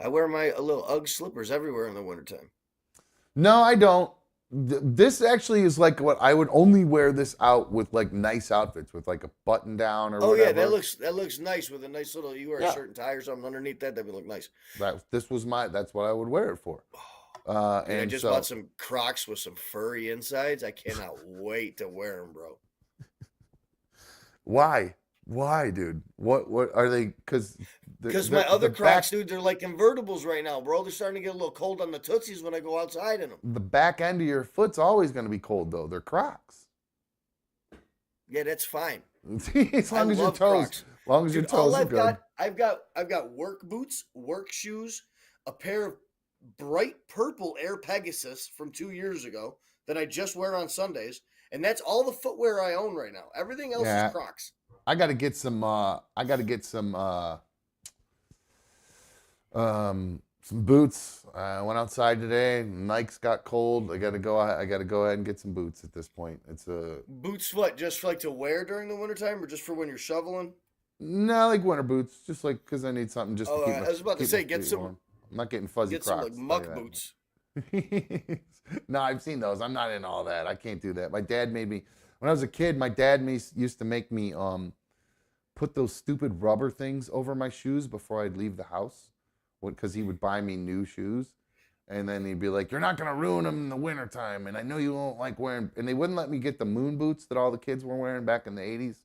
I wear my little UGG slippers everywhere in the wintertime. No, I don't. This actually is like what I would only wear this out with like nice outfits with like a button down or Oh yeah, that whatever. looks that looks nice with a nice little. You wear a Yeah, shirt and tie or something underneath that. That would look nice. that's what I would wear it for. Dude, I And just bought so some Crocs with some furry insides. I cannot wait to wear them, bro. why? Why, dude? What are they? Because Because my the other Crocs, back dude, they're like convertibles right now, bro. They're starting to get a little cold on the tootsies when I go outside in them. the back end of your foot's always going to be cold though. They're Crocs. Yeah, that's fine. As I long as your love toes, Crocs, as long as your dude. All toes are I've good. got, I've got work boots, work shoes, a pair of bright purple Air Pegasus from 2 years ago that I just wear on Sundays, and that's all the footwear I own right now. Everything else is Yeah, Crocs. I got to get some. I got to get some boots. I went outside today. Nikes got cold. I got to go. I got to go ahead and get some boots at this point. It's a Boots, what? Just for, like to wear during the wintertime, or just for when you're shoveling? no like winter boots, just like because I need something just to Oh, I was about to keep my say feet warm. I'm not getting fuzzy get some like Crocs. Tell you muck that. boots. No, I've seen those. I'm not in all that. I can't do that. My dad made me when I was a kid. My dad used to make me put those stupid rubber things over my shoes before I'd leave the house, because he would buy me new shoes. And then he'd be like, "You're not gonna ruin them in the wintertime, and I know you won't like wearing." And they wouldn't let me get the moon boots that all the kids were wearing back in the '80s,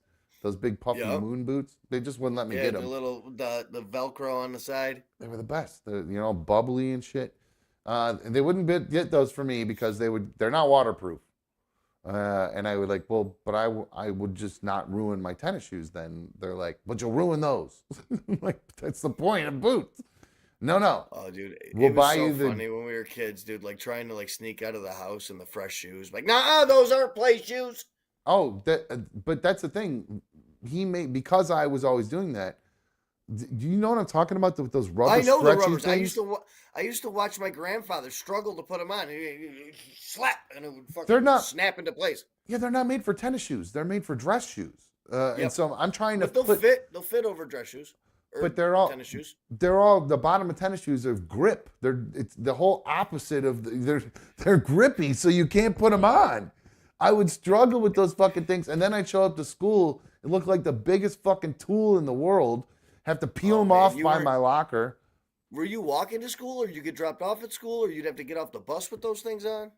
those big puffy Yep. moon boots. They just wouldn't let me Yeah, get the them. little the Velcro on the side. They were the best. They're, bubbly and shit. They wouldn't get those for me because they're not waterproof. And I would like, well, but I would just not ruin my tennis shoes then. They're like, but you'll ruin those. Like, that's the point of boots. No, no. Oh, dude, We'll it was buy so you the funny when we were kids, dude. Like trying to like sneak out of the house in the fresh shoes. Like, nah, those aren't play shoes. oh that but that's the thing. He made because I was always doing that. Do you know what I'm talking about? With those rubber I know the stretchy rubbers. things? I used to watch my grandfather struggle to put them on. Slap, and it would They're fucking not snap into place. yeah, they're not made for tennis shoes. They're made for dress shoes. And Yep, so I'm trying to but they'll put fit. They'll fit over dress shoes but or tennis shoes. they're all the bottom of tennis shoes are grip. It's the whole opposite of they're grippy, so you can't put them on. I would struggle with those fucking things, and then I'd show up to school. It looked like the biggest fucking tool in the world. Have to peel Oh them man, off you by weren't. my locker. Were you walking to school, or you get dropped off at school, or you'd have to get off the bus with those things on?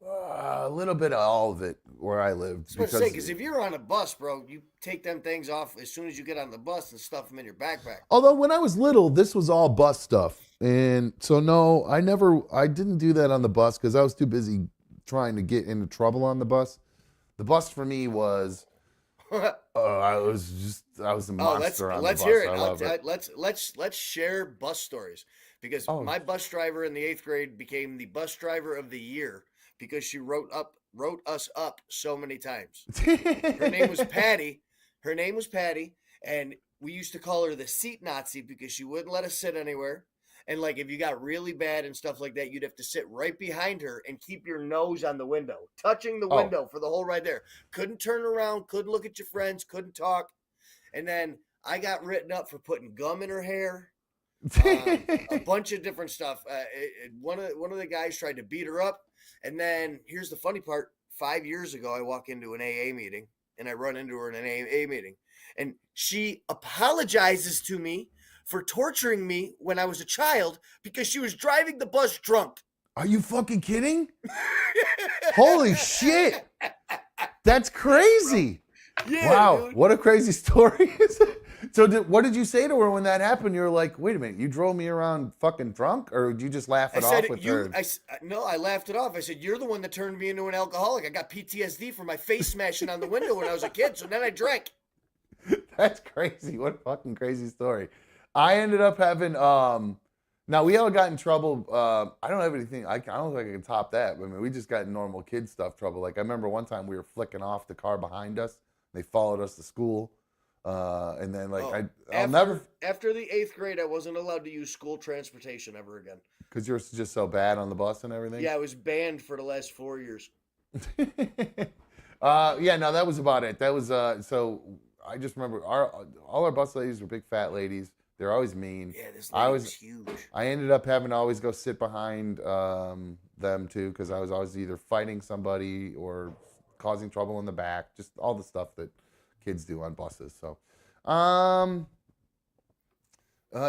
A little bit of all of it where I I lived was about to say, because because if you're on a bus, bro, you take them things off as soon as you get on the bus and stuff them in your backpack. although when I was little, this was all bus stuff, and so no, I didn't do that on the bus because I was too busy trying to get into trouble on the bus. The bus for me was, I was a Oh, let's monster on the let's bus. hear it. I love it. Let's share bus stories because Oh, my bus driver in the eighth grade became the bus driver of the year because she wrote us up so many times. Her name was Patty. Her name was Patty, and we used to call her the seat Nazi because she wouldn't let us sit anywhere. And like if you got really bad and stuff like that, you'd have to sit right behind her and keep your nose on the window, touching the oh. window for the whole ride there. Couldn't turn around, couldn't look at your friends, couldn't talk. And then I got written up for putting gum in her hair, a bunch of different stuff. One of the guys tried to beat her up, and then here's the funny part: 5 years ago, I walk into an AA meeting, and I run into her in an AA meeting, and she apologizes to me for torturing me when I was a child because she was driving the bus drunk. Are you fucking kidding? Holy shit! That's crazy. Yeah, Wow, dude. what a crazy story is it? So what did you say to her when that happened? You were like, wait a minute, you drove me around fucking drunk, or did you just laugh I it said off with you. her? No. I laughed it off. I said you're the one that turned me into an alcoholic. I got PTSD from my face smashing on the window when I was a kid. So then I drank. That's crazy. What a fucking crazy story. I ended up having now we all got in trouble. I don't have anything. I don't think I can top that. I mean, we just got in normal kid stuff trouble. Like I remember one time we were flicking off the car behind us. They followed us to school, and then like Oh, I'll never after the eighth grade, I wasn't allowed to use school transportation ever again. because you're just so bad on the bus and everything. Yeah, I was banned for the last 4 years. Yeah, no, that was about it. That was so. I just remember all our bus ladies were big fat ladies. They're always mean. Yeah, this I lady was was huge. I ended up having to always go sit behind them too, because I was always either fighting somebody or causing trouble in the back. Just all the stuff that kids do on buses. So,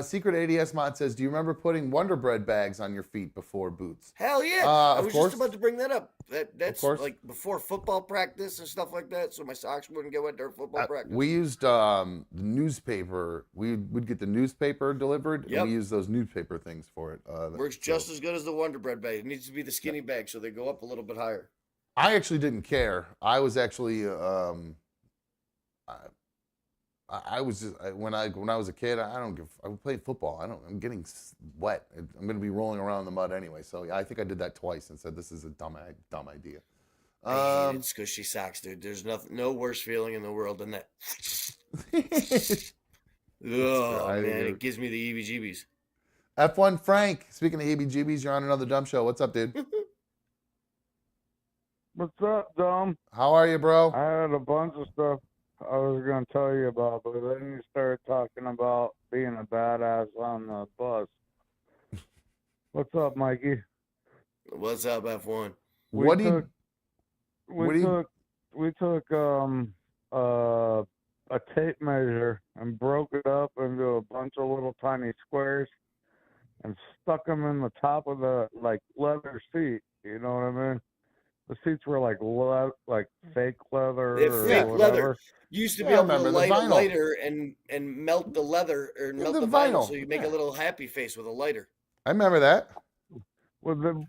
Secret ADS Mod says, "Do you remember putting Wonder Bread bags on your feet before boots?" Hell yeah! I Of was course. just about to bring that up. That's course. like before football practice and stuff like that, so my socks wouldn't get wet during football practice. We used the newspaper. We would get the newspaper delivered, and we used those newspaper things for it. Works just as good as the Wonder Bread bag. It needs to be the skinny bag, so they go up a little bit higher. I actually didn't care. I was actually I was just when I was a kid. I was playing football. I'm getting wet. I'm going to be rolling around in the mud anyway. So yeah, I think I did that twice and said this is a dumb idea. I hated squishy socks, dude. There's no worse feeling in the world than that. Oh man, it gives me the heebie-jeebies. F1 Frank, speaking of heebie-jeebies, you're on another Dumb Show. What's up, dude? What's up, Dumb? How are you, bro? I had a bunch of stuff I was going to tell you about, but then you started talking about being a badass on the bus. What's up, Mikey? What's up, F1? We took a tape measure and broke it up into a bunch of little tiny squares and stuck them in the top of the leather seat. You know what I mean? The seats were like fake leather. They're fake leather. You used to be able to light a lighter and melt the leather or melt the vinyl, so you make a little happy face with a lighter. I remember that. But then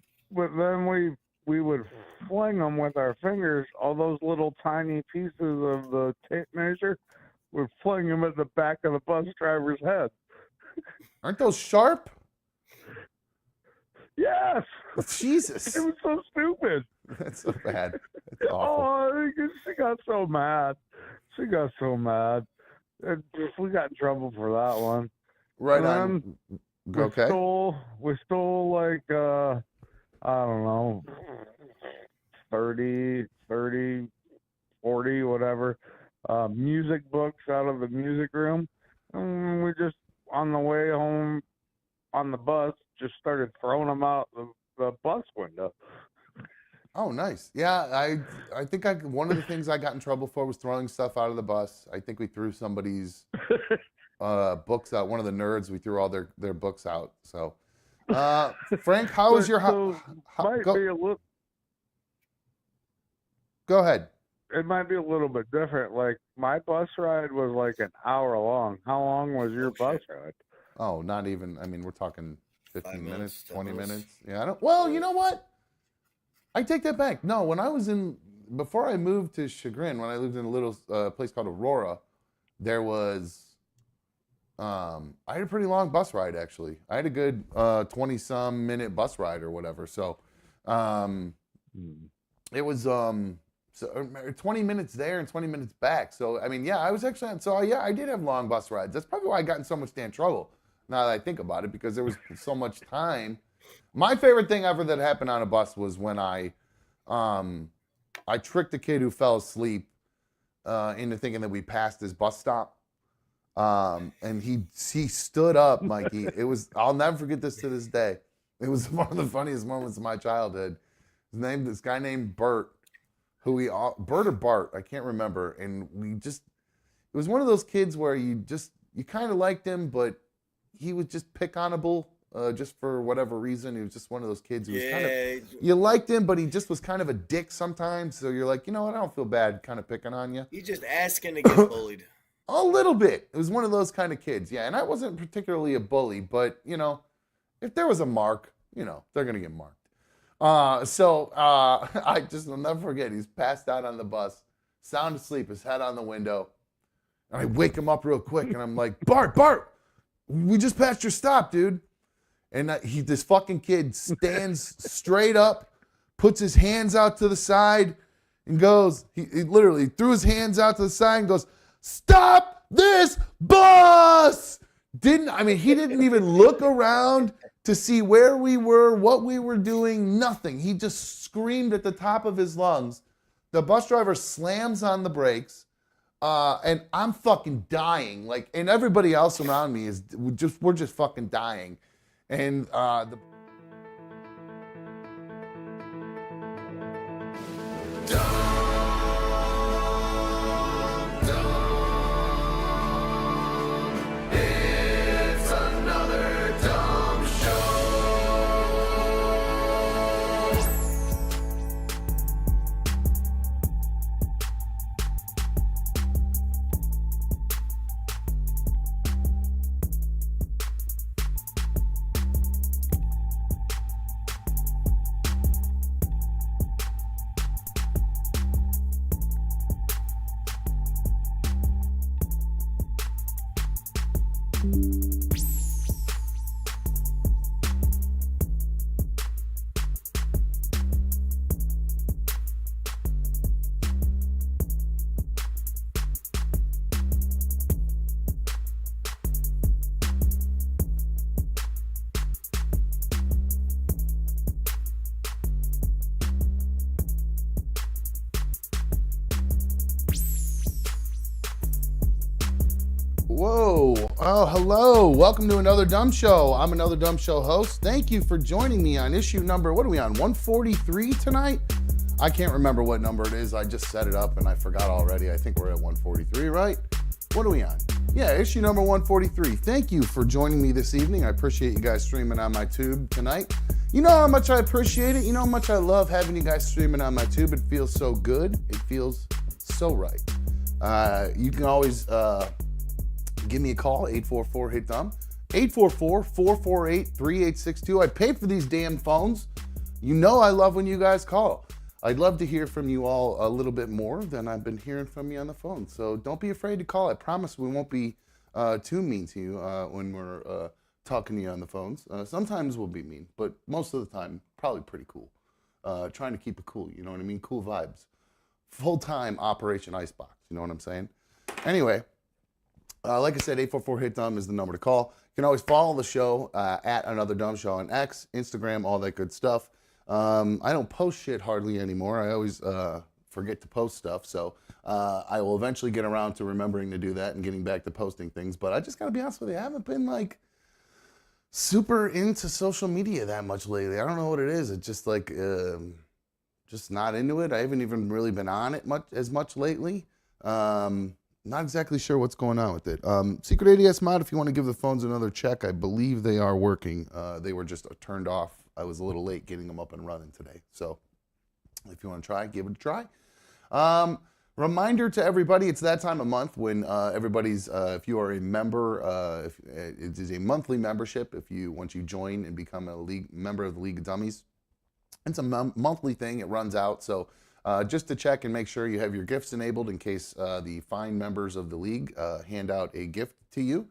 we would fling them with our fingers. All those little tiny pieces of the tape measure, we'd fling them at the back of the bus driver's head. Aren't those sharp? Yes. Jesus. It was so stupid. That's so bad. That's awful. Oh, she got so mad. We got in trouble for that one. Right on. Okay. We stole like, I don't know, 30, 40, whatever, music books out of the music room. And we just, on the way home on the bus, just started throwing them out the bus window. Oh, nice. Yeah, I think one of the things I got in trouble for was throwing stuff out of the bus. I think we threw somebody's books out. One of the nerds, we threw all their books out. So, Frank, how was your Go ahead. It might be a little bit different. Like, my bus ride was like an hour long. How long was your bus ride? Oh, not even. I mean, we're talking 15 minutes, 20 minutes. Yeah, you know what? I take that back. No, before I moved to Chagrin, when I lived in a little place called Aurora, there was, I had a pretty long bus ride, actually. I had a good 20-some minute bus ride or whatever. So it was 20 minutes there and 20 minutes back. So, I mean, yeah, I was actually, I did have long bus rides. That's probably why I got in so much damn trouble, now that I think about it, because there was so much time. My favorite thing ever that happened on a bus was when I tricked a kid who fell asleep into thinking that we passed his bus stop. And he stood up, Mikey. I'll never forget this to this day. It was one of the funniest moments of my childhood. This guy named Bert, Bert or Bart, I can't remember. And it was one of those kids where you kind of liked him, but he was just pick-onable. Just for whatever reason, he was just one of those kids who was kind of, you liked him, but he just was kind of a dick sometimes. So you're like, you know what, I don't feel bad kind of picking on you. He's just asking to get bullied. A little bit. It was one of those kind of kids. Yeah, and I wasn't particularly a bully, but, if there was a mark, they're going to get marked. I just will never forget, he's passed out on the bus, sound asleep, his head on the window. And I wake him up real quick, and I'm like, Bart, we just passed your stop, dude. And this fucking kid stands straight up, puts his hands out to the side, and goes, he literally threw his hands out to the side and goes, "Stop this bus!" He didn't even look around to see where we were, what we were doing, nothing. He just screamed at the top of his lungs. The bus driver slams on the brakes. And I'm fucking dying. Like, and everybody else around me is we're just fucking dying. And the It's another dumb show. Whoa. Oh, hello. Welcome to Another Dumb Show. I'm Another Dumb Show host. Thank you for joining me on issue number, what are we on, 143 tonight? I can't remember what number it is. I just set it up and I forgot already. I think we're at 143, right? What are we on? Yeah, issue number 143. Thank you for joining me this evening. I appreciate you guys streaming on my tube tonight. You know how much I appreciate it. You know how much I love having you guys streaming on my tube. It feels so good. It feels so right. You can always give me a call, 844-HIT-DUMB, 844-448-3862. I pay for these damn phones. You know I love when you guys call. I'd love to hear from you all a little bit more than I've been hearing from you on the phone. So don't be afraid to call. I promise we won't be too mean to you when we're talking to you on the phones. Sometimes we'll be mean, but most of the time, probably pretty cool. Trying to keep it cool, you know what I mean? Cool vibes. Full-time Operation Icebox, you know what I'm saying? Anyway, like I said, 844-HIT-DUMB is the number to call. You can always follow the show at Another Dumb Show on X, Instagram, all that good stuff. I don't post shit hardly anymore. I always forget to post stuff. So I will eventually get around to remembering to do that and getting back to posting things. But I just got to be honest with you, I haven't been like super into social media that much lately. I don't know what it is. It's just like, just not into it. I haven't even really been on it as much lately. Not exactly sure what's going on with it. Secret ADS Mod, if you want to give the phones another check, I believe they are working. They were just turned off. I was a little late getting them up and running today. So if you want to try, give it a try. Reminder to everybody, it's that time of month when everybody's, if you are a member, it is a monthly membership. Once you join and become a member of the League of Dummies, it's a monthly thing. It runs out. So just to check and make sure you have your gifts enabled in case the fine members of the league hand out a gift to you.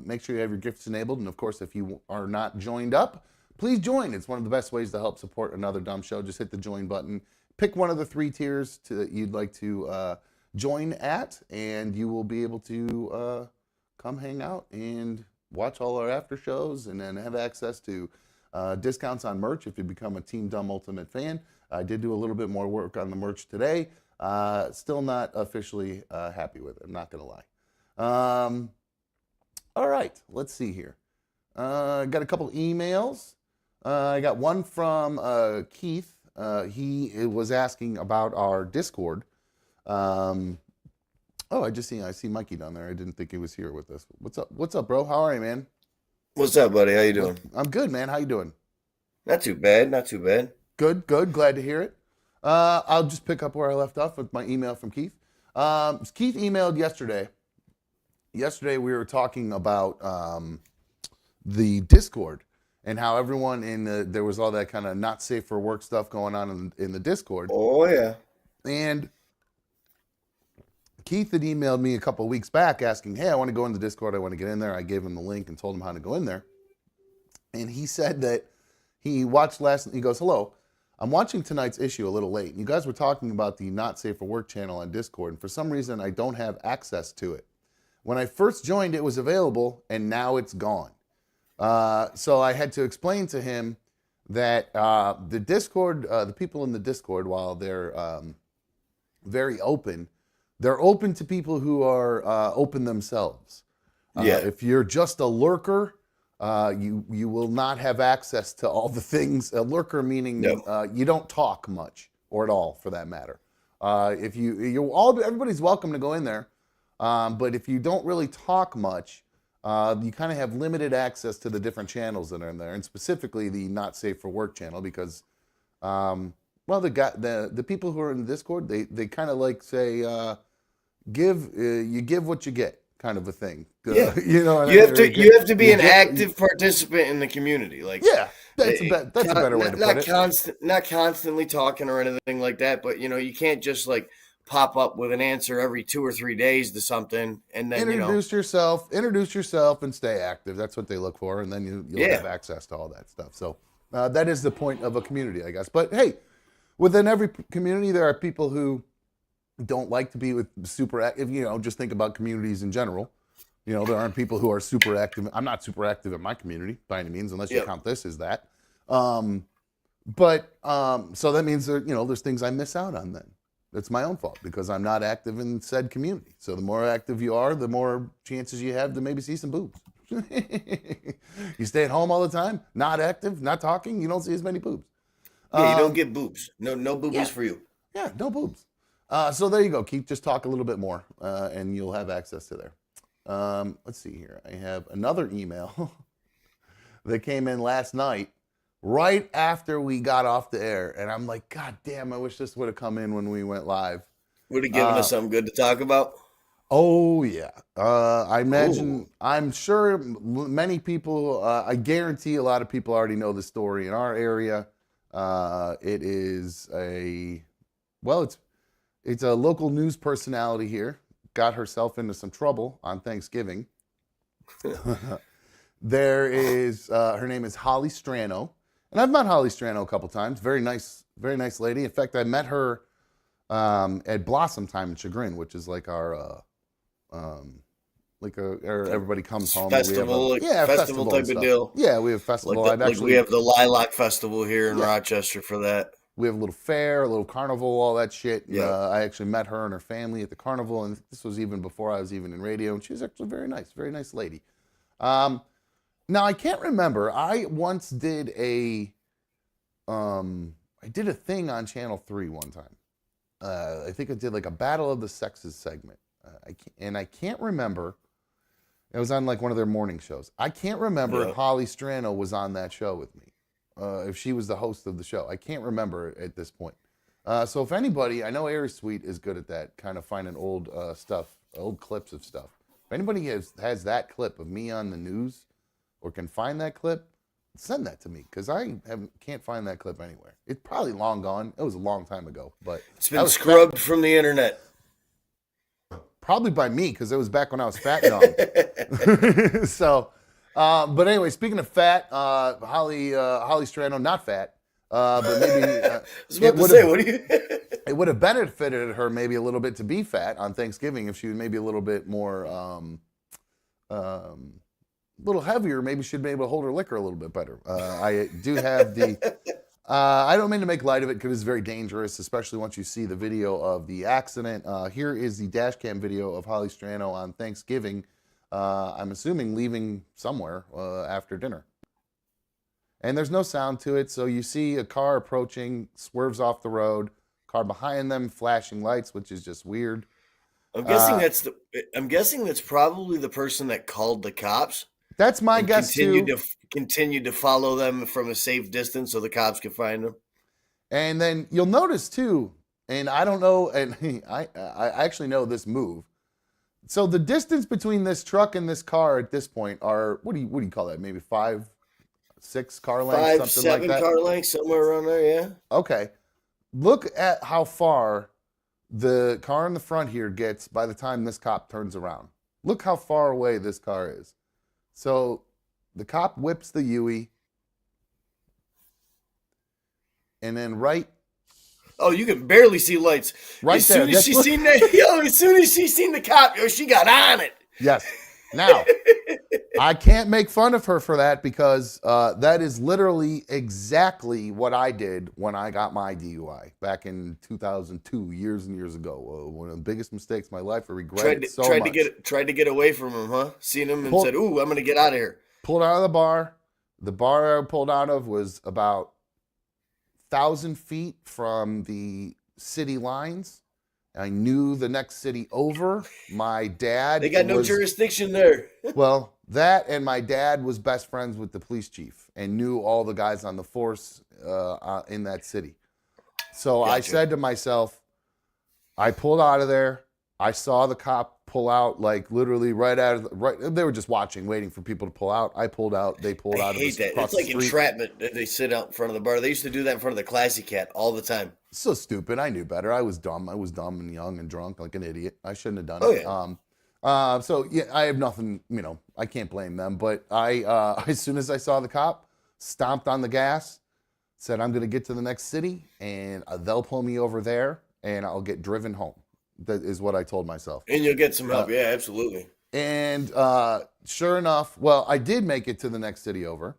Make sure you have your gifts enabled. And of course, if you are not joined up, please join. It's one of the best ways to help support Another Dumb Show. Just hit the join button. Pick one of the 3 tiers that you'd like to join at, and you will be able to come hang out and watch all our after shows and then have access to discounts on merch if you become a Team Dumb Ultimate fan. I did do a little bit more work on the merch today. Still not officially happy with it. I'm not going to lie. All right, let's see here. Got a couple emails. I got one from Keith. He was asking about our Discord. I see Mikey down there. I didn't think he was here with us. What's up, bro? How are you, man? What's up, buddy? How you doing? I'm good, man. How you doing? Not too bad. Not too bad. Good. Glad to hear it. I'll just pick up where I left off with my email from Keith. Keith emailed yesterday. Yesterday we were talking about the Discord and how everyone there was all that kind of not safe for work stuff going on in the Discord. Oh, yeah. And Keith had emailed me a couple of weeks back asking, hey, I want to go in the Discord. I want to get in there. I gave him the link and told him how to go in there. And he said that he watched he goes, hello, I'm watching tonight's issue a little late. You guys were talking about the Not Safe for Work channel on Discord, and for some reason, I don't have access to it. When I first joined, it was available, and now it's gone. So I had to explain to him that the Discord, the people in the Discord, while they're very open They're open to people who are open themselves. Yeah. If you're just a lurker, you will not have access to all the things. A lurker meaning you don't talk much or at all, for that matter. If everybody's welcome to go in there, but if you don't really talk much, you kind of have limited access to the different channels that are in there, and specifically the not safe for work channel, because the people who are in the Discord, they kind of like say you give what you get, kind of a thing. Yeah. You have to be an active participant in the community. Like, yeah, that's a better way to put it. Not constantly talking or anything like that, but you can't just like pop up with an answer every 2 or 3 days to something and then introduce yourself and stay active. That's what they look for, and then you'll have access to all that stuff. So that is the point of a community, I guess. But hey, within every community, there are people who don't like to be with super active. Just think about communities in general. There aren't people who are super active. I'm not super active in my community by any means, unless you count this as that. So that means there's things I miss out on then. It's my own fault because I'm not active in said community. So the more active you are, the more chances you have to maybe see some boobs. You stay at home all the time, not active, not talking, you don't see as many boobs. Yeah, you don't get boobs. No boobies for you. Yeah, no boobs. So there you go. Keith, just talk a little bit more, and you'll have access to there. Let's see here. I have another email that came in last night, right after we got off the air, and I'm like, God damn, I wish this would have come in when we went live. Would have given us something good to talk about. Oh yeah. I imagine. I'm sure many people. I guarantee a lot of people already know the story in our area. It is it's a local news personality here. Got herself into some trouble on Thanksgiving. There is her name is Hollie Strano. And I've met Hollie Strano a couple times. Very nice lady. In fact, I met her at Blossom Time in Chagrin, which is like our everybody comes home. Festival, festival type of deal. Yeah, we have festival. We have the Lilac Festival here in Rochester for that. We have a little fair, a little carnival, all that shit. Yeah. I actually met her and her family at the carnival, and this was even before I was even in radio, and she was actually very nice lady. Now, I can't remember. I once did a thing on Channel 3 one time. I think I did like a Battle of the Sexes segment. I can't remember. It was on like one of their morning shows. I can't remember if Hollie Strano was on that show with me. If she was the host of the show. I can't remember at this point. So if anybody, I know Air Sweet is good at that, kind of finding old stuff, old clips of stuff. If anybody has that clip of me on the news, or can find that clip, send that to me, because I can't find that clip anywhere. It's probably long gone. It was a long time ago, but it's been scrubbed from the internet. Probably by me, because it was back when I was fat and young. So, but anyway, speaking of fat, Hollie Strano, not fat, but maybe it would have benefited her maybe a little bit to be fat on Thanksgiving if she was maybe a little bit more. Little heavier, maybe she'd be able to hold her liquor a little bit better. I do have the, I don't mean to make light of it because it's very dangerous, especially once you see the video of the accident. Here is the dash cam video of Hollie Strano on Thanksgiving. I'm assuming leaving somewhere after dinner. And there's no sound to it, so you see a car approaching, swerves off the road, car behind them, flashing lights, which is just weird. I'm guessing that's probably the person that called the cops. That's my guess too. Continued to follow them from a safe distance so the cops could find them. And then you'll notice too, and I don't know, and I actually know this move. So the distance between this truck and this car at this point are what do you call that? Maybe 5, 6 car lengths, something like that. 5, 7 car lengths, somewhere around there. Yeah. Okay. Look at how far the car in the front here gets by the time this cop turns around. Look how far away this car is. So the cop whips the Yui, and then oh, you can barely see lights. Right as there. Soon as she seen that, as soon as she seen the cop, she got on it. Yes. Now, I can't make fun of her for that because that is literally exactly what I did when I got my DUI back in 2002, years and years ago. One of the biggest mistakes of my life. I regret it so much. Tried to get away from him, huh? Seen him and Pulled- said, "Ooh, I'm gonna get out of here." Pulled out of the bar. The bar I pulled out of was about 1,000 feet from the city lines. I knew the next city over. My dad. They got no jurisdiction there. Well, that and my dad was best friends with the police chief and knew all the guys on the force in that city. So I said to myself, I pulled out of there. I saw the cop pull out, like literally right out of the, they were just watching, waiting for people to pull out. I pulled out. They pulled out. I hate that. It's like entrapment. They sit out in front of the bar. They used to do that in front of the Classy Cat all the time. So stupid. I knew better. I was dumb. I was dumb and young and drunk like an idiot. I shouldn't have done it. Yeah. So yeah, I have nothing, I can't blame them, but I, as soon as I saw the cop, stomped on the gas, said, I'm going to get to the next city and they'll pull me over there and I'll get driven home. That is what I told myself. And you'll get some help. Yeah, absolutely. And sure enough, well, I did make it to the next city over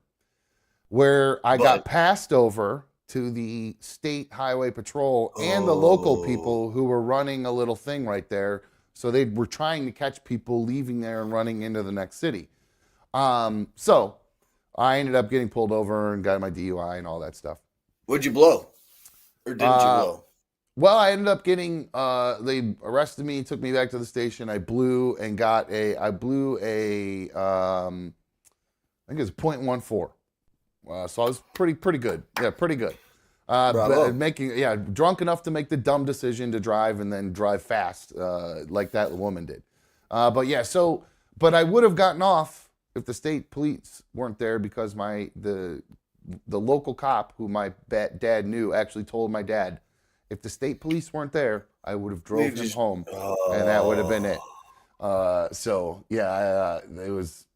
where I got passed over to the state highway patrol and the local people who were running a little thing right there. So they were trying to catch people leaving there and running into the next city. So I ended up getting pulled over and got my DUI and all that stuff. What'd you blow? Or didn't you blow? Well, I ended up getting, they arrested me, took me back to the station. I blew and got I think it was .14. So I was pretty good. Yeah, pretty good. Drunk enough to make the dumb decision to drive and then drive fast, like that woman did. But I would have gotten off if the state police weren't there because the local cop who my dad knew actually told my dad, if the state police weren't there, I would have drove him home, and that would have been it.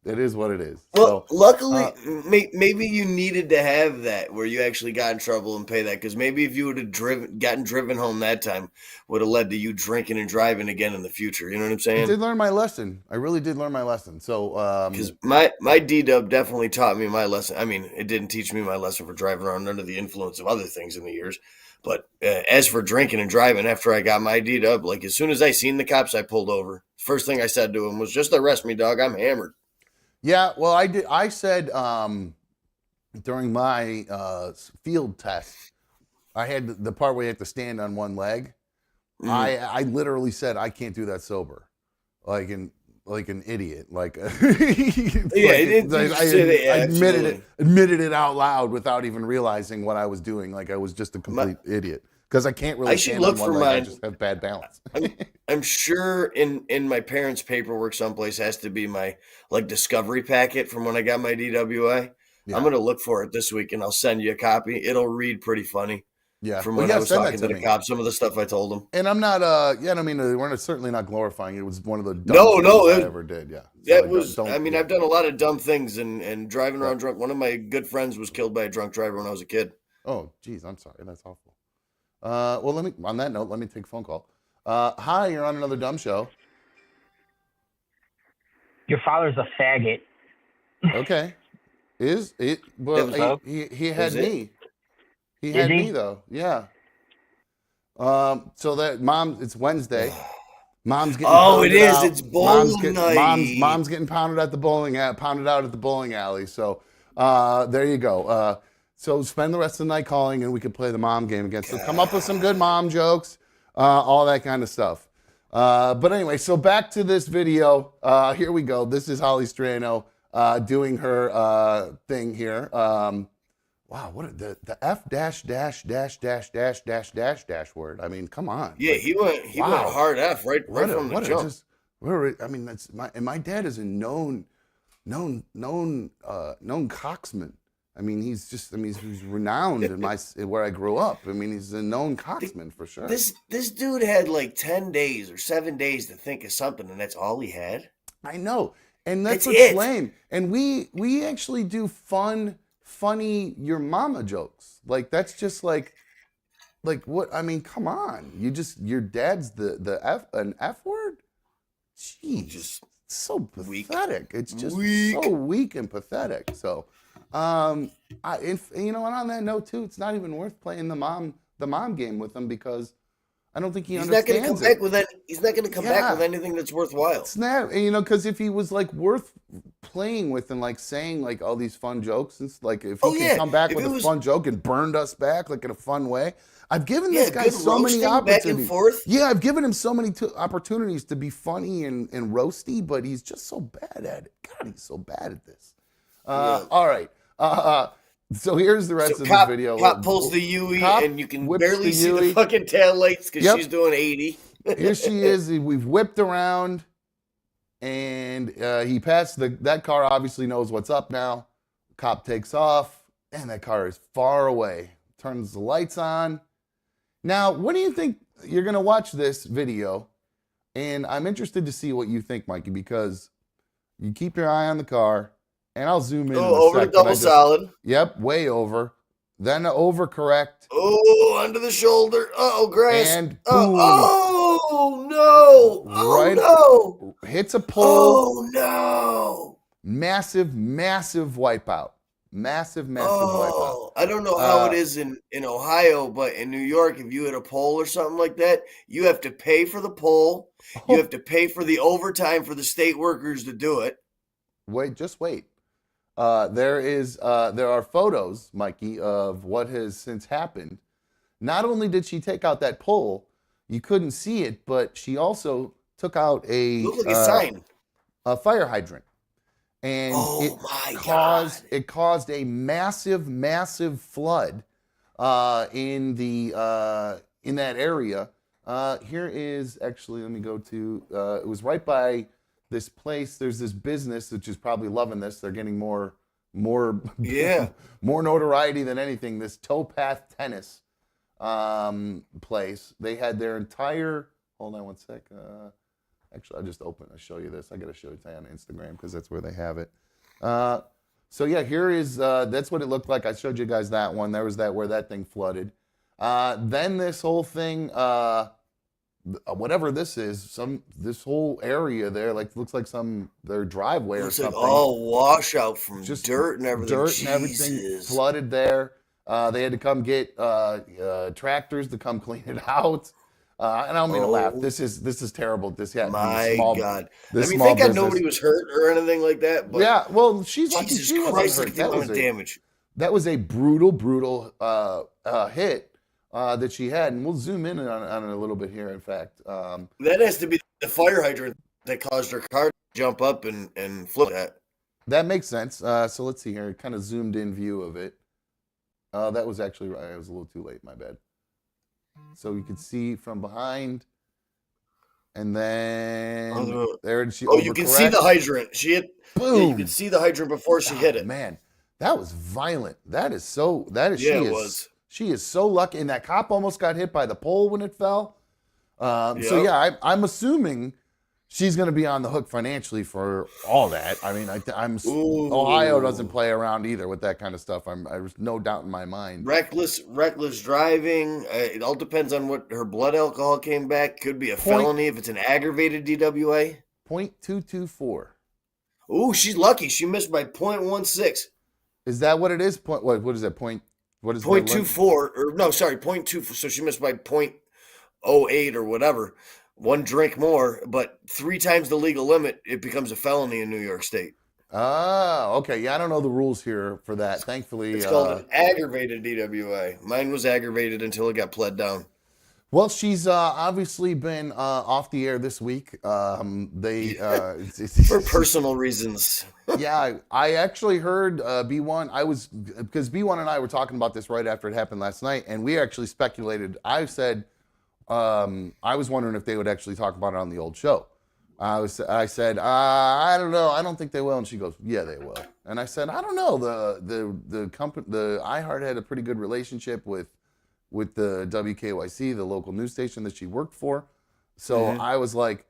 It is what it is. Well, luckily, maybe you needed to have that where you actually got in trouble and pay that, because maybe if you would have gotten driven home that time, would have led to you drinking and driving again in the future. You know what I'm saying? I did learn my lesson. I really did learn my lesson. So, because my D-Dub definitely taught me my lesson. I mean, it didn't teach me my lesson for driving around under the influence of other things in the years. But as for drinking and driving, after I got my D-Dub, like as soon as I seen the cops, I pulled over. First thing I said to him was, just arrest me, dog. I'm hammered. Yeah, well, I did. I said during my field test, I had the part where you have to stand on one leg. Mm-hmm. I literally said, I can't do that sober. Like an idiot. Like, I admitted it out loud without even realizing what I was doing. Like I was just a complete idiot. Because I can't really stand on one leg. I just have bad balance. I'm sure in my parents' paperwork someplace has to be my discovery packet from when I got my DWI. Yeah. I'm gonna look for it this week and I'll send you a copy. It'll read pretty funny. Yeah, from when I was talking to the cops, some of the stuff I told them. And I'm not we're certainly not glorifying it. It was one of the dumbest things I ever did. Yeah. So I've done a lot of dumb things and driving around drunk. One of my good friends was killed by a drunk driver when I was a kid. Oh, geez, I'm sorry. That's awful. Well, on that note, let me take a phone call. Hi, you're on another dumb show. Your father's a faggot. Okay. Is it? Well, he had me. He had me though. Yeah. So that it's Wednesday. Mom's getting. Oh, it is. It's bowling night. Mom's getting pounded out at the bowling alley. So, there you go. So spend the rest of the night calling, and we could play the mom game again. So come up with some good mom jokes, all that kind of stuff. But anyway, so back to this video. Here we go. This is Hollie Strano doing her thing here. Wow, what the F dash dash word? I mean, come on. Yeah, he went hard F right from the jump. My dad is a known cocksman. I mean, he's renowned in where I grew up. I mean, he's a known cocksman for sure. This dude had like 10 days or 7 days to think of something, and that's all he had. I know, and that's what's lame. And we actually do funny your mama jokes. Like that's just like what? I mean, come on. Your dad's an F word. Jeez. so Weak. pathetic. It's just Weak. so weak and pathetic. So, and on that note too, it's not even worth playing the mom game with him because I don't think he's not going to come understands it. back with that. He's not going to come back with anything that's worthwhile. It's not, because if he was like worth playing with and like saying like all these fun jokes, and like if he can come back with a fun joke and burned us back like in a fun way. I've given this guy so many opportunities. Back and forth. Yeah, I've given him so many opportunities to be funny and roasty, but he's just so bad at it. God, he's so bad at this. All right. So here's the rest of the video. Cop pulls the UE, and you can barely see the fucking tail lights because she's doing 80. Here she is. We've whipped around, and he passed that car. Obviously knows what's up now. Cop takes off, and that car is far away. Turns the lights on. Now, what do you think? You're gonna watch this video, and I'm interested to see what you think, Mikey, because you keep your eye on the car. And I'll zoom in. Over the double solid. Yep, way over. Then overcorrect. Oh, under the shoulder. Grass. And boom. Oh no! Oh no! Hits a pole. Oh no! Massive wipeout. Massive wipeout. I don't know how it is in Ohio, but in New York, if you hit a pole or something like that, you have to pay for the pole. You have to pay for the overtime for the state workers to do it. Just wait. There are photos, Mikey, of what has since happened. Not only did she take out that pole, you couldn't see it, but she also took out a sign, a fire hydrant, and it caused a massive flood in that area. Here is actually, let me go to. It was right by this place. There's this business which is probably loving this. They're getting more notoriety than anything. This towpath tennis place. They had their entire. Hold on one sec. Actually, I'll show you this. I got to show it to you on Instagram because that's where they have it. So yeah, here is. That's what it looked like. I showed you guys that one. There was where that thing flooded. Then this whole thing. Whatever this is, this whole area there, looks like their driveway or something. Like all washout from just dirt and everything. Everything flooded there. They had to come get tractors to come clean it out. And I don't mean to laugh. This is terrible. This happened. My God. Thank God nobody was hurt or anything like that. But yeah, well, she's lucky she wasn't hurt. That was damage. That was a brutal hit. That she had, and we'll zoom in on it a little bit here. In fact, that has to be the fire hydrant that caused her car to jump up and flip that. That makes sense. So let's see here, kind of zoomed in view of it. That was actually I was a little too late. My bad. So you can see from behind, and then there she. Oh, you can see the hydrant. She hit. Boom. Yeah, you can see the hydrant before she hit it. Man, that was violent. That is. It was. She is so lucky, and that cop almost got hit by the pole when it fell. So yeah, I'm assuming she's going to be on the hook financially for all that. I mean, Ohio doesn't play around either with that kind of stuff. There's no doubt in my mind. Reckless driving. It all depends on what her blood alcohol came back. Could be a felony if it's an aggravated DWA. 0.224. Ooh, she's lucky. She missed by 0.16. Is that what it is? What is that? What is 0.24 or no, sorry, 0.2. So she missed by 0.08 or whatever. One drink more, but 3 times the legal limit, it becomes a felony in New York State. Ah, okay. Yeah, I don't know the rules here for that. Thankfully, it's called an aggravated DWI. Mine was aggravated until it got pled down. Well, she's obviously been off the air this week. For personal reasons. Yeah, I actually heard B1. Because B1 and I were talking about this right after it happened last night, and we actually speculated. I said I was wondering if they would actually talk about it on the old show. I said I don't know. I don't think they will. And she goes, yeah, they will. And I said I don't know. The company, the iHeart had a pretty good relationship with the WKYC, the local news station that she worked for. So I was like,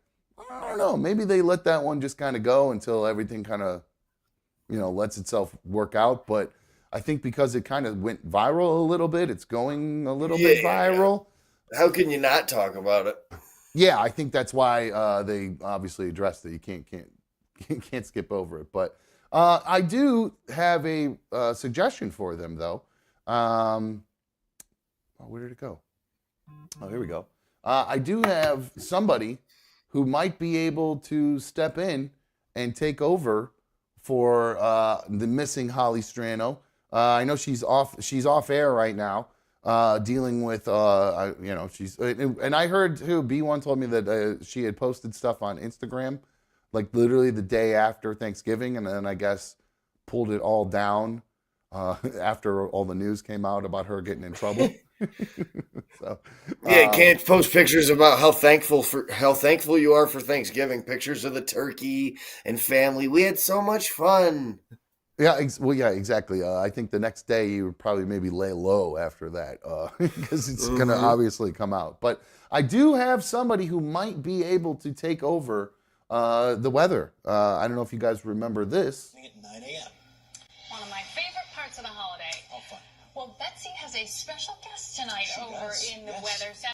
I don't know, maybe they let that one just kind of go until everything kind of, lets itself work out. But I think because it kind of went viral a little bit, it's going a little bit viral. How can you not talk about it? Yeah, I think that's why they obviously addressed that you can't can't skip over it. But I do have a suggestion for them, though. Where did it go? Oh, here we go. I do have somebody who might be able to step in and take over for the missing Hollie Strano. I know she's off air right now, dealing with she's and I heard too. B1 told me that she had posted stuff on Instagram, like literally the day after Thanksgiving, and then I guess pulled it all down after all the news came out about her getting in trouble. So, yeah, can't post pictures about how thankful you are for Thanksgiving. Pictures of the turkey and family. We had so much fun. Yeah, yeah, exactly. I think the next day you would probably maybe lay low after that because it's going to obviously come out. But I do have somebody who might be able to take over the weather. I don't know if you guys remember this. At 9 a.m. One of my favorite parts of the holiday. Oh, fun. Well, Betsy has a special guest tonight in the weather center.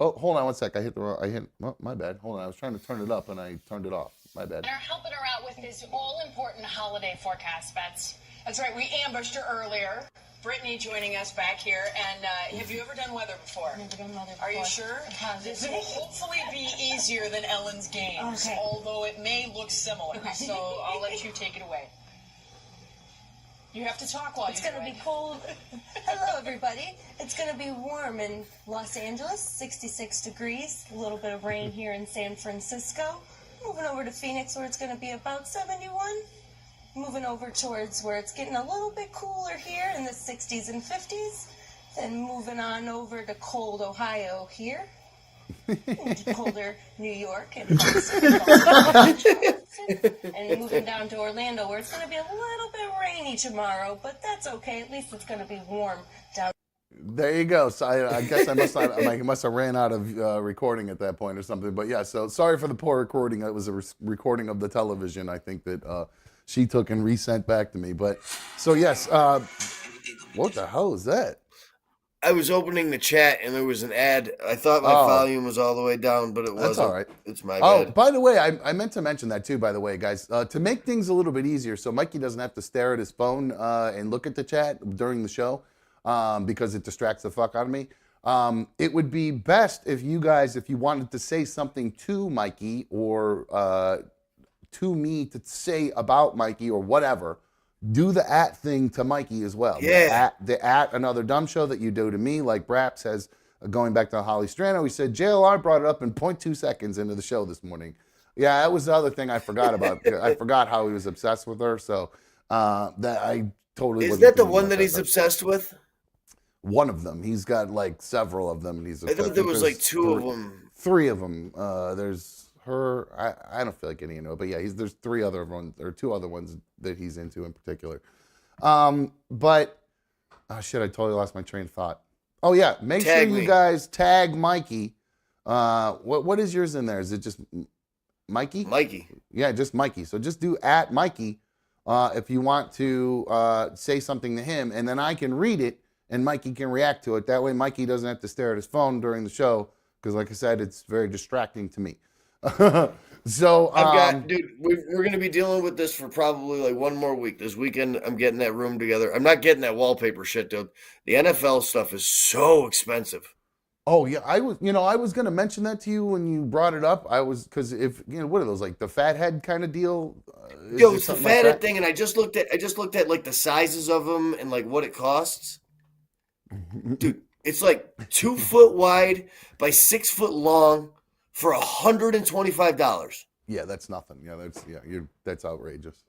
Oh, hold on one sec. My bad. Hold on. I was trying to turn it up and I turned it off. My bad. Helping her out with this all-important holiday forecast, Bets. That's right. We ambushed her earlier. Brittany joining us back here. And have you ever done weather before? Never done weather before. Are you sure? This will hopefully be easier than Ellen's games, okay. although it may look similar. Okay. So I'll let you take it away. You have to talk while it's going to be cold. Hello, everybody. It's going to be warm in Los Angeles, 66 degrees. A little bit of rain here in San Francisco. Moving over to Phoenix, where it's going to be about 71. Moving over towards where it's getting a little bit cooler here in the 60s and 50s. Then moving on over to cold Ohio here. Colder New York and Boston, and moving down to Orlando, where it's going to be a little bit rainy tomorrow, but that's okay. At least it's going to be warm down. There you go. So I guess I must have ran out of recording at that point or something. But yeah, so sorry for the poor recording. It was a recording of the television. I think that she took and resent back to me. But so yes, what the hell is that? I was opening the chat and there was an ad. I thought my volume was all the way down, but it wasn't. That's all right. It's my bad. Oh, by the way, I meant to mention that too, by the way, guys. To make things a little bit easier, so Mikey doesn't have to stare at his phone and look at the chat during the show because it distracts the fuck out of me. It would be best if you guys, if you wanted to say something to Mikey or to me to say about Mikey or whatever, do the @ thing to Mikey as well. Yeah. The @ another dumb show that you do to me, like Brap says, going back to Hollie Strano, he said, JLR brought it up in 0.2 seconds into the show this morning. Yeah, that was the other thing I forgot about. I forgot how he was obsessed with her, so that I totally Isn't that the one that he's obsessed with? One of them. He's got like several of them. And he's I thought there was like two of them. 3 of them. There's her. I don't feel like getting into it, but yeah, there's 3 other ones or 2 other ones that he's into in particular. But shit, I totally lost my train of thought. Oh yeah, make sure you guys tag Mikey. What is yours in there? Is it just Mikey? Mikey. Yeah, just Mikey. So just do @ Mikey if you want to say something to him, and then I can read it and Mikey can react to it. That way Mikey doesn't have to stare at his phone during the show because, like I said, it's very distracting to me. So dude, we're going to be dealing with this for probably like one more week. This weekend, I'm getting that room together. I'm not getting that wallpaper shit, dude. The NFL stuff is so expensive. Oh yeah, I was going to mention that to you when you brought it up. Because if what are those, like the fathead kind of deal? Yo, it's the fathead thing, and I just looked at like the sizes of them and like what it costs. Dude, it's like 2 foot wide by 6 foot long. For $125. Yeah, that's nothing. Yeah, that's outrageous.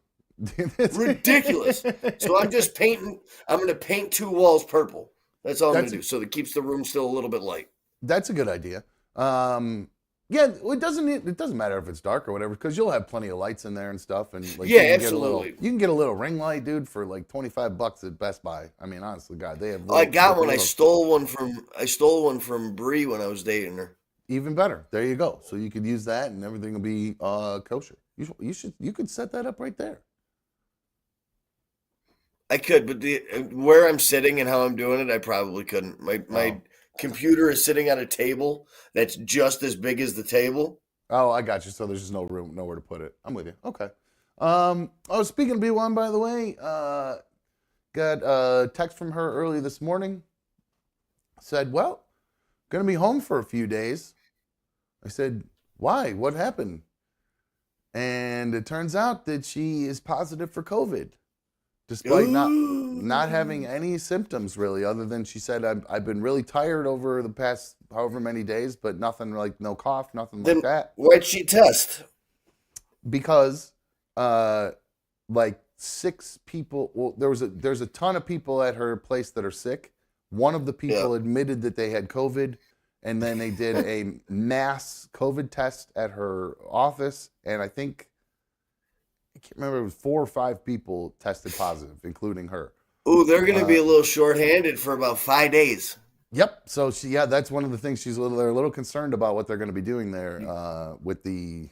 Ridiculous. So I'm just painting. I'm going to paint 2 walls purple. That's all I'm going to do. So that keeps the room still a little bit light. That's a good idea. Yeah, it doesn't matter if it's dark or whatever because you'll have plenty of lights in there and stuff. And like, yeah, absolutely. You can get a little ring light, dude, for like $25 at Best Buy. I mean, honestly, God, they have. I got one. I stole one from Bree when I was dating her. Even better. There you go. So you could use that, and everything will be kosher. You could set that up right there. I could, but where I'm sitting and how I'm doing it, I probably couldn't. My computer is sitting at a table that's just as big as the table. Oh, I got you. So there's just no room, nowhere to put it. I'm with you. Okay. Speaking of B1, by the way, got a text from her early this morning. Said, well, gonna be home for a few days. I said, why? What happened? And it turns out that she is positive for COVID, despite not having any symptoms really, other than she said, I've been really tired over the past however many days, but nothing like no cough, nothing Then like that. why'd she test? Because like 6 people, well, there's a ton of people at her place that are sick. One of the people admitted that they had COVID, and then they did a mass COVID test at her office, and I can't remember, it was 4 or 5 people tested positive, including her. Ooh, they're going to be a little short-handed for about 5 days. Yep. So that's one of the things they're a little concerned about what they're going to be doing there with they're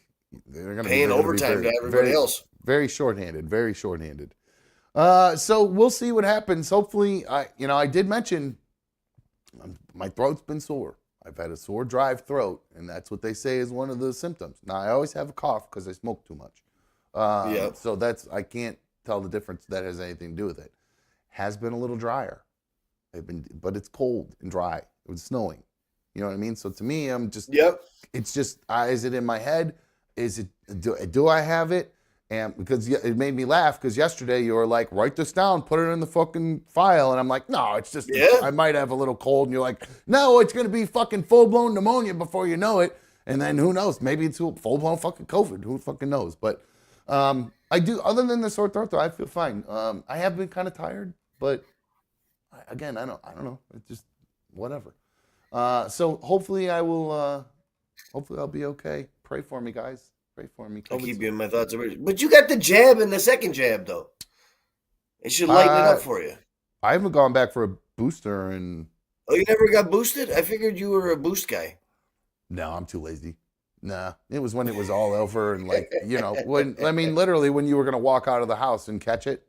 going to paying overtime to everybody else. Very shorthanded. Very shorthanded. So we'll see what happens. Hopefully, I did mention my throat's been sore. I've had a sore, dry throat, and that's what they say is one of the symptoms. Now, I always have a cough because I smoke too much. So I can't tell the difference that has anything to do with it. Has been a little drier. But it's cold and dry. It was snowing. You know what I mean? So to me, it's just, is it in my head? Is it, do I have it? And because it made me laugh because yesterday you were like, write this down, put it in the fucking file. And I'm like, no, it's just, I might have a little cold. And you're like, no, it's going to be fucking full-blown pneumonia before you know it. And then who knows? Maybe it's full-blown fucking COVID. Who fucking knows? But I do, other than the sore throat, though, I feel fine. I have been kind of tired, but again, I don't know. It's just whatever. So hopefully I'll be okay. Pray for me, guys. Pray for me. I'll keep you in my thoughts. But you got the jab and the second jab, though. It should lighten it up for you. I haven't gone back for a booster and. Oh, you never got boosted? I figured you were a boost guy. No, I'm too lazy. Nah, it was when it was all over and literally when you were gonna walk out of the house and catch it.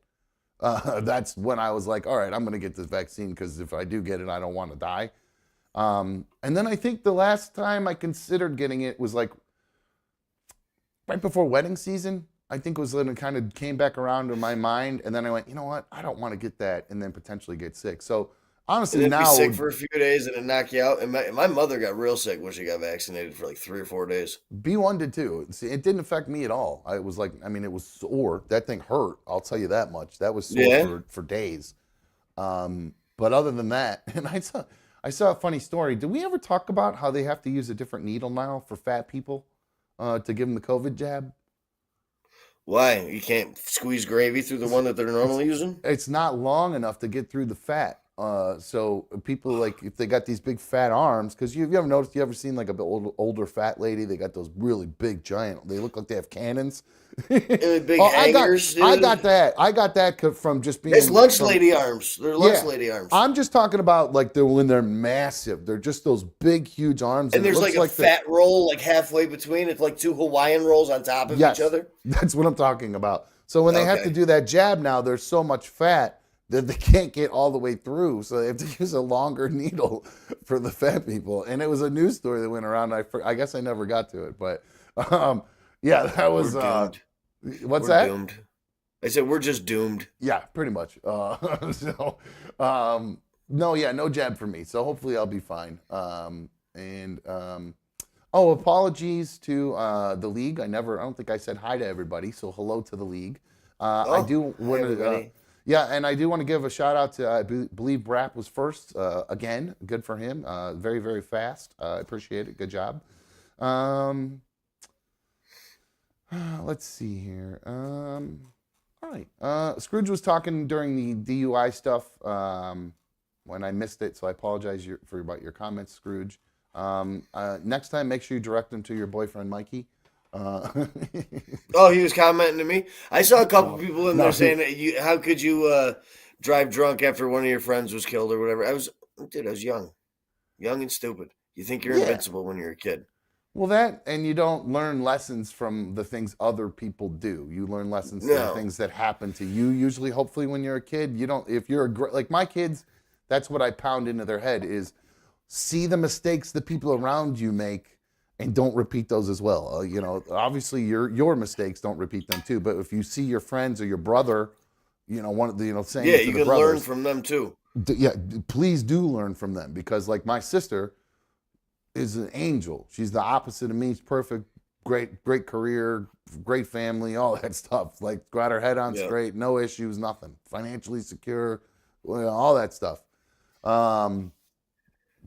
That's when I was like, all right, I'm going to get this vaccine because if I do get it, I don't want to die. And then I think the last time I considered getting it was like right before wedding season. I think it was when it kind of came back around to my mind. And then I went, you know what? I don't want to get that and then potentially get sick. So honestly, now be sick for a few days and then knock you out. And my mother got real sick when she got vaccinated for like 3 or 4 days. B1 did too. See, it didn't affect me at all. It was like, it was sore. That thing hurt. I'll tell you that much. That was sore for days. But other than that, and I saw a funny story. Did we ever talk about how they have to use a different needle now for fat people to give them the COVID jab? Why? You can't squeeze gravy through the one that they're normally using? It's not long enough to get through the fat. So people, like, if they got these big fat arms, because you ever noticed, you ever seen like a older fat lady? They got those really big giant, they look like they have cannons. Big hangers. I got that from just being. It's lunch lady arms. They're lunch lady arms. I'm just talking about like when they're massive. They're just those big, huge arms. And there's like a fat roll like halfway between. It's like 2 Hawaiian rolls on top of each other. That's what I'm talking about. So when they have to do that jab now, there's so much fat that they can't get all the way through. So they have to use a longer needle for the fat people. And it was a news story that went around. I guess I never got to it, but that was. What's that? Doomed. I said we're just doomed. Yeah, pretty much. No jab for me. So hopefully I'll be fine. Apologies to the league. I don't think I said hi to everybody. So hello to the league. I do want to. And I do want to give a shout out to, I believe Brapp was first again. Good for him. Very, very fast. I appreciate it. Good job. Let's see here. All right. Scrooge was talking during the DUI stuff when I missed it, so I apologize about your comments, Scrooge. Next time, make sure you direct them to your boyfriend, Mikey. He was commenting to me. I saw a couple people in there saying, how could you drive drunk after one of your friends was killed or whatever? I was young and stupid. You think you're invincible when you're a kid. Well, and you don't learn lessons from the things other people do. You learn lessons from the things that happen to you. Usually, hopefully, when you're a kid, you don't. If you're like my kids, that's what I pound into their head is see the mistakes the people around you make, and don't repeat those as well. Obviously your mistakes, don't repeat them too. But if you see your friends or your brother, saying Yeah, it to you the can brothers, learn from them too. please do learn from them, because like my sister is an angel. She's the opposite of me. She's perfect, great career, great family, all that stuff. Like got her head on straight, no issues, nothing. Financially secure, all that stuff.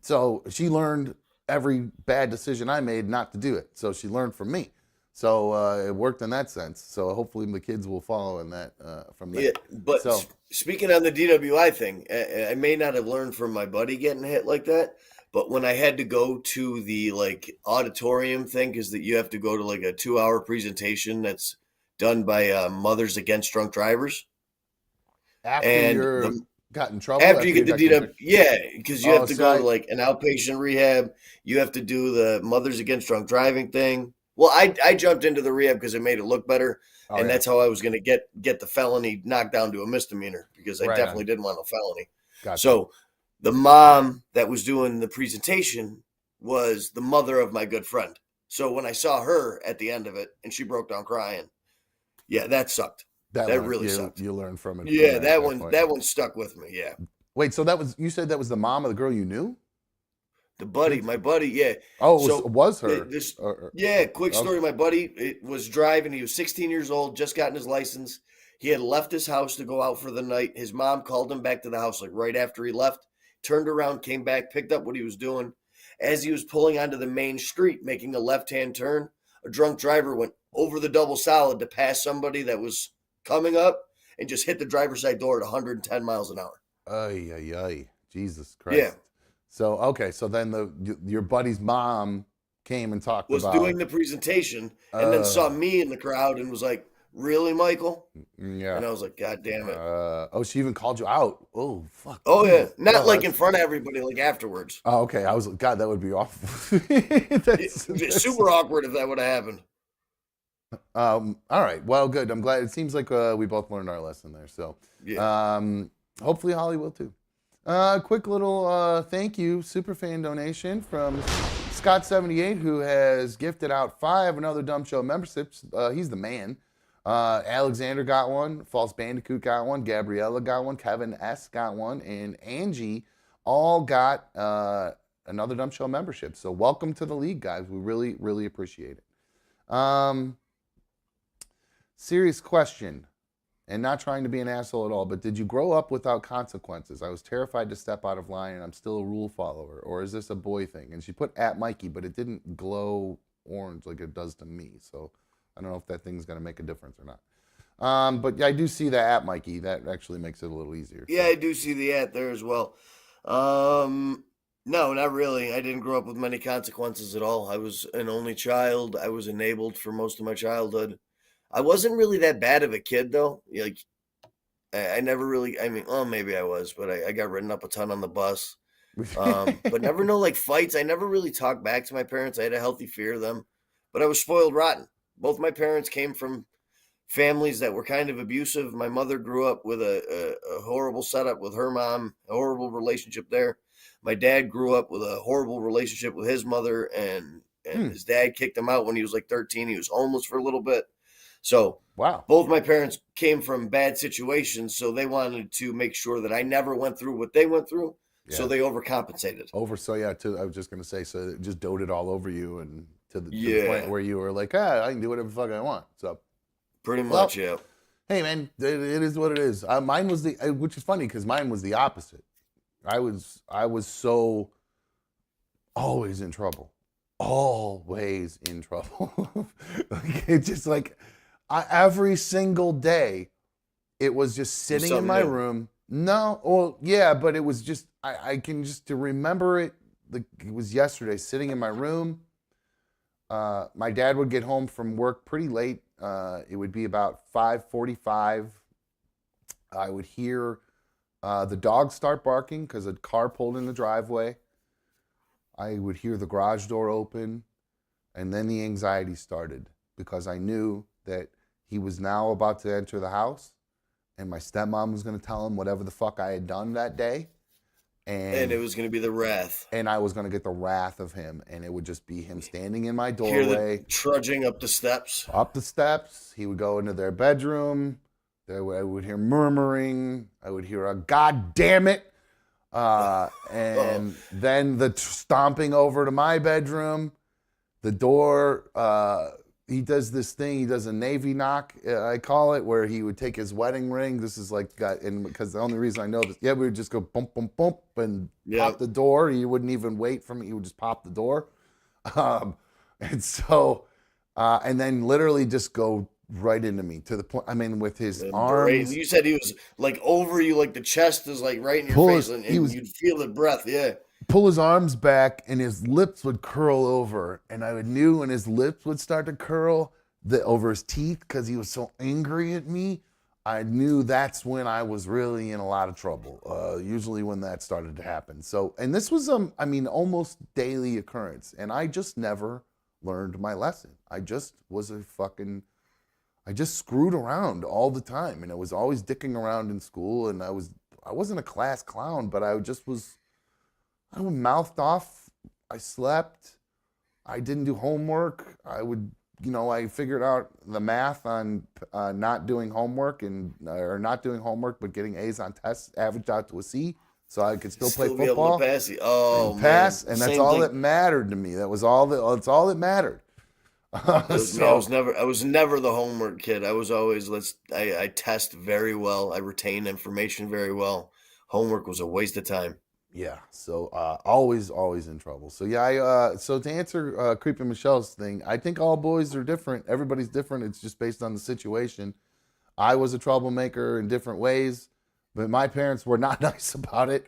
So she learned every bad decision I made not to do it. So she learned from me. So it worked in that sense. So hopefully the kids will follow in that from that. Yeah, but speaking on the DWI thing, I may not have learned from my buddy getting hit like that, but when I had to go to the like auditorium thing, because that you have to go to like a 2-hour presentation that's done by Mothers Against Drunk Drivers. After got in trouble? After you get the DW, yeah, because you have to go to like an outpatient rehab. You have to do the Mothers Against Drunk Driving thing. Well, I jumped into the rehab because it made it look better, and that's how I was going to get the felony knocked down to a misdemeanor, because I definitely didn't want a felony. Gotcha. So the mom that was doing the presentation was the mother of my good friend. So when I saw her at the end of it and she broke down crying, yeah, that sucked. That really sucked. You learned from it. Yeah, that one stuck with me. Yeah. Wait, so you said that was the mom of the girl you knew? My buddy, yeah. Oh, was her? Quick story. My buddy was driving. He was 16 years old, just gotten his license. He had left his house to go out for the night. His mom called him back to the house like right after he left, turned around, came back, picked up what he was doing. As he was pulling onto the main street, making a left-hand turn, a drunk driver went over the double solid to pass somebody that was coming up and just hit the driver's side door at 110 miles an hour. Ay. Jesus Christ. Yeah. So, okay. So then your buddy's mom came and talked was doing the presentation and then saw me in the crowd and was like, "Really, Michael?" Yeah. And I was like, "God damn it." She even called you out. Oh, fuck. Oh, yeah. Not like in front of everybody, like afterwards. Oh, okay. I was like, God, that would be awful. That's super awkward if that would have happened. All right. Well, good. I'm glad. It seems like we both learned our lesson there. So, hopefully Hollie will too. Quick little thank you superfan donation from Scott78, who has gifted out 5 Another Dumb Show memberships. He's the man. Alexander got one, False Bandicoot got one, Gabriella got one, Kevin S got one, and Angie all got Another Dumb Show membership. So welcome to the league, guys. We really, really appreciate it. Serious question, and not trying to be an asshole at all, but did you grow up without consequences? I was terrified to step out of line, and I'm still a rule follower. Or is this a boy thing? And she put at Mikey, but it didn't glow orange like it does to me. So I don't know if that thing's going to make a difference or not. But I do see that at Mikey. That actually makes it a little easier. Yeah, I do see the at there as well. No, not really. I didn't grow up with many consequences at all. I was an only child. I was enabled for most of my childhood. I wasn't really that bad of a kid, though. Like, I never really, maybe I was, but I got ridden up a ton on the bus. But never no, like, fights. I never really talked back to my parents. I had a healthy fear of them. But I was spoiled rotten. Both my parents came from families that were kind of abusive. My mother grew up with a horrible setup with her mom, a horrible relationship there. My dad grew up with a horrible relationship with his mother, and his dad kicked him out when he was like 13. He was homeless for a little bit. So both my parents came from bad situations, so they wanted to make sure that I never went through what they went through, so they overcompensated. I was just going to say, so it just doted all over you and to the point where you were like, I can do whatever the fuck I want. So pretty much, yeah. Hey, man, it is what it is. Mine was which is funny because mine was the opposite. I was so always in trouble. Always in trouble. It's just like every single day, it was just sitting in my room. No, well, yeah, but it was just I can just to remember it. It was yesterday, sitting in my room. My dad would get home from work pretty late. It would be about 5:45. I would hear the dog start barking because a car pulled in the driveway. I would hear the garage door open, and then the anxiety started because I knew that he was now about to enter the house, and my stepmom was going to tell him whatever the fuck I had done that day, And it was going to be the wrath. And I was going to get the wrath of him, and it would just be him standing in my Hear doorway. the trudging up the steps. Up the steps. He would go into their bedroom. I would hear murmuring. I would hear a "God damn it," and then the stomping over to my bedroom. The door. He does this thing. He does a Navy knock, I call it, where he would take his wedding ring. This is like, and because the only reason I know this, we would just go bump, bump, bump, and pop the door. He wouldn't even wait for me. He would just pop the door, and so, and then literally just go right into me to the point. I mean, with his arms. You said he was like over you, like the chest is like right in your face, and you'd feel the breath. Yeah. Pull his arms back, and his lips would curl over, and I knew when his lips would start to curl over his teeth because he was so angry at me. I knew that's when I was really in a lot of trouble. Usually when that started to happen. So, and this was almost daily occurrence, and I just never learned my lesson. I just was I just screwed around all the time, and I was always dicking around in school, and I wasn't a class clown, but I just was. I mouthed off. I slept. I didn't do homework. I figured out the math on not doing homework or not doing homework, but getting A's on tests, averaged out to a C, so I could still play football. Be able to pass. And that's all that mattered to me. That's all that mattered. I was never the homework kid. I was always I test very well. I retain information very well. Homework was a waste of time. Yeah, so always in trouble. So yeah, so to answer Creepy Michelle's thing, I think all boys are different. Everybody's different. It's just based on the situation. I was a troublemaker in different ways, but my parents were not nice about it.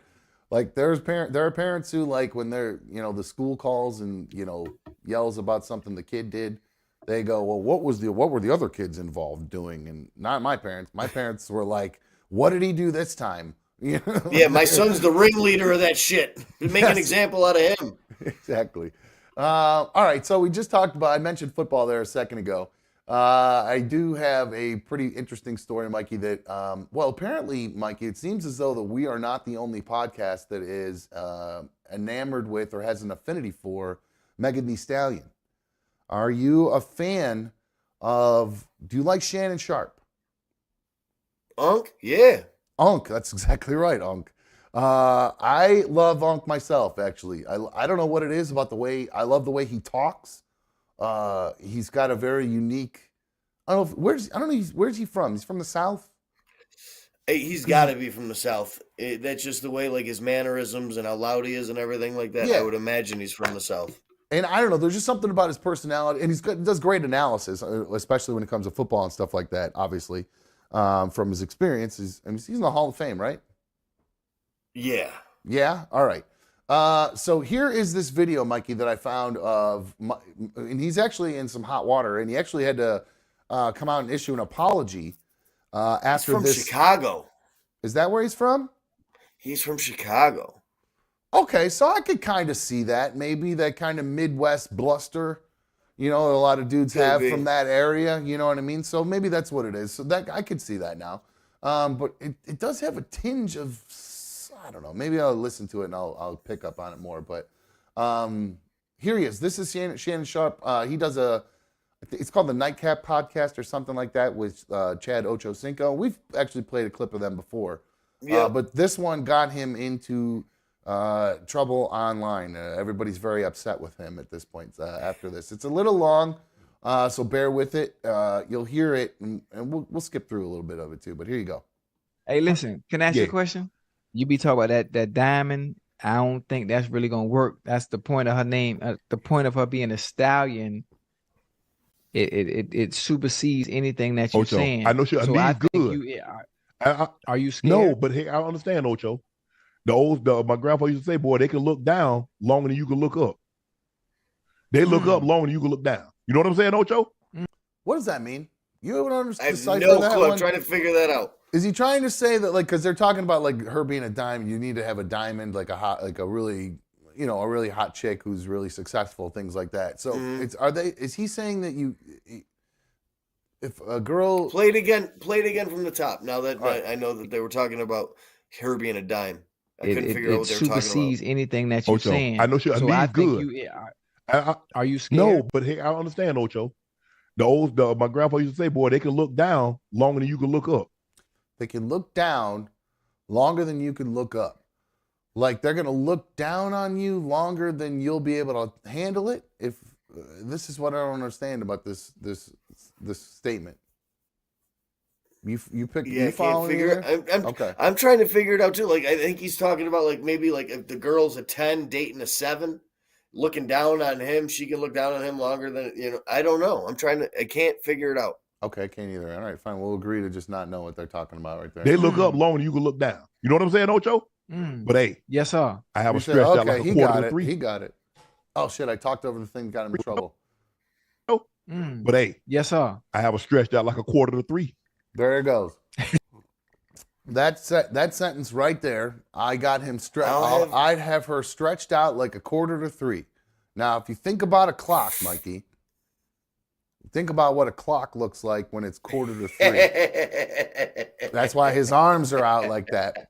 Like there are parents who, like, when they're, the school calls and yells about something the kid did, they go, well, what were the other kids involved doing? And not my parents. My parents were like, what did he do this time? Yeah, my son's the ringleader of that shit. Make an example out of him. Exactly. All right, so we just talked about, I mentioned football there a second ago. I do have a pretty interesting story, Mikey, that, apparently, Mikey, it seems as though that we are not the only podcast that is enamored with or has an affinity for Megan Thee Stallion. Are you a fan do you like Shannon Sharpe? Yeah. Unc, that's exactly right, Unc. I love Unc myself, actually. I don't know what it is about I love the way he talks. He's got a very unique, where's he from? He's from the South? He's got to be from the South. That's just the way, like, his mannerisms and how loud he is and everything like that. Yeah. I would imagine he's from the South. And I don't know, there's just something about his personality, and he does great analysis, especially when it comes to football and stuff like that, obviously. From his experiences, he's in the Hall of Fame, right? Yeah. Yeah? All right. So here is this video, Mikey, that I found and he's actually in some hot water, and he actually had to come out and issue an apology after he's from Chicago. Is that where he's from? He's from Chicago. Okay, so I could kind of see that. Maybe that kind of Midwest bluster. A lot of dudes have from that area, you know what I mean? So maybe that's what it is. So that I could see that now. But it does have a tinge of, I don't know, maybe I'll listen to it and I'll pick up on it more. But here he is. This is Shannon Sharpe. He does it's called the Nightcap Podcast or something like that with Chad Ochocinco. We've actually played a clip of them before. Yeah. But this one got him into trouble online. Everybody's very upset with him at this point after this. It's a little long, so bear with it. You'll hear it, and we'll skip through a little bit of it too, but here you go. Hey, listen, can I ask you a question? You be talking about that diamond. I don't think that's really going to work. That's the point of her name. The point of her being a stallion. It supersedes anything that you're saying. I know she good. Are you scared? No, but hey, I understand, Ocho. My grandpa used to say, boy, they can look down longer than you can look up. They look up longer than you can look down. You know what I'm saying, Ocho? What does that mean? You don't understand. I have no clue. I'm trying to figure that out. Is he trying to say that, like, because they're talking about, like, her being a diamond, you need to have a diamond, like a really hot chick who's really successful, things like that. So is he saying that if a girl play it again from the top? Now that I know that they were talking about her being a dime. I couldn't figure out it what they were talking about. supersedes anything that you're Ocho, saying. I know she So I needs think good. are you scared? No, but hey, I understand, Ocho. My grandpa used to say, boy, they can look down longer than you can look up. They can look down longer than you can look up. Like they're gonna look down on you longer than you'll be able to handle it. If this is what I don't understand about this statement. You pick. Yeah, you I can't following figure me there? it. Okay. I'm trying to figure it out too. Like I think he's talking about like maybe like if the girl's a 10 dating a 7, looking down on him, she can look down on him longer than I don't know. I can't figure it out. Okay, I can't either. All right, fine. We'll agree to just not know what they're talking about right there. They look up longer than you can look down. You know what I'm saying, Ocho? But hey, yes, sir. I have You a said, stretch out okay, like a he quarter got to it. 3. He got it. Oh shit! I talked over the thing, got him in trouble. But hey, yes, sir. I have a stretched out like a quarter to 3. There it goes. That sentence right there, I got him stretched. I'd have her stretched out like a quarter to 3. Now, if you think about a clock, Mikey, think about what a clock looks like when it's quarter to 3. That's why his arms are out like that.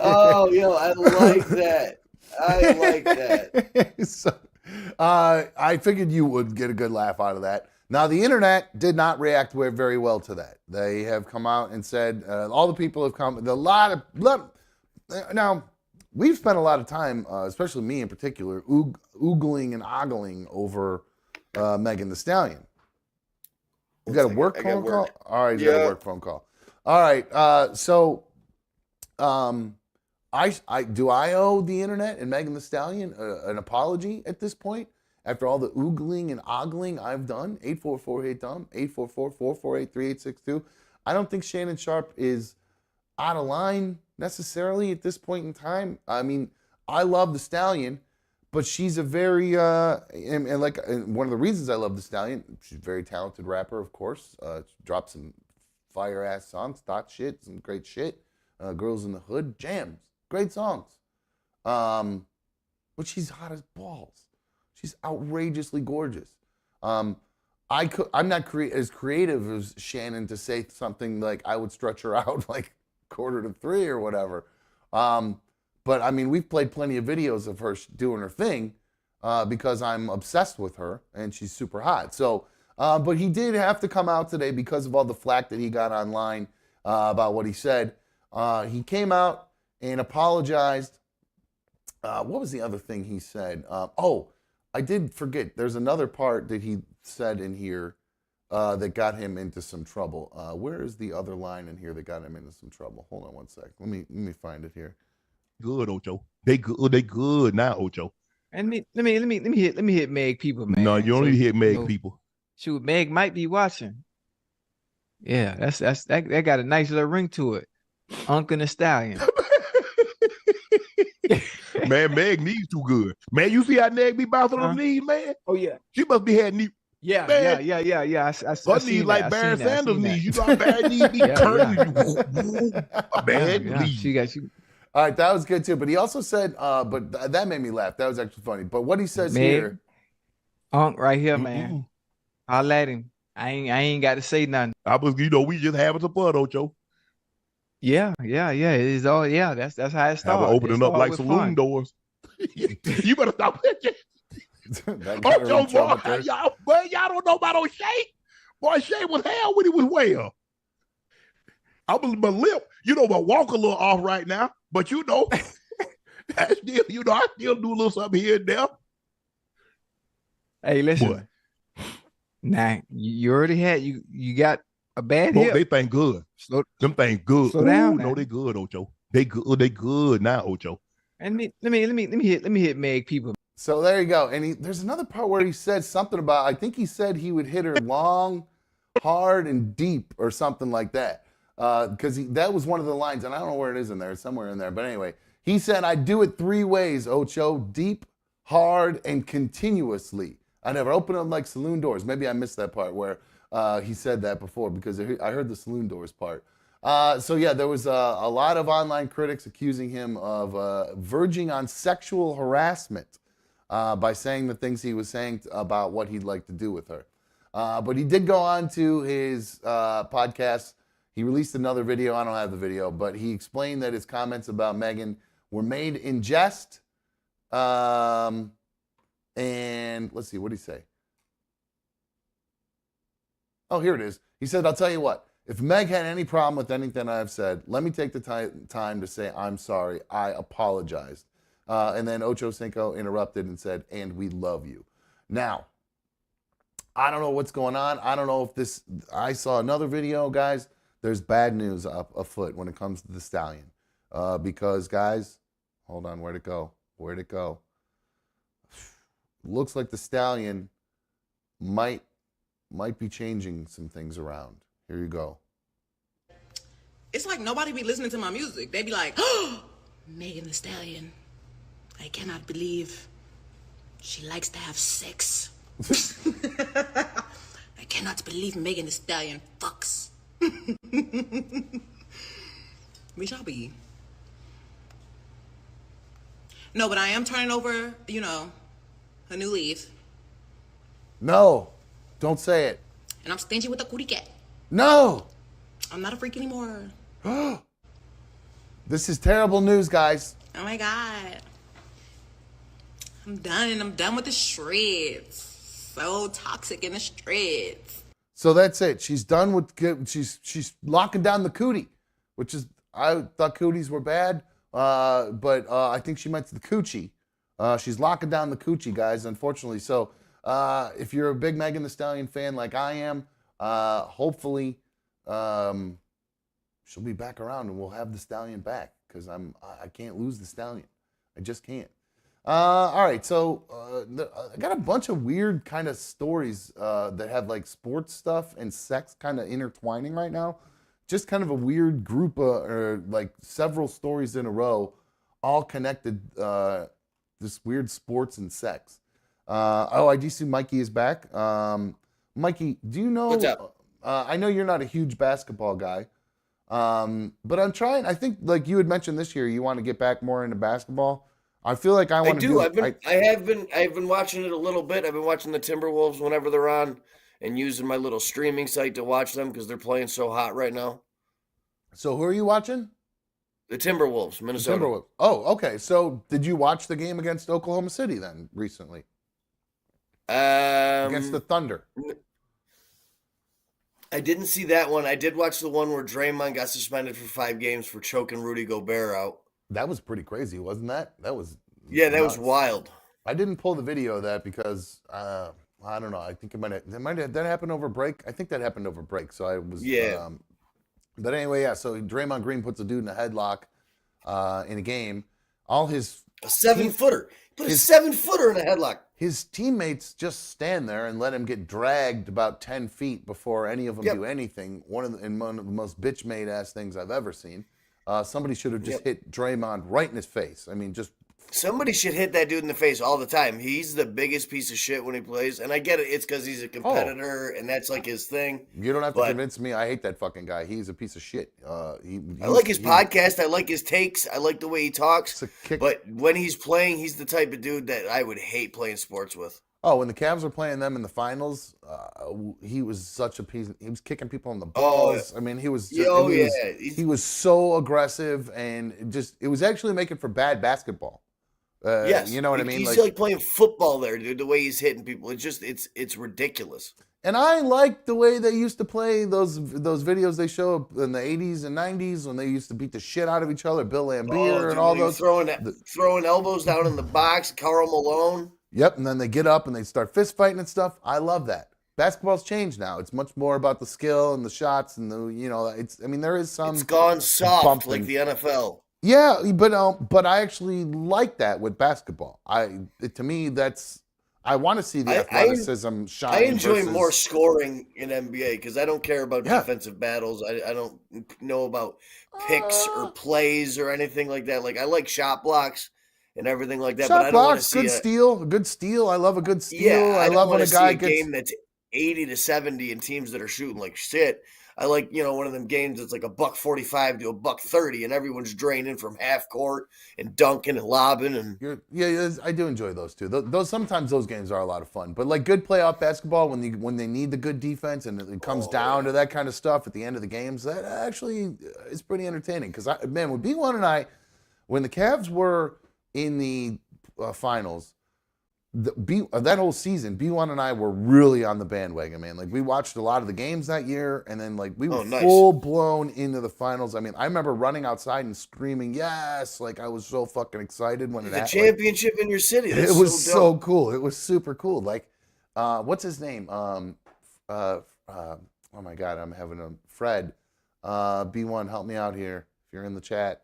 Oh, I like that. I like that. So, I figured you would get a good laugh out of that. Now, the internet did not react very well to that. They have come out and said, all the people have come, now, we've spent a lot of time, especially me in particular, oogling and ogling over Megan Thee Stallion. You got a work phone call? All right, you got a work phone call. All right, do I owe the internet and Megan Thee Stallion an apology at this point? After all the oogling and ogling I've done, 844-HATE-DUMB, 844-448-3862. I don't think Shannon Sharpe is out of line necessarily at this point in time. I mean, I love the Stallion, but she's a very, and one of the reasons I love the Stallion, she's a very talented rapper, of course. Dropped some fire-ass songs, thought shit, some great shit. Girls in the Hood, jams, great songs. But she's hot as balls. She's outrageously gorgeous. I'm not as creative as Shannon to say something like I would stretch her out like quarter to 3 or whatever. But I mean, we've played plenty of videos of her doing her thing because I'm obsessed with her and she's super hot. So, but he did have to come out today because of all the flack that he got online about what he said. He came out and apologized. What was the other thing he said? I did forget. There's another part that he said in here that got him into some trouble. Where is the other line in here that got him into some trouble? Hold on one sec. Let me find it here. Good, Ocho. They good now, Ocho. And let me hit Meg people, man. No, you don't need to hit Meg people. Shoot, Meg might be watching. Yeah, that got a nice little ring to it. Uncle the Stallion. Man, Meg knees too good. Man, you see how Meg be bouncing on the knees, man? Oh yeah. She must be had knee. Yeah. Her knees like Barry Sanders' knees. You know how Barry knees be curling. Bad knees. She got you. All right, that was good too. But he also said, but that made me laugh. That was actually funny. But what he says here, Unc, right here, man. I'll let him. I ain't got to say nothing. We just having some fun, Ocho. Yeah. It is all. Yeah, that's how it started. Opening up like saloon doors. You better stop that. Ocho, boy, y'all don't know about O'Shea. Boy, O'Shea was hell when he was well. My lip, my walk a little off right now, but I still do a little something here and there. Hey, listen. Boy. Nah, you already had you got a bad hip. They think good. Them things good. Slow down. No, they good, Ocho. They good now, Ocho. And let me hit Meg people. So there you go. And there's another part where he said something about, I think he said he would hit her long, hard, and deep or something like that. Because that was one of the lines, and I don't know where it is in there. It's somewhere in there. But anyway, he said, I'd do it 3 ways, Ocho. Deep, hard, and continuously. I never open them like saloon doors. Maybe I missed that part where he said that before because I heard the saloon doors part. So yeah, there was a lot of online critics accusing him of verging on sexual harassment by saying the things he was saying about what he'd like to do with her. But he did go on to his podcast. He released another video. I don't have the video, but he explained that his comments about Megan were made in jest. And let's see, what did he say? Oh, here it is. He said, I'll tell you what. If Meg had any problem with anything I've said, let me take the time to say I'm sorry. I apologized. And then Ocho Cinco interrupted and said, and we love you. Now, I don't know what's going on. I don't know if this, I saw another video, guys. There's bad news afoot when it comes to the Stallion. Because, guys, hold on, where'd it go? Where'd it go? Looks like the Stallion might be changing some things around. Here you go. It's like nobody be listening to my music. They be like, oh, Megan Thee Stallion. I cannot believe she likes to have sex. I cannot believe Megan Thee Stallion fucks. We shall be. No, but I am turning over, a new leaf. No, don't say it. And I'm stingy with the cootie cat. No. I'm not a freak anymore. This is terrible news, guys. Oh my God. I'm done. I'm done with the streets. So toxic in the streets. So that's it. She's done with, she's locking down the cootie, which is, I thought cooties were bad, but I think she meant the coochie. She's locking down the coochie, guys, unfortunately. So if you're a big Megan Thee Stallion fan like I am, hopefully she'll be back around and we'll have the Stallion back, because I can't lose the Stallion. I just can't. All right, so I got a bunch of weird kind of stories that have like sports stuff and sex kind of intertwining right now. Just kind of a weird group or like several stories in a row, all connected. This weird sports and sex. I do see Mikey is back. Mikey, do you know? What's up? I know you're not a huge basketball guy, but I'm trying. I think, like you had mentioned this year, you want to get back more into basketball. I feel like I want to do. I've been watching it a little bit. I've been watching the Timberwolves whenever they're on, and using my little streaming site to watch them because they're playing so hot right now. So who are you watching? The Timberwolves, Minnesota. Timberwolves. Oh, okay. So did you watch the game against Oklahoma City then recently? Against the Thunder. I didn't see that one. I did watch the one where Draymond got suspended for 5 games for choking Rudy Gobert out. That was pretty crazy, wasn't that? That was that was wild. I didn't pull the video of that because I don't know. I think that happened over break. I think that happened over break. So I was but anyway, yeah. So Draymond Green puts a dude in a headlock in a game. All his a 7-footer. Put a 7-footer in a headlock. His teammates just stand there and let him get dragged about 10 feet before any of them do anything. One of the most bitch-made ass things I've ever seen. Somebody should have just hit Draymond right in his face. I mean, just somebody should hit that dude in the face all the time. He's the biggest piece of shit when he plays, and I get it. It's because he's a competitor, and that's like his thing. You don't have to convince me. I hate that fucking guy. He's a piece of shit. I like his podcast. I like his takes. I like the way he talks. But when he's playing, he's the type of dude that I would hate playing sports with. Oh, when the Cavs were playing them in the finals, he was such a piece. He was kicking people in the balls. I mean, he was. He was so aggressive, and it was actually making for bad basketball. Yes, you know what I mean. He's like playing football there, dude. The way he's hitting people, it's ridiculous. And I like the way they used to play those videos they show in the 80s and 90s when they used to beat the shit out of each other. Bill Laimbeer and all those throwing elbows down in the box. Karl Malone. Yep, and then they get up and they start fist fighting and stuff. I love that. Basketball's changed now. It's much more about the skill and the shots and there is some. It's gone soft like the NFL. Yeah, but I actually like that with basketball. To me, I want to see the athleticism shine. I enjoy more scoring in NBA because I don't care about defensive battles. I don't know about picks or plays or anything like that. Like I like shot blocks and everything like that. But I don't want to see a good steal. I love a good steal. Yeah, I love when a guy gets a game that's 80-70 and teams that are shooting like shit. I like, one of them games that's like $1.45 to $1.30, and everyone's draining from half court and dunking and lobbing and. Yeah, I do enjoy those too. Those sometimes those games are a lot of fun. But like good playoff basketball, when they need the good defense and it comes down to that kind of stuff at the end of the games, that actually is pretty entertaining. Because man, with B1 and I, when the Cavs were in the finals. That whole season, B1 and I were really on the bandwagon, man. Like we watched a lot of the games that year, and then like we were full blown into the finals. I mean, I remember running outside and screaming, "Yes!" Like I was so fucking excited when the championship in your city. It was so cool. It was super cool. Like, what's his name? Oh my God, I'm having a Fred. B1, help me out here if you're in the chat.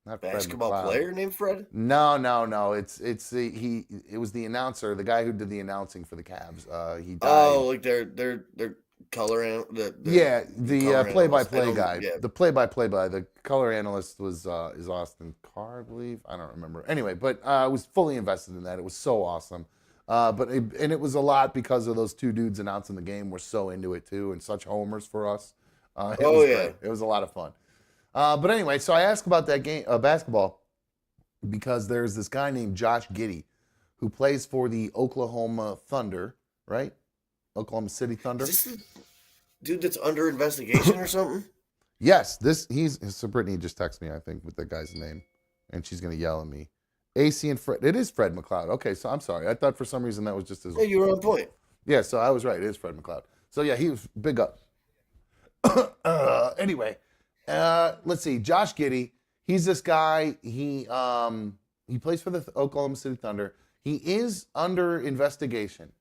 Not basketball player named Fred? No. It was the announcer, the guy who did the announcing for the Cavs. He died. Oh, like their color the play-by-play guy. Yeah. The play-by-play guy. The color analyst is Austin Carr, I believe. I don't remember. Anyway, but I was fully invested in that. It was so awesome. And it was a lot because of those two dudes announcing the game. We're so into it too, and such homers for us. It was great. It was a lot of fun. But anyway, so I asked about that game, basketball, because there's this guy named Josh Giddey who plays for the Oklahoma Thunder, right? Oklahoma City Thunder. Is this the dude that's under investigation or something? Yes, so Brittany just texted me, I think, with the guy's name, and she's going to yell at me. AC and Fred. It is Fred McLeod. Okay, so I'm sorry. I thought for some reason that was just his. Yeah, you were on point. Yeah, so I was right. It is Fred McLeod. So yeah, he was big up. Anyway. Let's see. Josh Giddey. He's this guy. He plays for the Oklahoma City Thunder. He is under investigation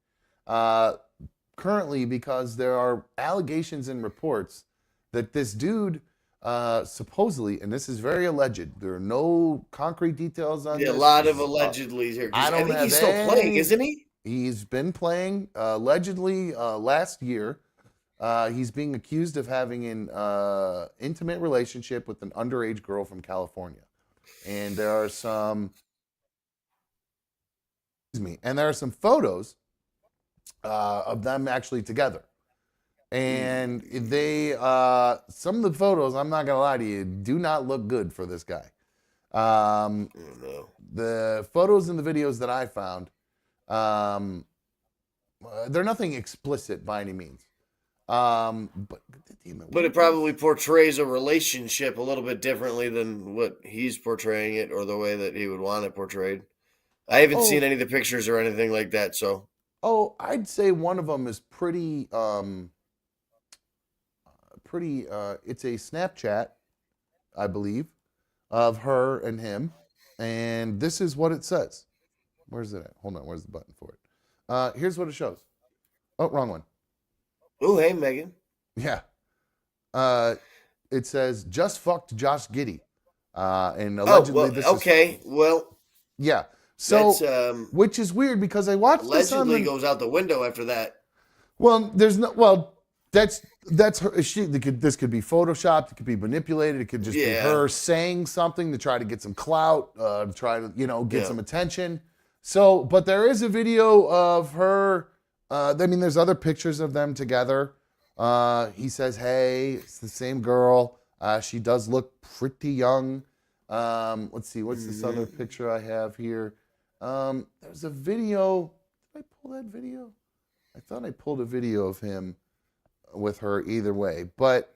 currently because there are allegations and reports that this dude supposedly, and this is very alleged. There are no concrete details on this. A lot of allegedly here. I think he's still playing, isn't he? He's been playing allegedly last year. He's being accused of having an intimate relationship with an underage girl from California. And there are some photos of them actually together. And they some of the photos, I'm not going to lie to you, do not look good for this guy. The photos and the videos that I found, they're nothing explicit by any means. But it probably portrays a relationship a little bit differently than what he's portraying it, or the way that he would want it portrayed. I haven't seen any of the pictures or anything like that. So, I'd say one of them is pretty. It's a Snapchat, I believe, of her and him, and this is what it says. Where's it at? Hold on. Where's the button for it? Here's what it shows. Oh, wrong one. Oh, hey, Megan. Yeah. It says, just fucked Josh Giddey. And allegedly this is... Well... Yeah. So, which is weird because I watched this on allegedly goes out the window after that. Well, there's no... Well, that's her... This could be photoshopped. It could be manipulated. It could just be her saying something to try to get some clout, to try to, get some attention. So, but there is a video of her... there's other pictures of them together. He says, hey, it's the same girl. She does look pretty young. Let's see, what's this other picture I have here? There's a video. Did I pull that video? I thought I pulled a video of him with her either way. But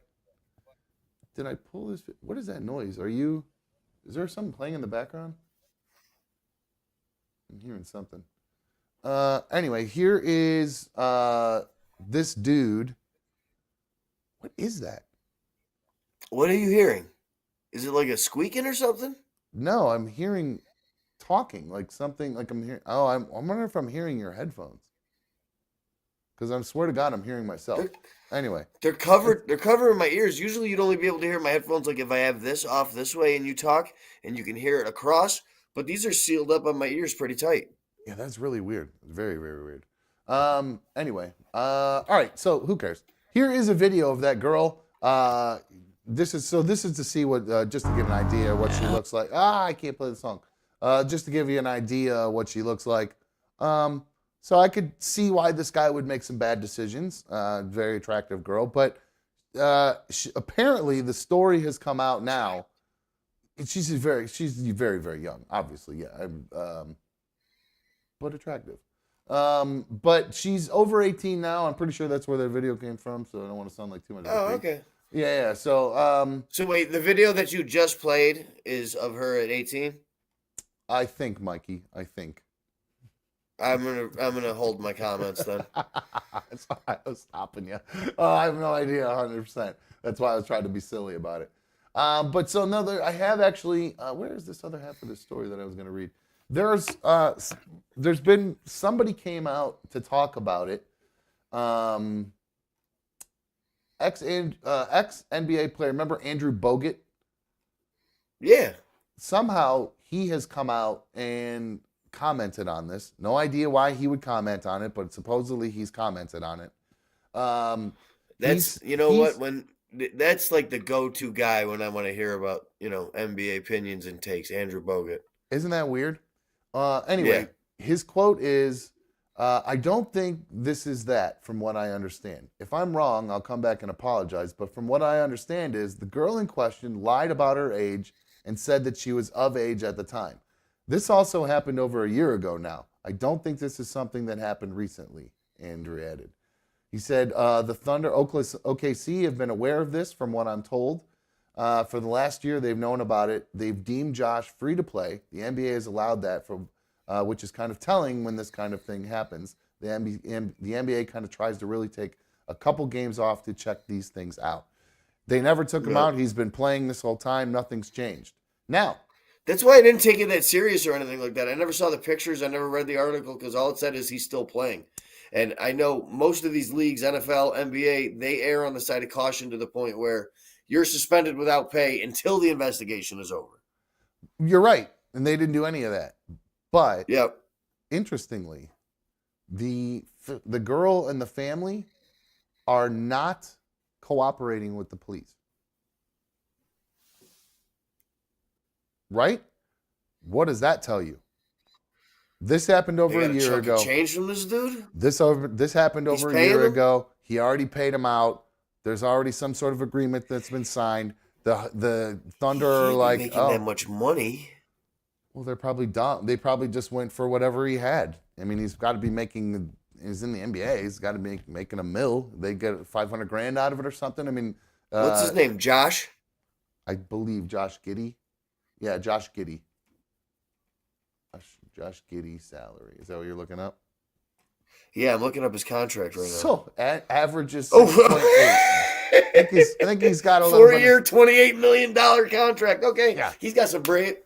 did I pull this? What is that noise? Is there something playing in the background? I'm hearing something. Anyway, here is this dude. What is that? What are you hearing? Is it like a squeaking or something? No, I'm hearing talking, like something, like I'm hearing. Oh, I'm wondering if I'm hearing your headphones. Because I swear to God, I'm hearing myself. Anyway, they're covering my ears. Usually, you'd only be able to hear my headphones like if I have this off this way and you talk, and you can hear it across. But these are sealed up on my ears pretty tight. Yeah, that's really weird. Very, very weird. Anyway, all right. So who cares? Here is a video of that girl. This is to see what, just to get an idea of what she looks like. I can't play the song. Just to give you an idea of what she looks like. So I could see why this guy would make some bad decisions. Very attractive girl, but apparently the story has come out now. She's very, very young, obviously, yeah, but attractive. But she's over 18 now. I'm pretty sure that's where that video came from, so I don't want to sound like too much. Oh, okay. Yeah. So, so wait, the video that you just played is of her at 18? I think, Mikey. I think. I'm gonna hold my comments then. Sorry, I was stopping you. I have no idea, 100%. That's why I was trying to be silly about it. But so I have actually. Where is this other half of the story that I was going to read? There's been somebody came out to talk about it. Ex NBA player, remember Andrew Bogut? Yeah. Somehow he has come out and commented on this. No idea why he would comment on it, but supposedly he's commented on it. That's that's like the go-to guy when I want to hear about NBA opinions and takes. Andrew Bogut. Isn't that weird? Anyway, his quote is, I don't think this is that, from what I understand. If I'm wrong, I'll come back and apologize. But from what I understand is the girl in question lied about her age and said that she was of age at the time. This also happened over a year ago now. I don't think this is something that happened recently, Andrew added. He said, the Thunder, OKC have been aware of this from what I'm told. For the last year, they've known about it. They've deemed Josh free to play. The NBA has allowed that, which is kind of telling when this kind of thing happens. The NBA kind of tries to really take a couple games off to check these things out. They never took him out. He's been playing this whole time. Nothing's changed. Now, that's why I didn't take it that serious or anything like that. I never saw the pictures. I never read the article because all it said is he's still playing. And I know most of these leagues, NFL, NBA, they err on the side of caution to the point where you're suspended without pay until the investigation is over. You're right. And they didn't do any of that. But interestingly, the girl and the family are not cooperating with the police. Right? What does that tell you? This happened over a year ago. Change from this dude? This happened over a year ago. He already paid him out. There's already some sort of agreement that's been signed. The Thunder are like, making that much money. Well, they're probably dumb. They probably just went for whatever he had. I mean, he's got to be making. He's in the NBA. He's got to be making a mill. They get $500,000 out of it or something. I mean, what's his name? Josh? I believe Josh Giddey. Yeah, Josh Giddey. Josh Giddey salary. Is that what you're looking up? Yeah, I'm looking up his contract right now. So averages 6.8. I think he's got a 4-year, $28 million contract. Okay, yeah, he's got some bread.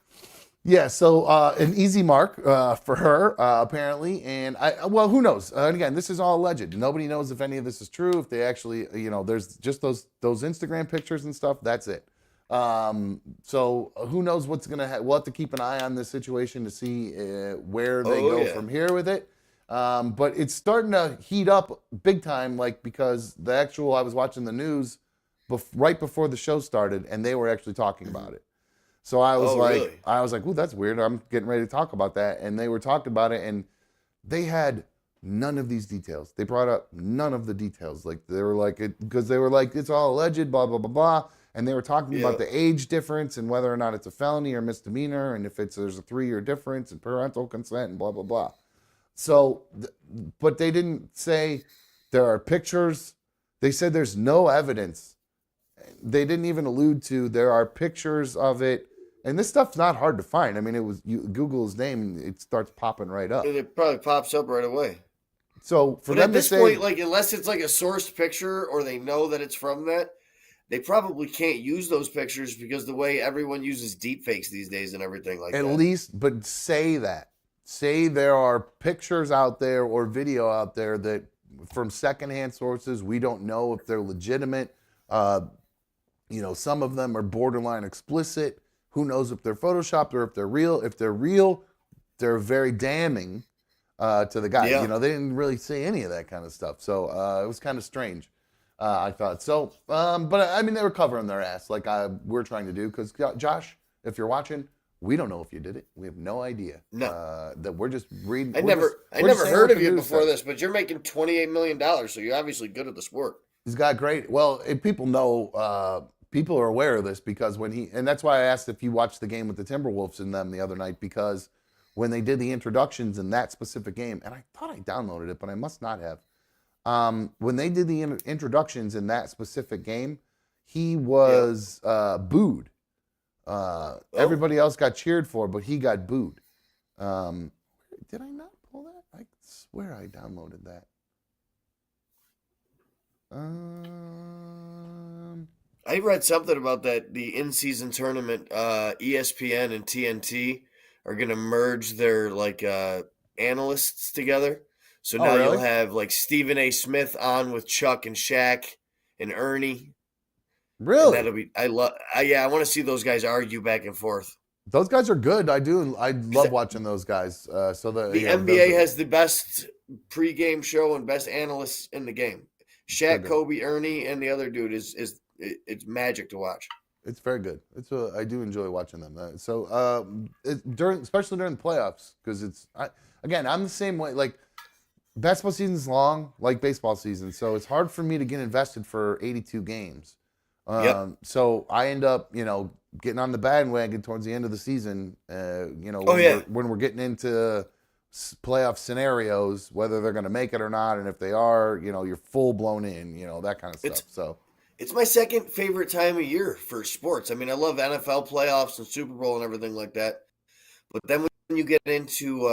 Yeah, so an easy mark for her apparently, and who knows? And again, this is all alleged. Nobody knows if any of this is true. If they actually, there's just those Instagram pictures and stuff. That's it. So who knows what's gonna happen? We'll have to keep an eye on this situation to see where they go from here with it. But it's starting to heat up big time, because I was watching the news right before the show started, and they were actually talking about it. So I was like, "Ooh, that's weird." I'm getting ready to talk about that, and they were talking about it, and they had none of these details. They brought up none of the details. Because they were like, it's all alleged, blah blah blah blah, and they were talking about the age difference and whether or not it's a felony or misdemeanor, and if there's a 3-year difference and parental consent and blah blah blah. So, but they didn't say there are pictures. They said there's no evidence. They didn't even allude to there are pictures of it. And this stuff's not hard to find. I mean, you Google his name, it starts popping right up. It probably pops up right away. So for them at this point, unless it's like a sourced picture or they know that it's from that, they probably can't use those pictures because the way everyone uses deepfakes these days and everything like that. At least, but say that. Say there are pictures out there or video out there that from secondhand sources, we don't know if they're legitimate. Some of them are borderline explicit. Who knows if they're photoshopped or if they're real? If they're real, they're very damning to the guy. Yeah. They didn't really say any of that kind of stuff. So it was kind of strange, I thought. So, but I mean, they were covering their ass like we're trying to do. Because, Josh, if you're watching, we don't know if you did it. We have no idea. No. That we're just reading. I never heard of you before this, but you're making $28 million, so you're obviously good at the sport. He's got great. Well, people know. People are aware of this because and that's why I asked if you watched the game with the Timberwolves and them the other night, because when they did the introductions in that specific game, and I thought I downloaded it, but I must not have. When they did the introductions in that specific game, he was booed. Everybody else got cheered for, but he got booed. Did I not pull that? I swear I downloaded that. I read something about that. The in-season tournament, ESPN and TNT are going to merge their analysts together. So now really? you'll have like Stephen A. Smith on with Chuck and Shaq and Ernie. Really? And that'll be. I want to see those guys argue back and forth. Those guys are good. I do. I love watching those guys. So the NBA has the best pregame show and best analysts in the game. Shaq, Kobe, Ernie, and the other dude it's magic to watch. It's very good. I do enjoy watching them. Especially during the playoffs, because I'm the same way. Like, basketball season's long, like baseball season, so it's hard for me to get invested for 82 games. So I end up, getting on the bandwagon towards the end of the season. When we're getting into playoff scenarios, whether they're going to make it or not, and if they are, you're full blown in, that kind of stuff. It's my second favorite time of year for sports. I mean, I love NFL playoffs and Super Bowl and everything like that. But then when you get into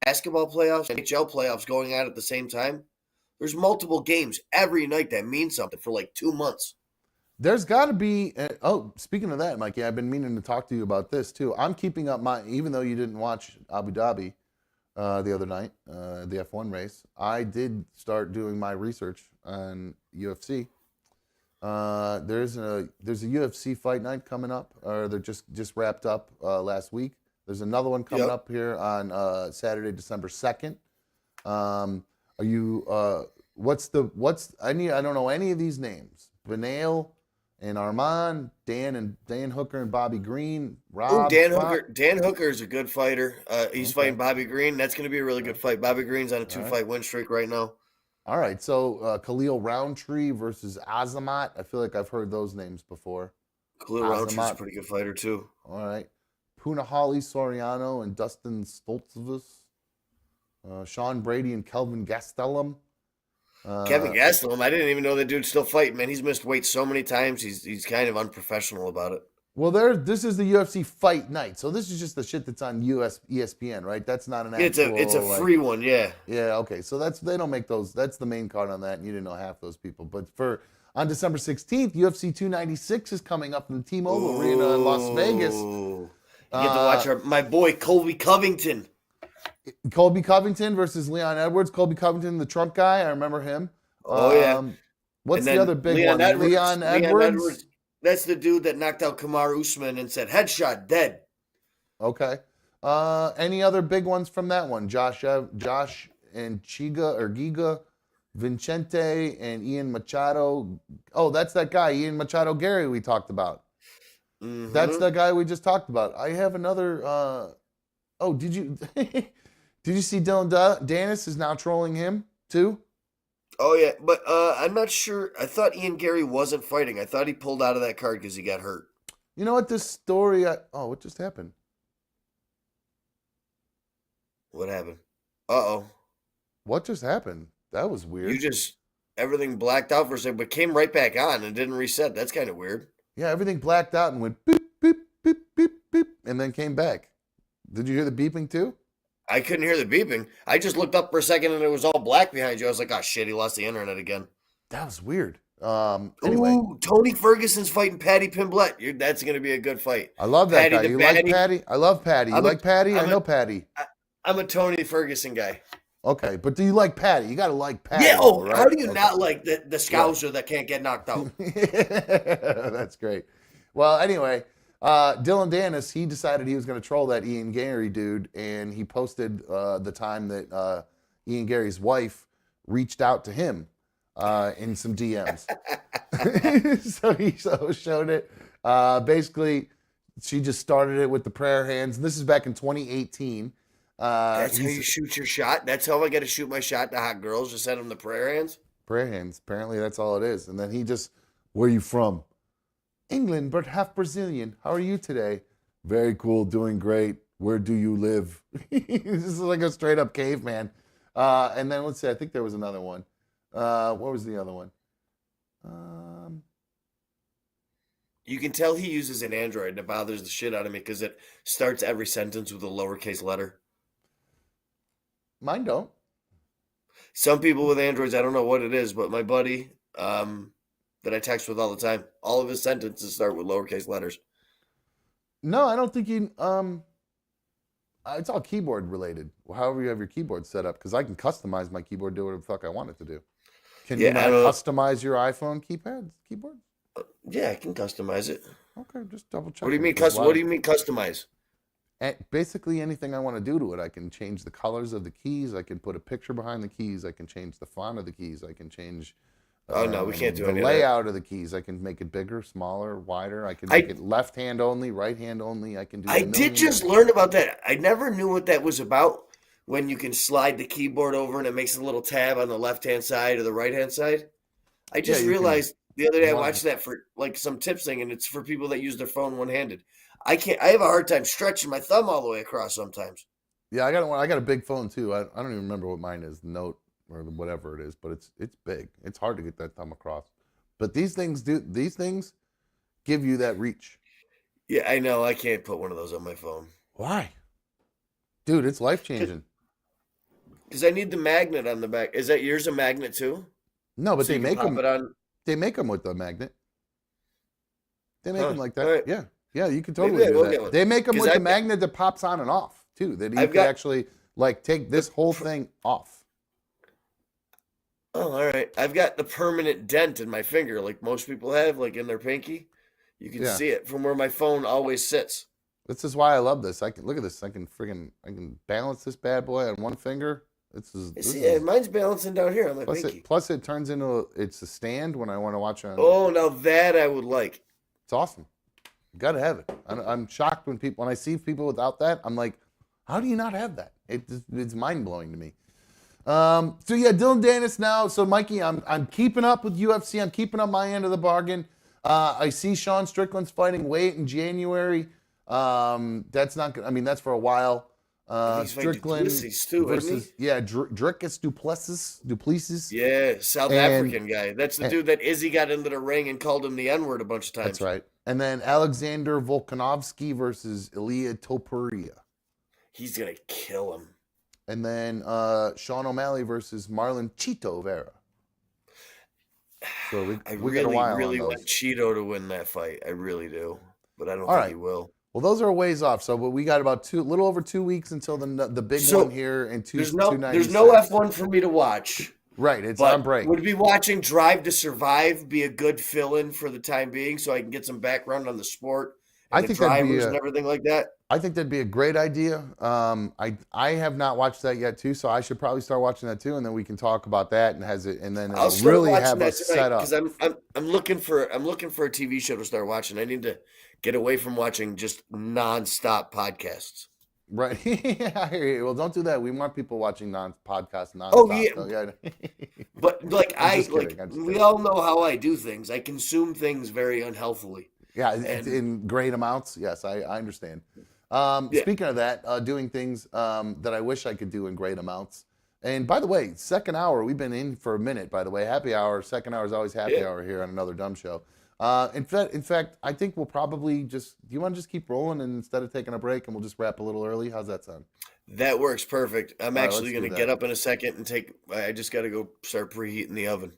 basketball playoffs, NHL playoffs going on at the same time, there's multiple games every night that mean something for like 2 months. There's got to be. Speaking of that, Mikey, I've been meaning to talk to you about this too. I'm keeping up even though you didn't watch Abu Dhabi the other night, the F1 race. I did start doing my research on UFC. There's a UFC fight night coming up, or they're just wrapped up last week. There's another one coming up here on Saturday, December 2nd. I don't know any of these names. Benail and Armand, Dan Hooker and Bobby Green, Rob. Dan Hooker is a good fighter. He's fighting Bobby Green. That's going to be a really good fight. Bobby Green's on a 2-fight win streak right now. All right, so Khalil Roundtree versus Azamat. I feel like I've heard those names before. Khalil Rountree's a pretty good fighter too. All right, Punahali Soriano and Dustin Stoltzfus. Sean Brady and Kelvin Gastelum. Kevin Gastelum, I didn't even know that dude's still fighting, man. He's missed weight so many times. He's kind of unprofessional about it. Well, this is the UFC fight night, so this is just the shit that's on ESPN, right? That's not an actual. It's a free one, yeah. Yeah, okay. So they don't make those. That's the main card on that, and you didn't know half those people. But on December 16th, UFC 296 is coming up in the T-Mobile Arena in Las Vegas. You get to watch my boy Colby Covington. Colby Covington versus Leon Edwards. Colby Covington, the Trump guy, I remember him. Yeah. What's the other big one? Leon Edwards. That's the dude that knocked out Kamaru Usman and said, "Headshot, dead." Okay. Any other big ones from that one? Josh and Giga, Vincente and Ian Machado. Oh, that's that guy, Ian Machado Gary we talked about. Mm-hmm. That's the guy we just talked about. I have another. Did you did you see Dylan Dennis is now trolling him too? Oh, yeah, but I'm not sure. I thought Ian Gary wasn't fighting. I thought he pulled out of that card because he got hurt. You know what? This story... what just happened? What happened? Uh-oh. What just happened? That was weird. Everything blacked out for a second, but came right back on and didn't reset. That's kind of weird. Yeah, everything blacked out and went beep, beep, beep, beep, beep, and then came back. Did you hear the beeping too? I couldn't hear the beeping. I just looked up for a second and it was all black behind you. I was like, oh shit, he lost the internet again. That was weird. Anyway. Ooh, Tony Ferguson's fighting Paddy Pimblett. That's going to be a good fight. I love that guy. You like Paddy? I love Paddy. You like Paddy? I know Paddy. I'm a Tony Ferguson guy. Okay, but do you like Paddy? You got to like Paddy. Yeah, right? How do you not like the Scouser that can't get knocked out? That's great. Well, anyway, Dylan Dennis, he decided he was going to troll that Ian Gary dude, and he posted the time that Ian Gary's wife reached out to him in some DMs. So he showed it. Basically, she just started it with the prayer hands. This is back in 2018. That's how you shoot your shot? That's how I got to shoot my shot to hot girls? Just send them the prayer hands? Prayer hands. Apparently that's all it is. And then he just, where are you from? England, but half Brazilian. How are you today? Very cool, doing great. Where do you live? This is like a straight up caveman. And then let's see, I think there was another one. What was the other one? You can tell he uses an Android, and it bothers the shit out of me because it starts every sentence with a lowercase letter. Mine don't. Some people with Androids, I don't know what it is, but my buddy that I text with all the time, all of his sentences start with lowercase letters. No, I don't think you. It's all keyboard related. However you have your keyboard set up, because I can customize my keyboard, do whatever the fuck I want it to do. Can you not customize your iPhone keyboard? Yeah, I can customize it. Okay, just double check. What do you mean custom? What do you mean customize? Basically, anything I want to do to it, I can change the colors of the keys. I can put a picture behind the keys. I can change the font of the keys. I can change. Oh no, we can't do the any layout of the keys. I can make it bigger, smaller, wider. I can make it left hand only, right hand only. I can do. I did just learn about that. I never knew what that was about. When you can slide the keyboard over and it makes a little tab on the left hand side or the right hand side. I just realized the other day I watched that for like some tips thing, and it's for people that use their phone one handed. I have a hard time stretching my thumb all the way across sometimes. Yeah, I got a big phone too. I don't even remember what mine is, Note or whatever it is, but it's big. It's hard to get that thumb across. But these things give you that reach. Yeah, I know. I can't put one of those on my phone. Why? Dude, it's life changing. Because I need the magnet on the back. Is that yours a magnet too? No, but so they make them. They make them with the magnet. They make them like that. Right. Yeah. Yeah, you can totally do that. They make them with the magnet that pops on and off, too. That you can actually, like, take this whole thing off. Oh, all right. I've got the permanent dent in my finger, like most people have, like in their pinky. You can see it from where my phone always sits. This is why I love this. I can look at this. I can balance this bad boy on one finger. Mine's balancing down here on my pinky. Plus, it turns into it's a stand when I want to watch on. Oh, now that I would like. It's awesome. You gotta have it. I'm shocked when I see people without that. I'm like, how do you not have that? It's mind blowing to me. So yeah, Dylan Dennis now. So Mikey, I'm keeping up with UFC. I'm keeping up my end of the bargain. I see Sean Strickland's fighting weight in January. That's not good. I mean, that's for a while. Strickland too, versus Drickus Duplessis. Yeah, South African guy. That's the dude that Izzy got into the ring and called him the N-word a bunch of times. That's right. And then Alexander Volkanovski versus Ilia Topuria. He's gonna kill him. And then Sean O'Malley versus Marlon Chito Vera. So we got a while really on those. want Chito to win that fight. I really do, but I don't think he will. Well, those are a ways off. So, but we got about little over 2 weeks until the big one here in 296. There's no F1 for me to watch. Right, it's on break. Would be watching Drive to Survive be a good fill-in for the time being, so I can get some background on the sport and the drivers and everything like that? I think that'd be a great idea. I have not watched that yet too, so I should probably start watching that too, and then we can talk about that and then I'll really have a setup. Because I'm looking for a TV show to start watching. I need to get away from watching just nonstop podcasts. Right. Yeah, I hear you. Well, don't do that. We want people watching podcasts nonstop. Oh yeah. So, yeah. But we all know how I do things. I consume things very unhealthily. Yeah, in great amounts. Yes, I understand. Speaking of that, doing things that I wish I could do in great amounts. And by the way, second hour, we've been in for a minute, by the way. Happy hour. Second hour is always happy hour here on Another Dumb Show. In fact, I think we'll probably do you want to just keep rolling and instead of taking a break and we'll just wrap a little early? How's that sound? That works perfect. I'm actually going to get up in a second and I just got to go start preheating the oven.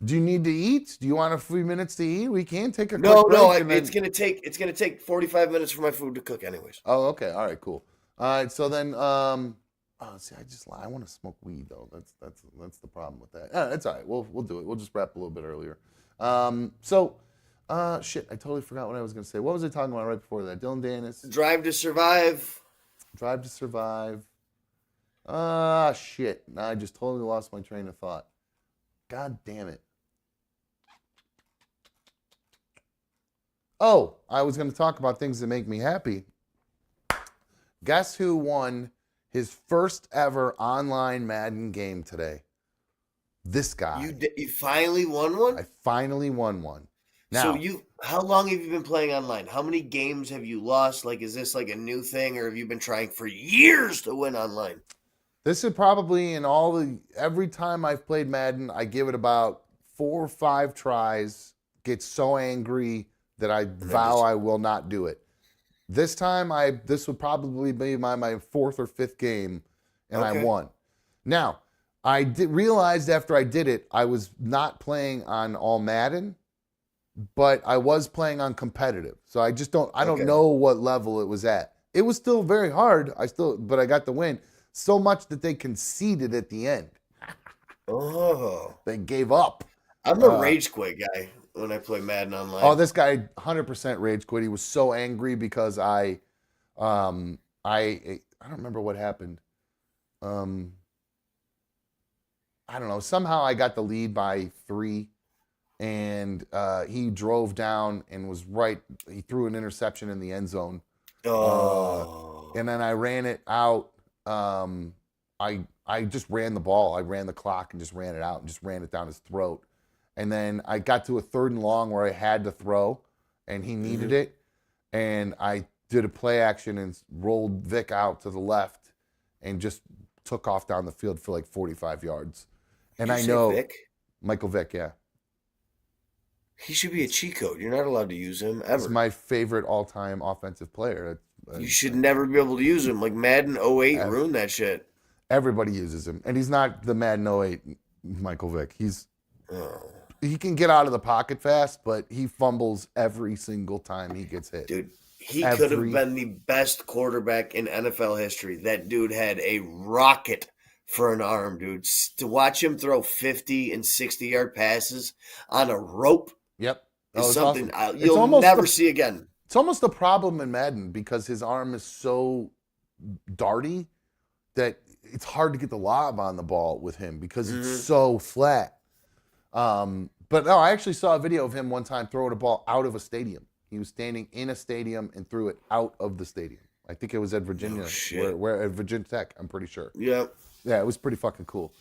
Do you need to eat? Do you want a few minutes to eat? We can take a quick break. No, it's going to take 45 minutes for my food to cook anyways. Oh, okay. All right, cool. All right, so then I want to smoke weed though. That's the problem with that. That's all right. We'll do it. We'll just wrap a little bit earlier. Shit, I totally forgot what I was going to say. What was I talking about right before that? Dylan Dennis. Drive to Survive. Drive to Survive. Shit. Now I just totally lost my train of thought. God damn it. Oh, I was going to talk about things that make me happy. Guess who won his first ever online Madden game today? This guy. You finally won one? I finally won one. So Now, how long have you been playing online? How many games have you lost? Like, is this like a new thing, or have you been trying for years to win online? this is probably every time I've played Madden, I give it about 4 or 5 tries, get so angry that I vow I will not do it. This time, this would probably be my 4th or 5th game, and I won. Now, I realized after I did it, I was not playing on all Madden, but I was playing on competitive. So I don't know what level it was at. It was still very hard. But I got the win so much that they conceded at the end. Oh. They gave up. I'm a rage quit guy when I play Madden online. Oh, this guy 100% rage quit. He was so angry because I don't remember what happened. I don't know. Somehow I got the lead by 3. And he drove down and was right. He threw an interception in the end zone. And then I ran it out. I just ran the ball. I ran the clock and just ran it out and just ran it down his throat. And then I got to a 3rd and long where I had to throw, and he needed it. And I did a play action and rolled Vic out to the left and just took off down the field for like 45 yards. And I know Vic? Michael Vick, yeah. He should be a cheat code. You're not allowed to use him ever. He's my favorite all-time offensive player. You should never be able to use him. Like Madden 08 ruined that shit. Everybody uses him. And he's not the Madden 08 Michael Vick. He can get out of the pocket fast, but he fumbles every single time he gets hit. Dude, he could have been the best quarterback in NFL history. That dude had a rocket for an arm, dude. To watch him throw 50 and 60-yard passes on a rope. Yep. Is something you'll never see again. It's almost a problem in Madden because his arm is so darty that it's hard to get the lob on the ball with him because it's so flat. But no, I actually saw a video of him one time throwing a ball out of a stadium. He was standing in a stadium and threw it out of the stadium. I think it was at Virginia, where at Virginia Tech, I'm pretty sure. Yeah. Yeah, it was pretty fucking cool.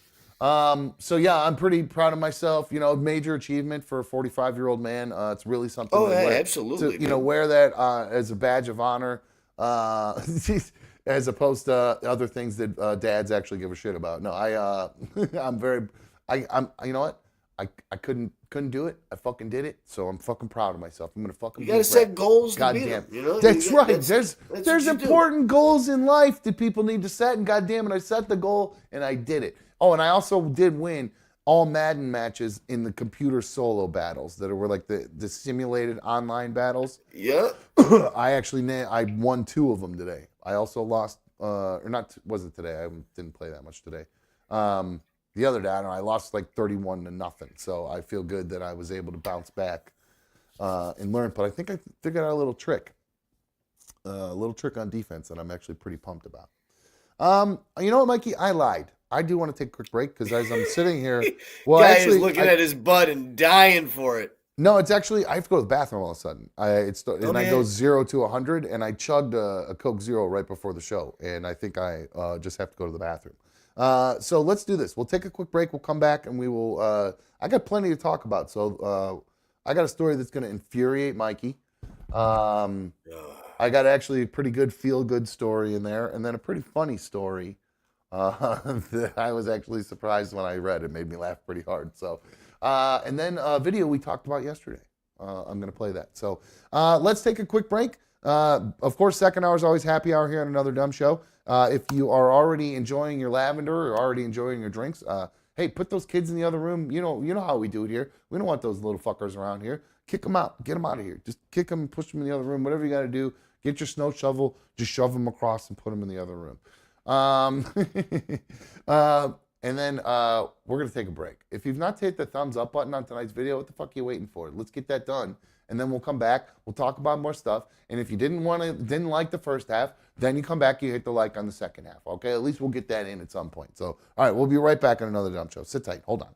So yeah, I'm pretty proud of myself. You know, major achievement for a 45-year-old man. It's really something. Oh, yeah, absolutely. To, wear that as a badge of honor, as opposed to other things that dads actually give a shit about. No, I'm you know what? I couldn't do it. I fucking did it. So I'm fucking proud of myself. I'm gonna fucking. You gotta set goals. Goddamn. You know. That's right. There's important goals in life that people need to set, and goddamn it, I set the goal and I did it. Oh, and I also did win all Madden matches in the computer solo battles that were like the simulated online battles. Yeah. I won 2 of them today. I also lost, wasn't today. I didn't play that much today. The other day, I lost like 31-0. So I feel good that I was able to bounce back and learn. But I think I figured out a little trick on defense that I'm actually pretty pumped about. You know what, Mikey? I lied. I do want to take a quick break because as I'm sitting here, guy is looking at his butt and dying for it. No, it's actually I have to go to the bathroom all of a sudden. I go 0 to 100, and I chugged a Coke Zero right before the show, and I think I just have to go to the bathroom. So let's do this. We'll take a quick break. We'll come back, and we will. I got plenty to talk about. So I got a story that's going to infuriate Mikey. I got actually a pretty good feel-good story in there, and then a pretty funny story. That I was actually surprised when I read. It made me laugh pretty hard. So, and then a video we talked about yesterday. I'm going to play that. So let's take a quick break. Of course, second hour is always happy hour here on Another Dumb Show. If you are already enjoying your lavender or already enjoying your drinks, hey, put those kids in the other room. You know how we do it here. We don't want those little fuckers around here. Kick them out. Get them out of here. Just kick them and push them in the other room. Whatever you got to do. Get your snow shovel. Just shove them across and put them in the other room. And then we're going to take a break. If you've not hit the thumbs up button on tonight's video, what the fuck are you waiting for? Let's get that done. And then we'll come back. We'll talk about more stuff. And if you didn't like the first half, then you come back, you hit the like on the second half. Okay? At least we'll get that in at some point. So, all right, we'll be right back on Another Dumb Show. Sit tight. Hold on.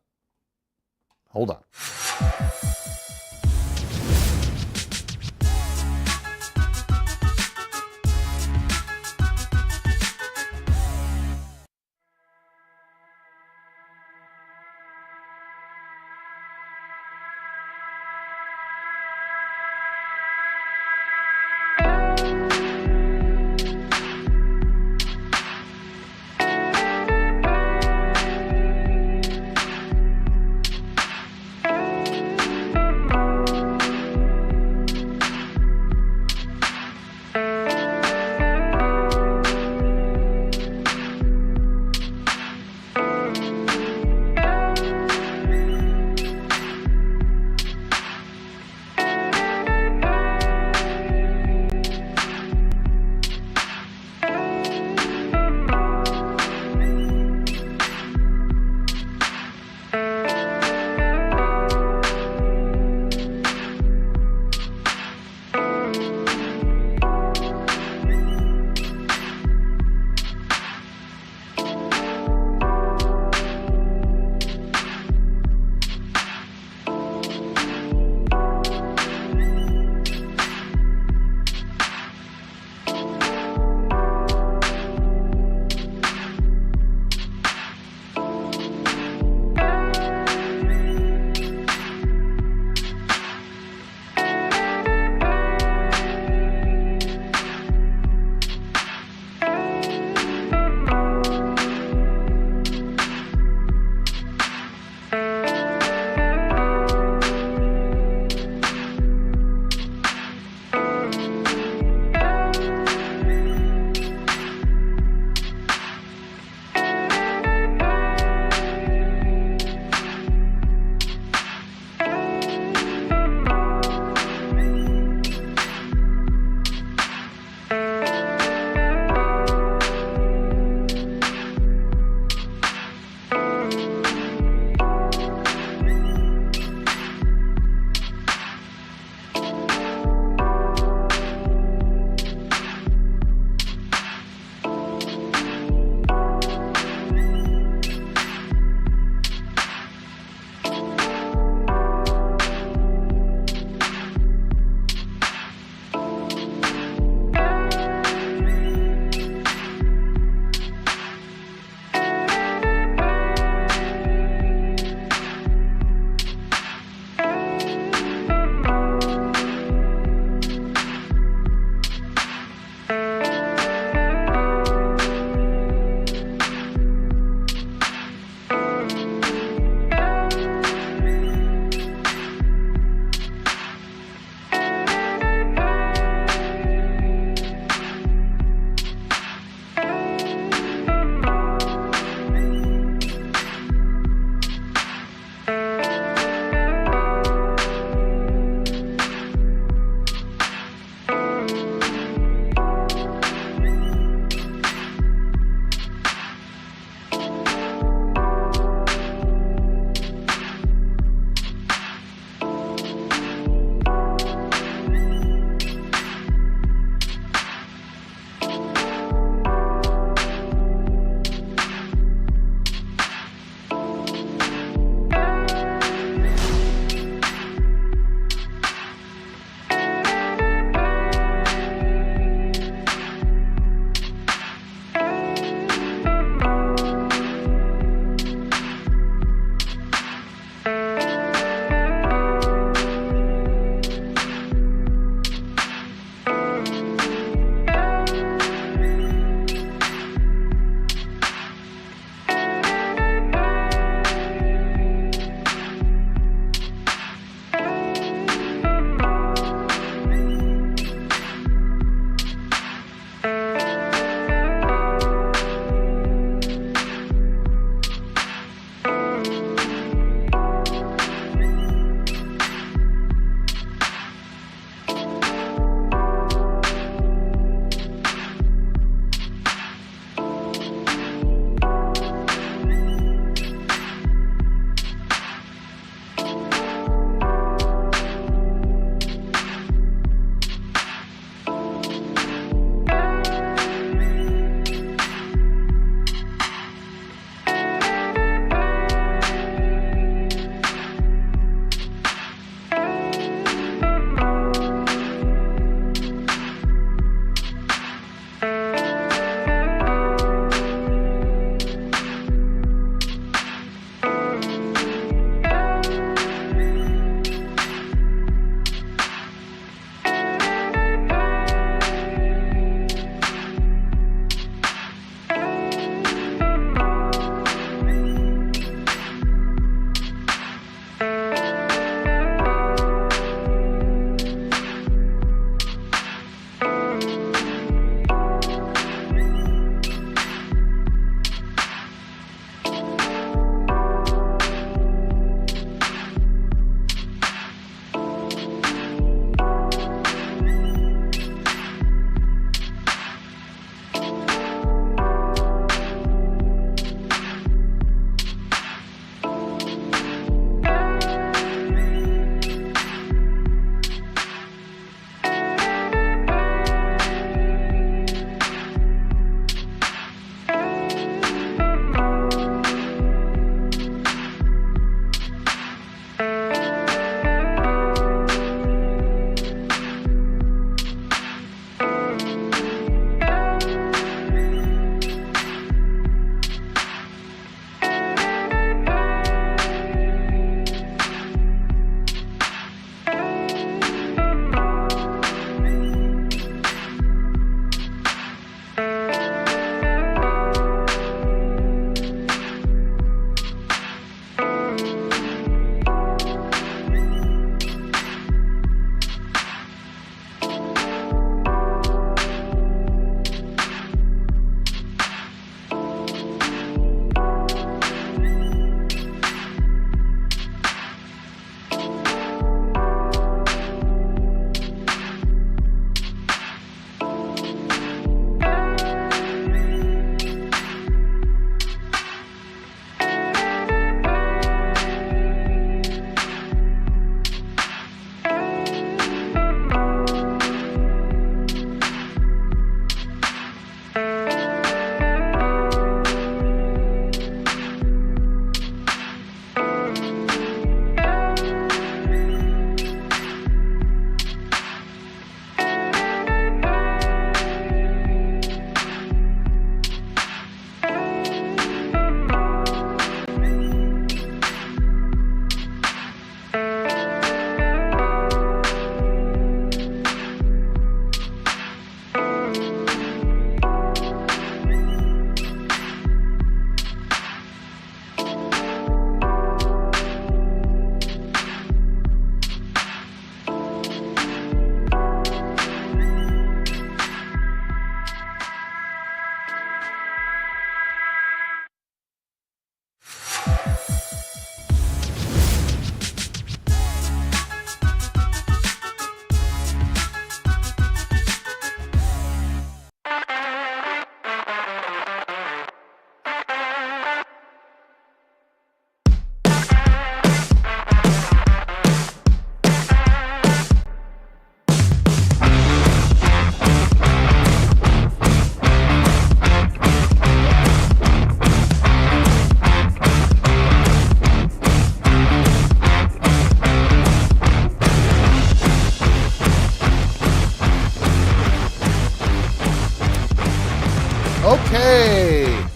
Okay,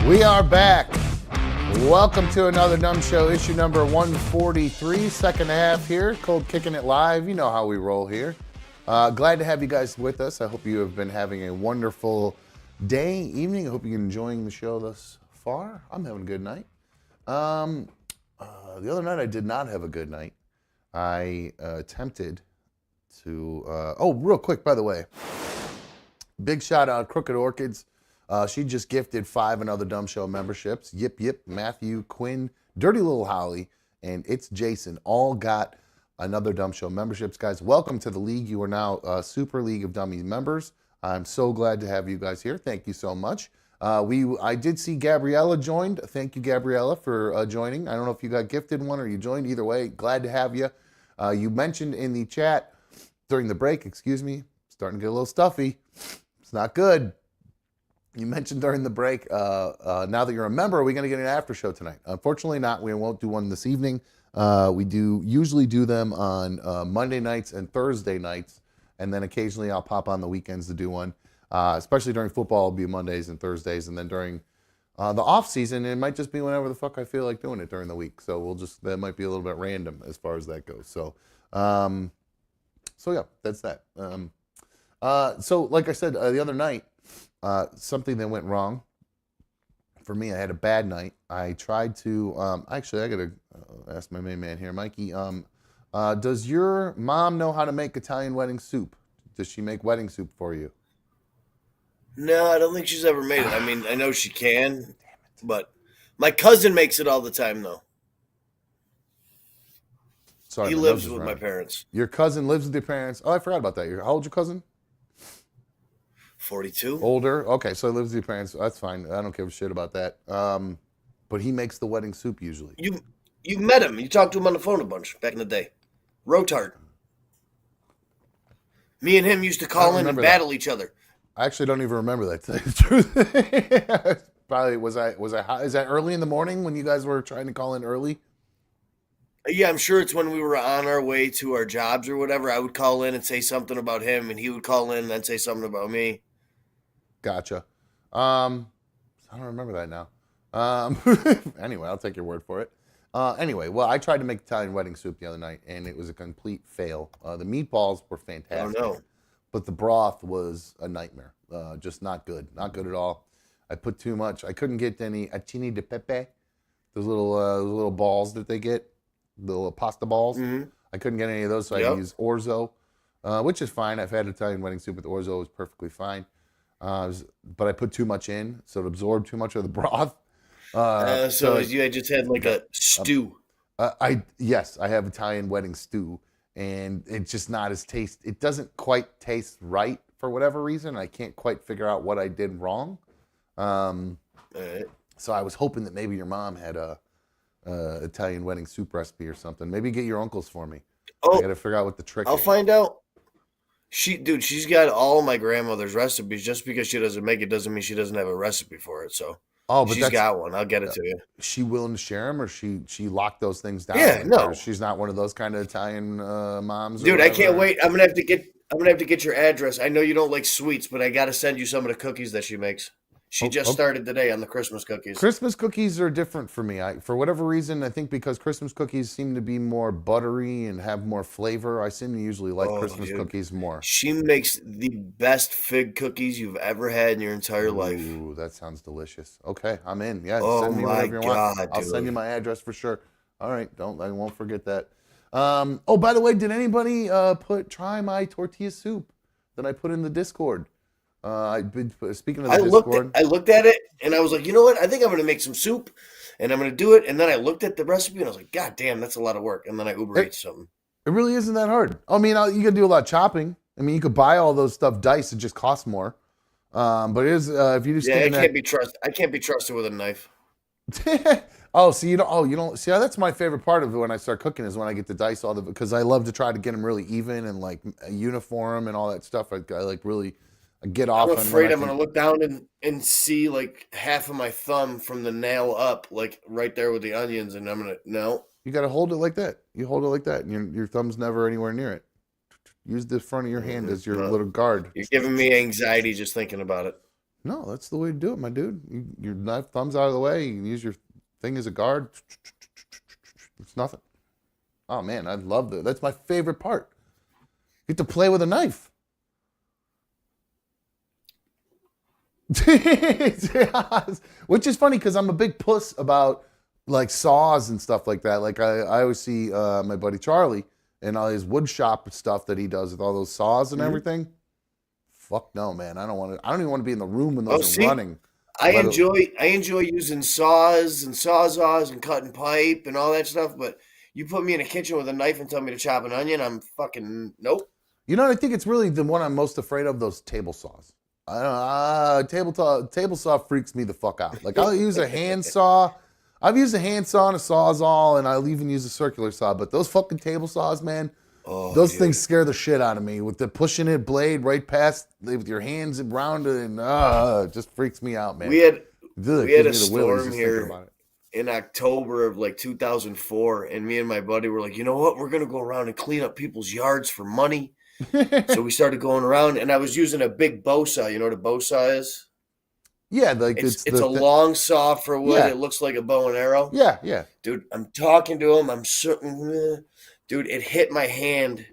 we are back. Welcome to another Dumb Show, issue number 143, second half here. Cold Kicking It Live. You know how we roll here. Glad to have you guys with us. I hope you have been having a wonderful day, evening. I hope you're enjoying the show thus far. I'm having a good night. The other night I did not have a good night. I attempted to... real quick, by the way. Big shout out, Crooked Orchids. She just gifted 5 another Dumb Show memberships. Yip, Matthew, Quinn, Dirty Little Hollie, and It's Jason all got another Dumb Show memberships. Guys, welcome to the league. You are now Super League of Dummies members. I'm so glad to have you guys here. Thank you so much. I did see Gabriella joined. Thank you, Gabriella, for joining. I don't know if you got gifted one or you joined. Either way, glad to have you. You mentioned in the chat during the break, starting to get a little stuffy. It's not good. You mentioned during the break, now that you're a member, are we going to get an after show tonight? Unfortunately not. We won't do one this evening. We usually do them on Monday nights and Thursday nights, and then occasionally I'll pop on the weekends to do one. Especially during football, it'll be Mondays and Thursdays, and then during the off season, it might just be whenever the fuck I feel like doing it during the week. So that might be a little bit random as far as that goes. So yeah, that's that. So like I said the other night, something that went wrong for me. I had a bad night. I tried to, actually, I got to ask my main man here, Mikey. Does your mom know how to make Italian wedding soup? Does she make wedding soup for you? No, I don't think she's ever made it. I mean, I know she can, but my cousin makes it all the time, though. Sorry, he lives with my parents. Your cousin lives with your parents? Oh, I forgot about that. How old's your cousin? 42. Older? Okay, so he lives with your parents. That's fine. I don't give a shit about that. But he makes the wedding soup usually. You met him. You talked to him on the phone a bunch back in the day. Rotard. Me and him used to call in and battle each other. I actually don't even remember that, to tell you the truth. Probably is that early in the morning when you guys were trying to call in early? Yeah, I'm sure it's when we were on our way to our jobs or whatever. I would call in and say something about him, and he would call in and then say something about me. Gotcha. I don't remember that now. Anyway, I'll take your word for it. Anyway, well, I tried to make Italian wedding soup the other night, and it was a complete fail. The meatballs were fantastic, but the broth was a nightmare. Just not good. Not good at all. I put too much. I couldn't get any acini di pepe, those little balls that they get, the little pasta balls. Mm-hmm. I couldn't get any of those, so I used orzo, which is fine. I've had Italian wedding soup with orzo. It was perfectly fine. But I put too much in, so it absorbed too much of the broth. So you just had like a stew. Yes, I have Italian wedding stew, and it's just not as it doesn't quite taste right for whatever reason. I can't quite figure out what I did wrong. So I was hoping that maybe your mom had a Italian wedding soup recipe or something. Maybe get your uncles for me. I got to figure out what the trick is. I'll find out. She's got all my grandmother's recipes. Just because she doesn't make it doesn't mean she doesn't have a recipe for it. So but she's got one. I'll get it to you. She willing to share them, or she locked those things down? Yeah, no. Or she's not one of those kind of Italian moms. Dude, I can't wait. I'm gonna have to get your address. I know you don't like sweets, but I gotta send you some of the cookies that she makes. She just started today on the Christmas cookies. Christmas cookies are different for me. For whatever reason, I think because Christmas cookies seem to be more buttery and have more flavor, I seem to usually like Christmas cookies more. She makes the best fig cookies you've ever had in your entire life. Ooh, that sounds delicious. Okay, I'm in. Yeah, send me whatever you want. I'll send you my address for sure. All right, I won't forget that. By the way, did anybody try my tortilla soup that I put in the Discord? I've been speaking of the Discord. I looked at it and I was like, you know what? I think I'm going to make some soup and I'm going to do it. And then I looked at the recipe and I was like, God damn, that's a lot of work. And then I Uber Eats something. It really isn't that hard. I mean, you got to do a lot of chopping. I mean, you could buy all those stuff diced. It just costs more. But it is if you just I can't be trusted with a knife. You don't see. That's my favorite part of it when I start cooking is when I get to dice all because I love to try to get them really even and like uniform and all that stuff. I like really. Get off. I'm afraid I'm going to look down and see like half of my thumb from the nail up, like right there with the onions, and I'm going to no. You got to hold it like that. You hold it like that, and your thumb's never anywhere near it. Use the front of your hand as your little guard. You're giving me anxiety just thinking about it. No, that's the way to do it, my dude. Your knife thumb's out of the way. You can use your thing as a guard. It's nothing. Oh man, I love that. That's my favorite part. You get to play with a knife. Which is funny because I'm a big puss about like saws and stuff like that. Like I always see my buddy Charlie and all his wood shop stuff that he does with all those saws and everything. Fuck no, man. I don't even want to be in the room when those are running. I enjoy using saws and sawzalls and cutting pipe and all that stuff, but you put me in a kitchen with a knife and tell me to chop an onion, I'm fucking nope. You know, I think it's really the one I'm most afraid of, those table saws. I don't know, table saw freaks me the fuck out. Like I'll use a hand saw. I've used a hand saw and a sawzall, and I'll even use a circular saw. But those fucking table saws, man, those things scare the shit out of me. With the pushing it blade right past with your hands around it, and it just freaks me out, man. We had a storm here in October of like 2004, and me and my buddy were like, you know what? We're gonna go around and clean up people's yards for money. So we started going around, and I was using a big bow saw. You know what a bow saw is? Yeah, like it's a long saw for wood. Yeah. It looks like a bow and arrow. Yeah. Dude, I'm talking to him. I'm certain. Dude, it hit my hand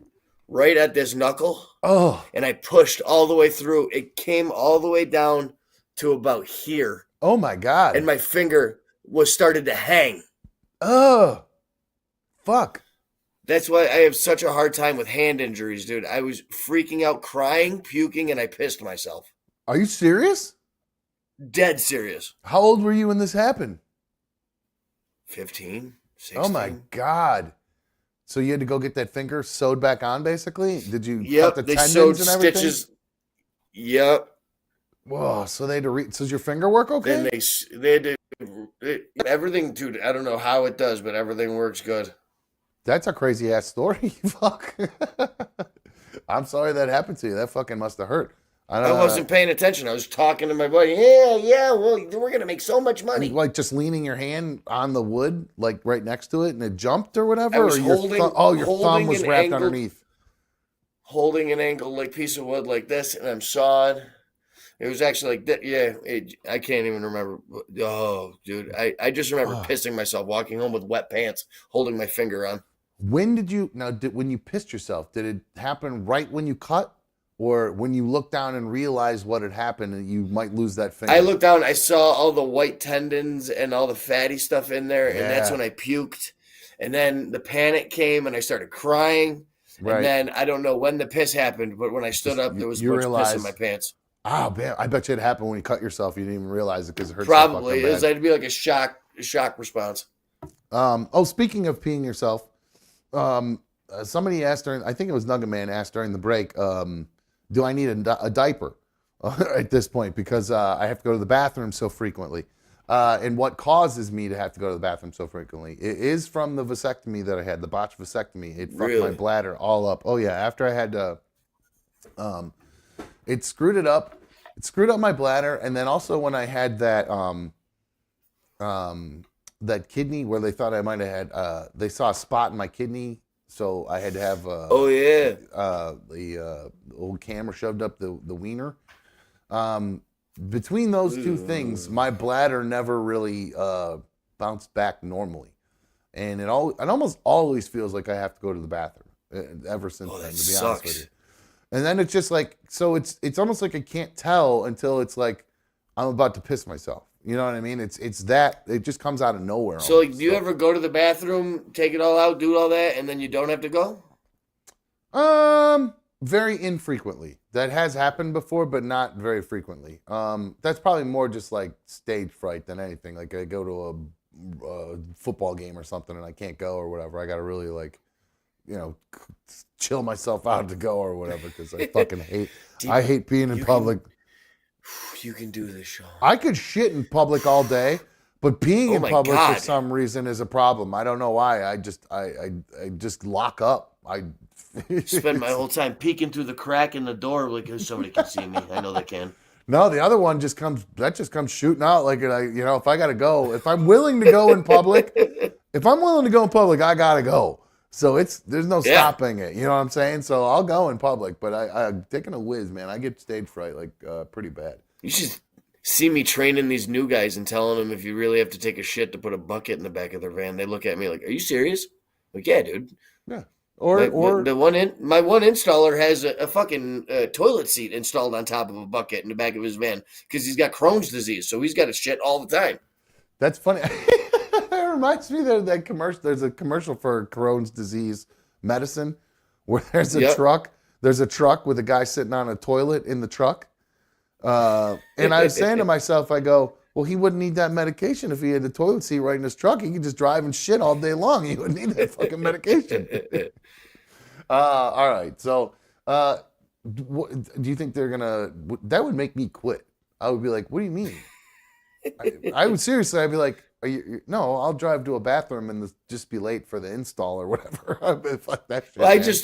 right at this knuckle. Oh. And I pushed all the way through. It came all the way down to about here. Oh my God. And my finger was started to hang. Oh. Fuck. That's why I have such a hard time with hand injuries, dude. I was freaking out, crying, puking, and I pissed myself. Are you serious? Dead serious. How old were you when this happened? 15, 16. Oh my God. So you had to go get that finger sewed back on, basically? Did you cut the they tendons sewed and everything? Stitches. Yep. Whoa, so they had to so does your finger work okay? Then they had to, everything, dude, I don't know how it does, but everything works good. That's a crazy ass story. Fuck. I'm sorry that happened to you. That fucking must have hurt. I wasn't paying attention. I was talking to my buddy. Yeah, well, we're going to make so much money. Like just leaning your hand on the wood, like right next to it, and it jumped or whatever? I was or your thumb was wrapped angled, underneath. Holding an angled like piece of wood like this, and I'm sawing. It was actually like that. Yeah, I can't even remember. Oh, dude. I just remember pissing myself, walking home with wet pants, holding my finger on. When did you, when you pissed yourself, did it happen right when you cut? Or when you looked down and realized what had happened and you might lose that finger? I looked down, I saw all the white tendons and all the fatty stuff in there, and that's when I puked. And then the panic came and I started crying. Right. And then I don't know when the piss happened, but when I stood up, there was a bunch of piss in my pants. Oh, man. I bet you it happened when you cut yourself. You didn't even realize it because it hurt. Probably. It'd be like a shock response. Speaking of peeing yourself, somebody asked during, I think it was Nugget Man asked during the break, do I need a diaper at this point? Because I have to go to the bathroom so frequently. And what causes me to have to go to the bathroom so frequently? It is from the vasectomy that I had, the botched vasectomy. It fucked my bladder all up. Oh, yeah. After I had it screwed it up. It screwed up my bladder. And then also when I had that that kidney where they thought I might have had, they saw a spot in my kidney. So I had to have the old camera shoved up the wiener. Between those two things, my bladder never really bounced back normally, and it almost always feels like I have to go to the bathroom ever since then. To be honest with you, and then it's just like it's almost like I can't tell until it's like I'm about to piss myself. You know what I mean? It's that it just comes out of nowhere. So, do you ever go to the bathroom, take it all out, do all that, and then you don't have to go? Very infrequently. That has happened before, but not very frequently. That's probably more just like stage fright than anything. Like I go to a football game or something and I can't go or whatever. I got to really chill myself out to go or whatever because I fucking hate. I hate peeing in public. You can do this, Sean. I could shit in public all day, but peeing in public for some reason is a problem. I don't know why. I just lock up. I spend my whole time peeking through the crack in the door because somebody can see me. I know they can. No, the other one just comes shooting out like if I gotta go, if I'm willing to go in public, I gotta go. So there's no stopping it. You know what I'm saying? So I'll go in public, but I'm taking a whiz, man. I get stage fright like pretty bad. You should see me training these new guys and telling them if you really have to take a shit to put a bucket in the back of their van, they look at me like, "Are you serious?" Like, yeah, dude. Yeah. My one installer has a fucking toilet seat installed on top of a bucket in the back of his van because he's got Crohn's disease, so he's got to shit all the time. That's funny. It reminds me of that commercial. There's a commercial for Crohn's disease medicine where there's a truck. There's a truck with a guy sitting on a toilet in the truck. And I was saying to myself, I go, well, he wouldn't need that medication if he had the toilet seat right in his truck. He could just drive and shit all day long. He wouldn't need that fucking medication. All right. So, do you think they're gonna? That would make me quit. I would be like, "What do you mean?" I would seriously. I'd be like, "Are you? No, I'll drive to a bathroom and just be late for the install or whatever." Fuck that shit. Well, I just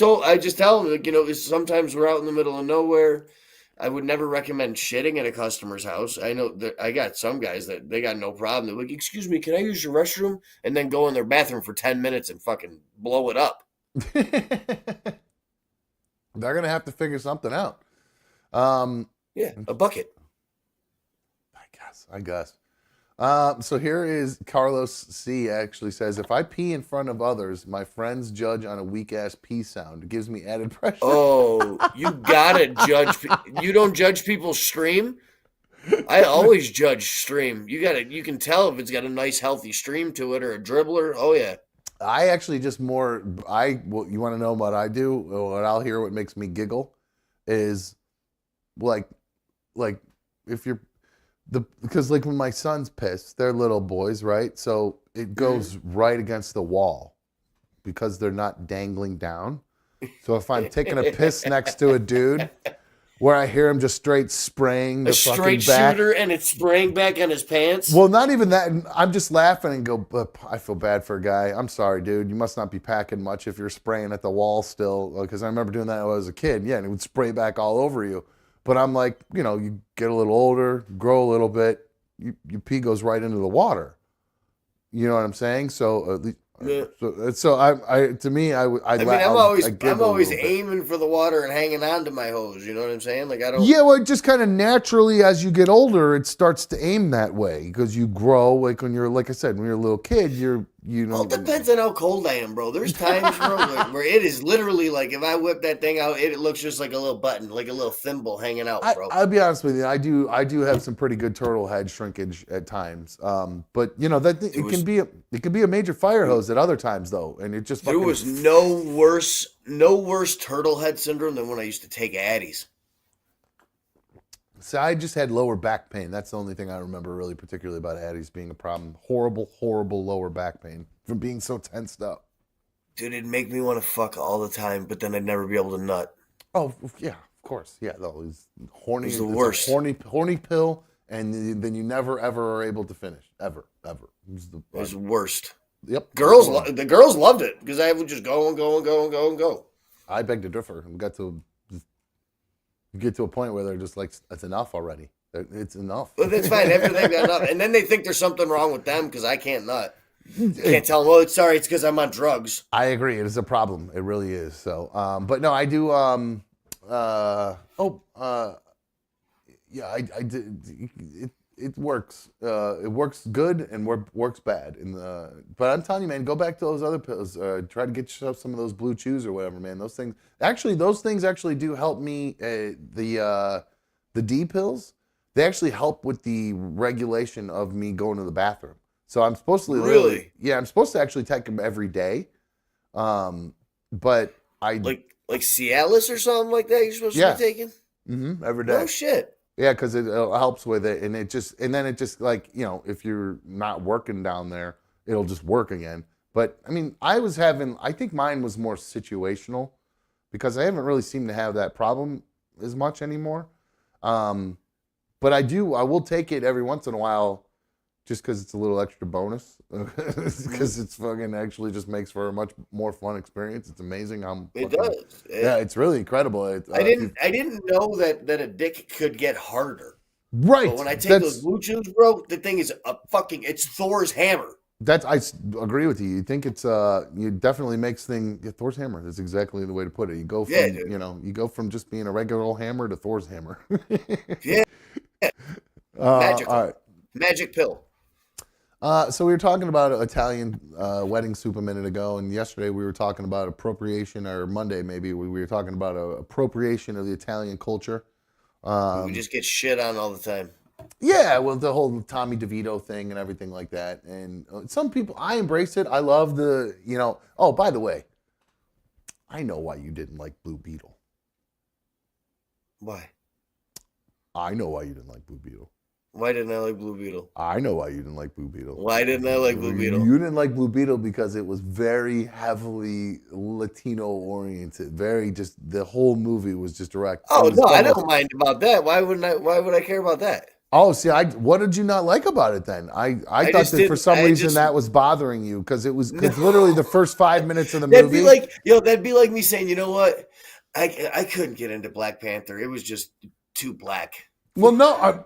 tell them, like, sometimes we're out in the middle of nowhere. I would never recommend shitting at a customer's house. I know that I got some guys that they got no problem. They're like, "Excuse me, can I use your restroom?" And then go in their bathroom for 10 minutes and fucking blow it up. They're gonna have to figure something out. Yeah, a bucket. I guess. So here is Carlos C. actually says, if I pee in front of others, my friends judge on a weak ass pee sound. It gives me added pressure. Oh, you gotta judge. You don't judge people's stream. I always judge stream. You can tell if it's got a nice healthy stream to it or a dribbler. Oh yeah. I actually you want to know what I do? What I'll hear, what makes me giggle is like if you're because like when my sons piss, they're little boys, right? So it goes right against the wall because they're not dangling down. So if I'm taking a piss next to a dude where I hear him just straight spraying the fucking back. A straight shooter and it's spraying back on his pants? Well, not even that. I'm just laughing and go, but I feel bad for a guy. I'm sorry, dude. You must not be packing much if you're spraying at the wall still. Because I remember doing that when I was a kid. Yeah, and it would spray back all over you. But I'm like, you get a little older, grow a little bit, your pee goes right into the water. You know what I'm saying? So at least, so I'm always aiming for the water and hanging on to my hose. You know what I'm saying? Like I don't. Yeah, well, it just kind of naturally as you get older, it starts to aim that way because you grow. Like when you're, like I said, when you're a little kid, Well, it depends on how cold I am, bro. There's times, bro, where it is literally like if I whip that thing out, it looks just like a little button, like a little thimble hanging out, bro. I'll be honest with you. I do have some pretty good turtle head shrinkage at times. But it can be a major fire hose at other times though, and it just there was no worse turtle head syndrome than when I used to take Addies. So I just had lower back pain. That's the only thing I remember really particularly about Addies being a problem. Horrible, horrible lower back pain from being so tensed up. Dude, it'd make me want to fuck all the time, but then I'd never be able to nut. Oh, yeah, of course. Yeah, though. It's horny. It's the worst. Horny pill, and then you never, ever are able to finish. Ever. It was the worst. Yep. The girls loved it because I would just go and go and go and go and go. I beg to differ. You get to a point where they're just like, it's enough already. It's enough. Well, that's fine. After they've got enough. And then they think there's something wrong with them because I can't nut. Can't tell them, well, it's because I'm on drugs. I agree. It is a problem. It really is. So, but no, I do. Yeah, I did. It works. It works good and works bad. But I'm telling you, man, go back to those other pills. Try to get yourself some of those blue chews or whatever, man. Those things actually do help me. The D pills, they actually help with the regulation of me going to the bathroom. So I'm supposed to I'm supposed to actually take them every day. But I like Cialis or something like that. You're supposed to be taking every day. Oh shit. Yeah, because it helps with it, and then it just like, if you're not working down there, it'll just work again. But I mean, I think mine was more situational because I haven't really seemed to have that problem as much anymore. But I will take it every once in a while, just because it's a little extra bonus. Because it's fucking actually just makes for a much more fun experience. It's amazing. It does. Yeah, it's really incredible. I didn't know that a dick could get harder. Right. But when I take those blue chews, bro, the thing is it's Thor's hammer. I agree with you. You think it's you definitely makes Thor's hammer. That's exactly the way to put it. You go from you go from just being a regular old hammer to Thor's hammer. Yeah. Magical. All right. Magic pill. So we were talking about Italian wedding soup a minute ago, and yesterday we were talking about appropriation, or Monday maybe we were talking about appropriation of the Italian culture. We just get shit on all the time. Yeah, well, the whole Tommy DeVito thing and everything like that. And some people, I embrace it. I love the, oh, by the way, I know why you didn't like Blue Beetle. Why? I know why you didn't like Blue Beetle. Why didn't I like Blue Beetle? I know why you didn't like Blue Beetle. Why didn't I like Blue Beetle? You didn't like Blue Beetle because it was very heavily Latino oriented. Very just, the whole movie was just direct. Oh, no, I don't mind about that. Why would I care about that? Oh, see, what did you not like about it then? I thought that for some reason that was bothering you because it was literally the first 5 minutes of the movie. That'd be like me saying, you know what? I couldn't get into Black Panther. It was just too black. Well, no,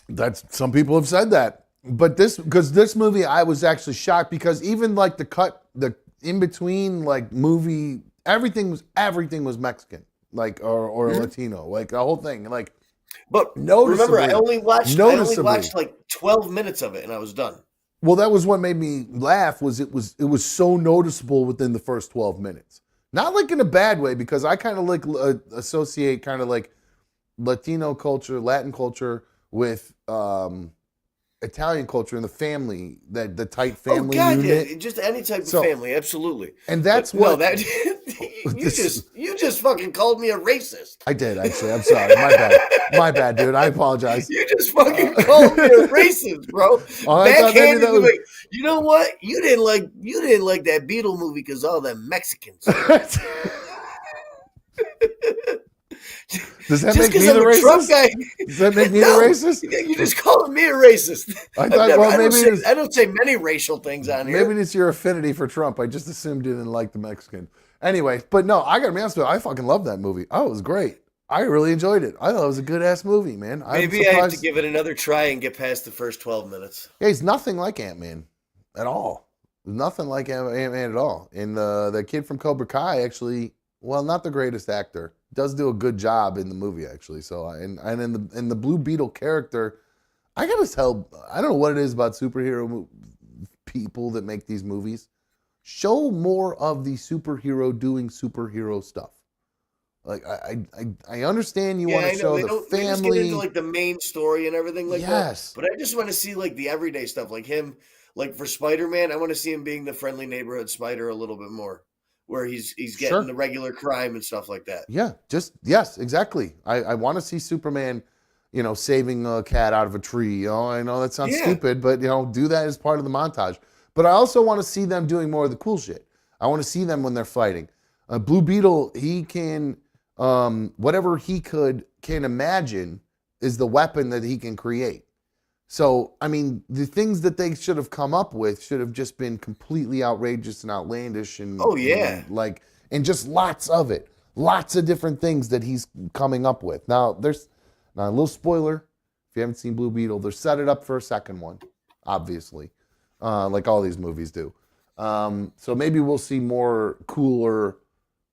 that's some people have said that, but this movie, I was actually shocked because even like the in between like movie, everything was Mexican, like or Latino, like the whole thing, like. But remember, I only watched like 12 minutes of it, and I was done. Well, that was what made me laugh. It was so noticeable within the first 12 minutes. Not like in a bad way, because I kind of like associate kind of like Latino culture, Latin culture with Italian culture and the family, the tight family unit. Yeah, just any type of family, absolutely. And that's you just fucking called me a racist. I did, actually. I'm sorry. My bad, dude. I apologize. You just fucking called me a racist, bro. Backhanded me. You know what? You didn't like that Beetle movie because all them Mexicans. Does that make me the racist? Does that make me the racist? You just calling me a racist. I thought, I don't say many racial things on here. Maybe it's your affinity for Trump. I just assumed you didn't like the Mexican. Anyway, but no, I gotta be honest with you. I fucking love that movie. Oh, it was great. I really enjoyed it. I thought it was a good ass movie, man. Maybe I have to give it another try and get past the first 12 minutes. Yeah, he's nothing like Ant-Man at all. Nothing like Ant-Man at all. And the kid from Cobra Kai actually, well, not the greatest actor, does do a good job in the movie actually. So and in the Blue Beetle character, I gotta tell, I don't know what it is about superhero people that make these movies. Show more of the superhero doing superhero stuff. Like I understand you want to show the family. They just get into like the main story and everything like that. But I just want to see like the everyday stuff, like him, like for Spider-Man. I want to see him being the friendly neighborhood spider a little bit more, where he's getting the regular crime and stuff like that. Yeah, yes, exactly. I want to see Superman, saving a cat out of a tree. I know that sounds stupid, but do that as part of the montage. But I also want to see them doing more of the cool shit. I want to see them when they're fighting. Blue Beetle, he can, whatever he can imagine is the weapon that he can create. So, I mean, the things that they should have come up with should have just been completely outrageous and outlandish. And and just lots of it. Lots of different things that he's coming up with. Now, there's a little spoiler. If you haven't seen Blue Beetle, they're set it up for a second one, obviously. Like all these movies do. So maybe we'll see more cooler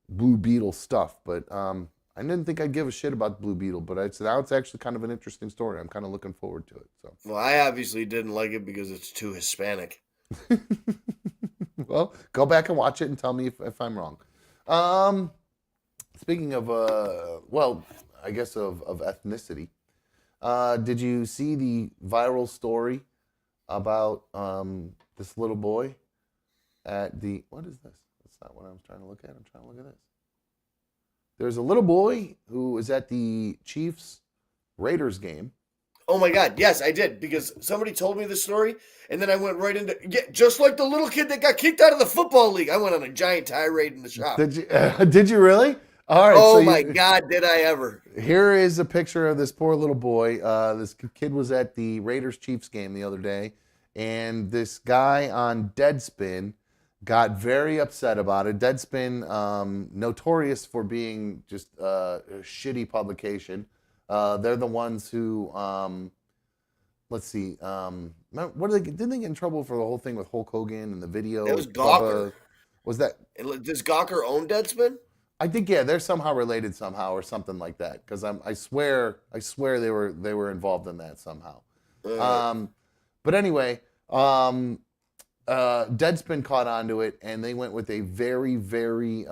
Blue Beetle stuff. But I didn't think I'd give a shit about Blue Beetle, but now it's actually kind of an interesting story. I'm kind of looking forward to it. So. Well, I obviously didn't like it because it's too Hispanic. Well, go back and watch it and tell me if I'm wrong. Speaking of, I guess of ethnicity, did you see the viral story about this little boy at the, what is this? That's not what I was trying to look at. I'm trying to look at this. There's a little boy who was at the Chiefs-Raiders game. Oh my God, yes, I did, because somebody told me this story, and then I went right into, just like the little kid that got kicked out of the football league. I went on a giant tirade in the shop. Did you really? All right. Oh my God, did I ever. Here is a picture of this poor little boy. This kid was at the Raiders-Chiefs game the other day, and this guy on Deadspin got very upset about it. Deadspin, notorious for being just a shitty publication. They're the ones who, let's see, didn't they get in trouble for the whole thing with Hulk Hogan and the video? It was Gawker. Was that? Does Gawker own Deadspin? I think they're somehow related somehow or something like that. Because I swear they were involved in that somehow. But anyway, Deadspin caught onto it, and they went with a very, very.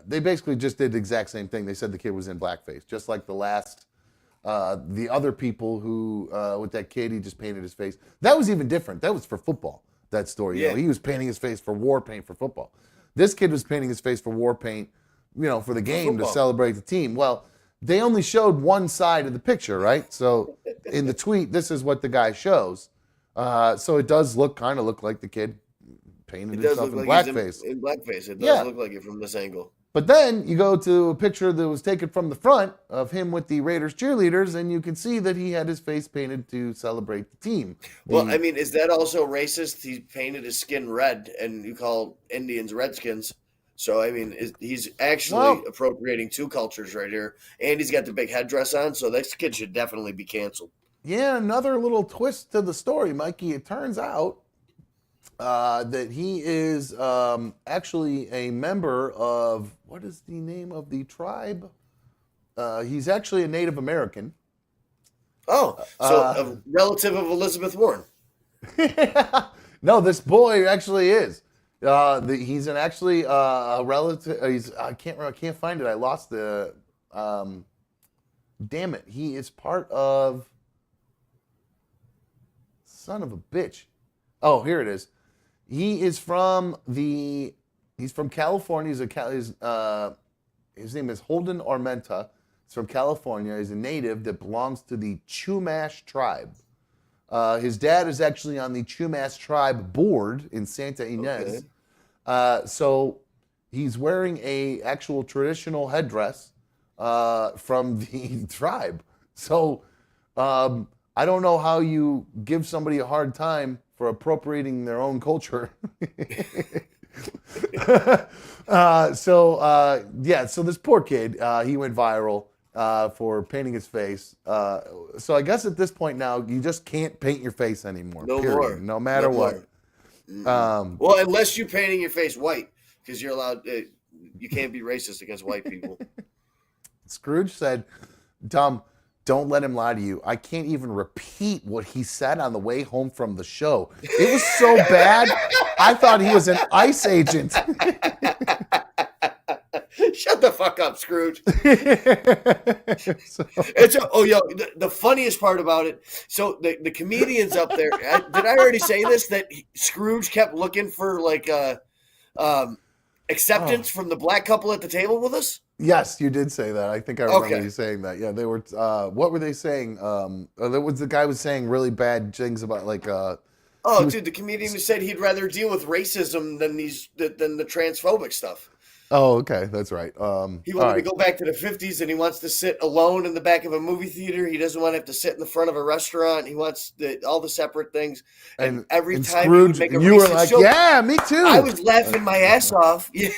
They basically just did the exact same thing. They said the kid was in blackface, just like the other people who with that kid, he just painted his face. That was even different. That was for football. That story, you know, he was painting his face for war paint for football. This kid was painting his face for war paint, you know, for the game to celebrate the team. Well, they only showed one side of the picture, right? So in the tweet, this is what the guy shows. So it does kind of look like the kid painted himself in blackface. In blackface, it does look like it from this angle. But then you go to a picture that was taken from the front of him with the Raiders cheerleaders, and you can see that he had his face painted to celebrate the team. Well, I mean, is that also racist? He painted his skin red, and you call Indians Redskins. So, I mean, he's actually appropriating two cultures right here. And he's got the big headdress on, so this kid should definitely be canceled. Yeah, another little twist to the story, Mikey. It turns out that he is actually a member of, what is the name of the tribe? He's actually a Native American. Oh, so a relative of Elizabeth Warren. No, this boy actually is. He's actually a relative. I can't find it. I lost the. Damn it! He is part of. Son of a bitch! Oh, here it is. He is from He's from California. His name is Holden Armenta. He's from California. He's a native that belongs to the Chumash tribe. His dad is actually on the Chumash tribe board in Santa Ynez. Okay. So he's wearing a actual traditional headdress from the tribe. So I don't know how you give somebody a hard time for appropriating their own culture. So this poor kid, he went viral for painting his face. So I guess at this point now, you just can't paint your face anymore. No more. No matter what. Well, unless you're painting your face white, because you're allowed. You can't be racist against white people. Scrooge said, "Dumb, don't let him lie to you. I can't even repeat what he said on the way home from the show. It was so bad, I thought he was an ICE agent." Shut the fuck up, Scrooge. The funniest part about it, so the comedians up there, did I already say this, that Scrooge kept looking for like acceptance from the black couple at the table with us? Yes, you did say that. I think I remember you saying that. Yeah, they were. What were they saying? The guy was saying really bad things about like. Dude, the comedian who said he'd rather deal with racism than the transphobic stuff. Oh, okay, that's right. He wanted to go back to the 50s, and he wants to sit alone in the back of a movie theater. He doesn't want to have to sit in the front of a restaurant. He wants all the separate things. And every time Scrooge, he would make a you were like, joke, "Yeah, me too." I was laughing my ass off. Yeah.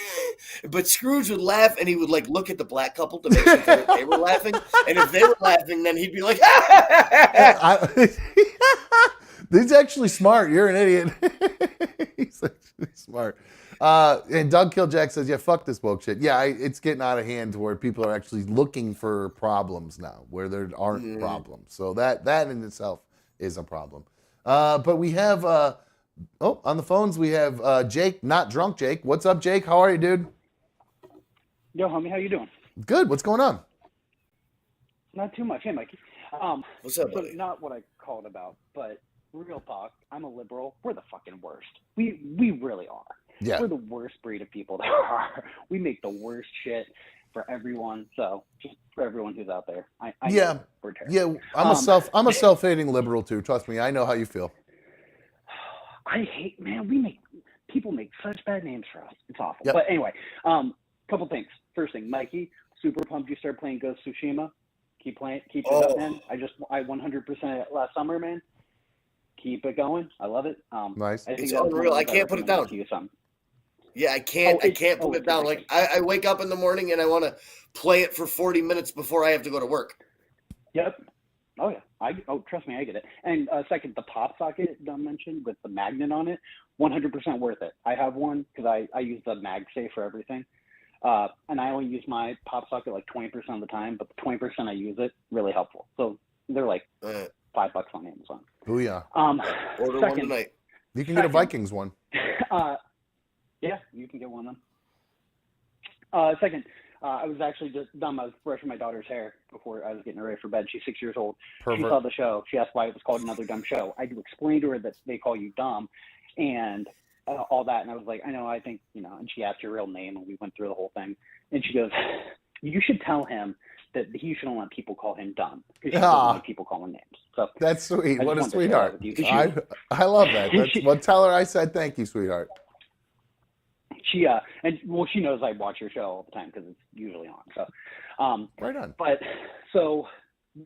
But Scrooge would laugh, and he would like look at the black couple to make sure that they were laughing. And if they were laughing, then he'd be like, "He's actually smart. You're an idiot." He's actually smart. And Doug Killjack says, "Yeah, fuck this woke shit." Yeah, it's getting out of hand to where people are actually looking for problems now, where there aren't problems. So that in itself is a problem. But we have, on the phones we have Jake, not drunk Jake. What's up, Jake? How are you, dude? Yo, homie, how you doing? Good. What's going on? Not too much. Hey, Mikey. What's up, buddy? So not what I called about, but real talk. I'm a liberal. We're the fucking worst. We really are. Yeah. We're the worst breed of people there are. We make the worst shit for everyone. So just for everyone who's out there, I know we're terrible. Yeah, I'm a self-hating liberal too. Trust me, I know how you feel. I hate, man. People make such bad names for us. It's awful. Yep. But anyway, couple things. First thing, Mikey, super pumped you started playing Ghost of Tsushima. Keep playing. Keep it up, man. I 100% it last summer, man. Keep it going. I love it. Nice. It's unreal. I can't put it down. Yeah, I can't put it down. Like I wake up in the morning and I want to play it for 40 minutes before I have to go to work. Yep. Oh yeah. Trust me, I get it. And second, the pop socket I mentioned with the magnet on it, 100% worth it. I have one because I use the MagSafe for everything. And I only use my pop socket like 20% of the time, but the 20% I use it, really helpful. So they're like $5 on Amazon. Booyah. Order one tonight. You can get a Vikings one. Yeah, you can get one of them. Second, I was actually just dumb. I was brushing my daughter's hair before I was getting her ready for bed. She's 6 years old. Pervert. She saw the show. She asked why it was called Another Dumb Show. I had to explain to her that they call you dumb and all that. And I was like, I know, I think, you know, and she asked your real name and we went through the whole thing. And she goes, you should tell him that he shouldn't let people call him dumb because he doesn't like people calling names. So that's sweet. What a sweetheart. I love that. Well, tell her I said thank you, sweetheart. She she knows I watch your show all the time because it's usually on. So, right on. But so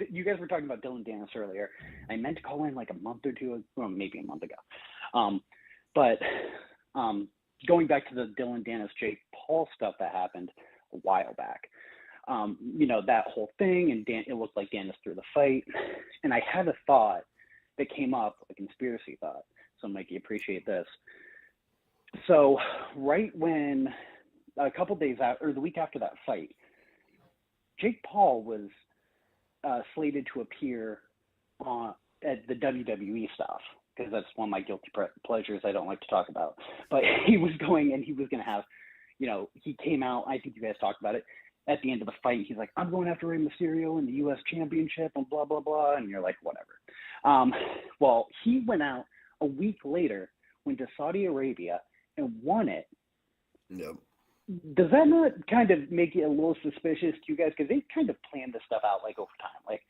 you guys were talking about Dylan Dennis earlier. I meant to call in like a month or two, well, maybe a month ago. But going back to the Dylan Dennis, Jake Paul stuff that happened a while back. You know, that whole thing, and it looked like Dennis threw the fight. And I had a thought that came up, a conspiracy thought. So Mikey, appreciate this. So right when a couple days out, or the week after that fight, Jake Paul was slated to appear at the WWE stuff, because that's one of my guilty pleasures I don't like to talk about. But he was going, and he was going to have, you know, he came out, I think you guys talked about it, at the end of the fight, he's like, I'm going after Rey Mysterio in the U.S. Championship and blah, blah, blah. And you're like, whatever. Well, he went out a week later, went to Saudi Arabia and won it. No. Does that not kind of make it a little suspicious to you guys? Because they kind of planned this stuff out like over time. Like,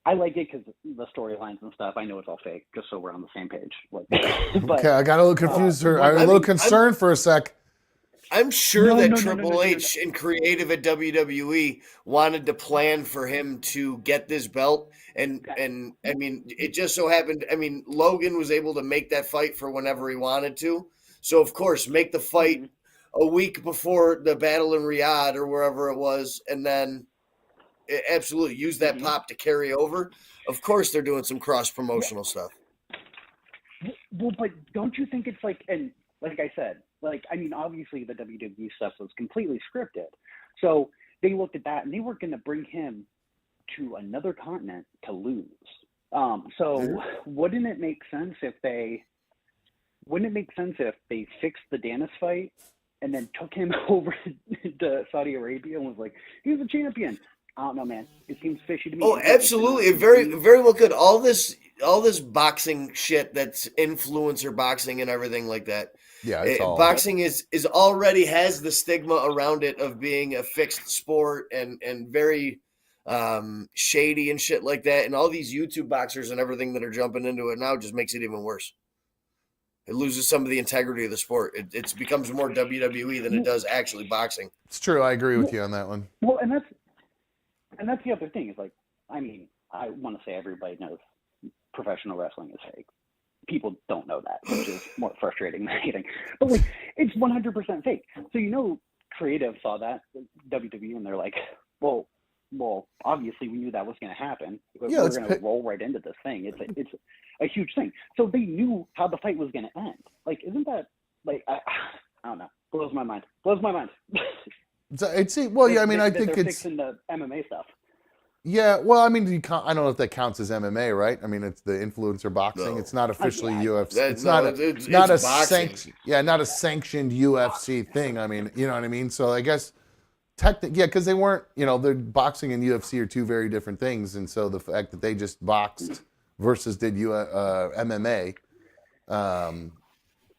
I like it because the storylines and stuff. I know it's all fake, just so we're on the same page. Like, but, okay, I got a little confused. I'm a little concerned for a sec. I'm sure Triple H and creative at WWE wanted to plan for him to get this belt. And I mean, it just so happened, I mean, Logan was able to make that fight for whenever he wanted to. So, of course, make the fight a week before the battle in Riyadh or wherever it was, and then absolutely use that pop to carry over. Of course, they're doing some cross-promotional stuff. Well, but don't you think it's like, and like I said, like, I mean, obviously the WWE stuff was completely scripted. So they looked at that and they were going to bring him to another continent to lose. So wouldn't it make sense if they fixed the Dennis fight and then took him over to Saudi Arabia and was like, he's a champion? I don't know, man. It seems fishy to me. Oh, absolutely. It very, very well could. All this boxing shit that's influencer boxing and everything like that. Yeah, it's all boxing is already has the stigma around it of being a fixed sport and very shady and shit like that. And all these YouTube boxers and everything that are jumping into it now just makes it even worse. It loses some of the integrity of the sport. It becomes more WWE than it does actually boxing. It's true. I agree with you on that one. Well, and that's the other thing is, like, I mean, I want to say everybody knows professional wrestling is fake. People don't know that, which is more frustrating than anything. But like, it's 100% fake. So, you know, creative saw that, WWE, and they're like, well, obviously we knew that was going to happen. Yeah, we're going to roll right into this thing. It's a huge thing. So they knew how the fight was going to end. Like, isn't that, like, I don't know. Blows my mind. Well, yeah, I mean, I think they're it's fixing the MMA stuff. Yeah, well, I mean, I don't know if that counts as MMA, right? I mean, it's the influencer boxing. No. It's not officially UFC. It's not a sanctioned UFC thing. I mean, you know what I mean? So I guess because they weren't, you know, the boxing and UFC are two very different things, and so the fact that they just boxed versus did MMA.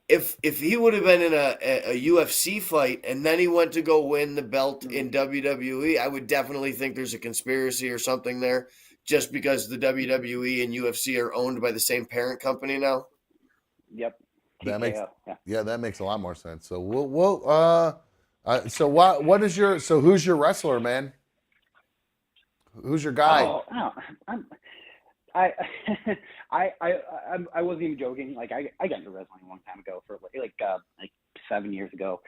If he would have been in a UFC fight and then he went to go win the belt in WWE, I would definitely think there's a conspiracy or something there, just because the WWE and UFC are owned by the same parent company now. Yep. That makes that makes a lot more sense. So who's your wrestler, man? Who's your guy? I wasn't even joking. Like, I got into wrestling a long time ago for like 7 years ago.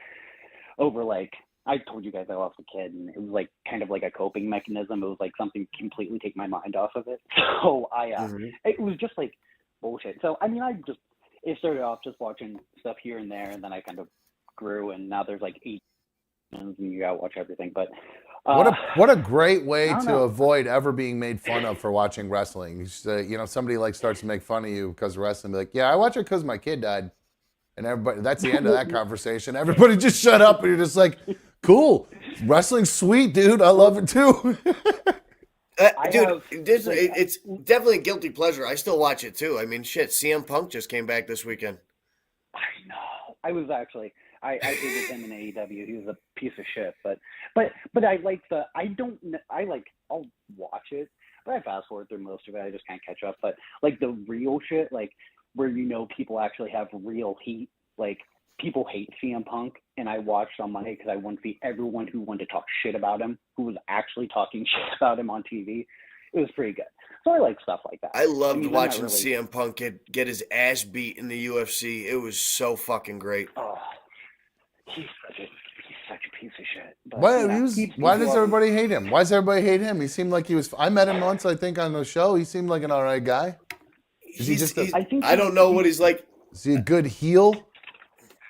Over, like, I told you guys I lost a kid, and it was like kind of like a coping mechanism. It was like something to completely take my mind off of it. So it was just like bullshit. So I mean, it started off just watching stuff here and there, and then I kind of grew, and now there's like 8 and you gotta watch everything. But what a great way I don't to know. avoid ever being made fun of for watching wrestling. You just, somebody like starts to make fun of you because of wrestling, be like, yeah, I watch it because my kid died. And everybody, that's the end of that conversation. Everybody just shut up and you're just like, cool. Wrestling's sweet, dude. I love it too. It's definitely a guilty pleasure. I still watch it too. I mean, shit, CM Punk just came back this weekend. I know. I was actually I hated him in AEW. He was a piece of shit. But I like I'll watch it, but I fast forward through most of it. I just can't catch up. But like the real shit, like where people actually have real heat, like people hate CM Punk, and I watched on Monday because I wanted to see everyone who wanted to talk shit about him, who was actually talking shit about him on TV. It was pretty good. So I like stuff like that. I loved watching CM Punk get his ass beat in the UFC. It was so fucking great. Oh, he's such a piece of shit. But, why does everybody hate him? Why does everybody hate him? He seemed like he was. I met him once, I think, on the show. He seemed like an all right guy. I don't know what he's like. Is he a good heel?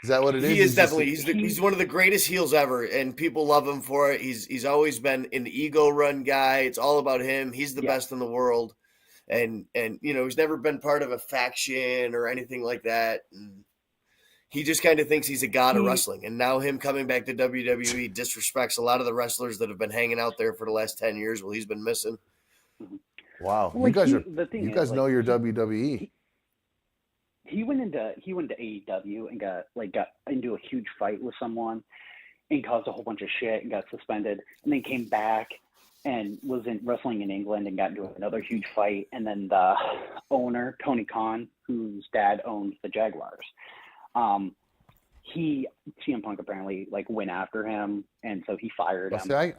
Is that what it is? He is definitely. He's one of the greatest heels ever, and people love him for it. He's always been an ego run guy. It's all about him. He's the best in the world, and he's never been part of a faction or anything like that. And he just kind of thinks he's a god of wrestling, and now him coming back to WWE disrespects a lot of the wrestlers that have been hanging out there for the last 10 years while he's been missing. Wow, well, you guys know your WWE. He went into AEW and got into a huge fight with someone and caused a whole bunch of shit and got suspended, and then came back and was in wrestling in England and got into another huge fight. And then the owner, Tony Khan, whose dad owns the Jaguars, CM Punk apparently went after him, and so he fired him.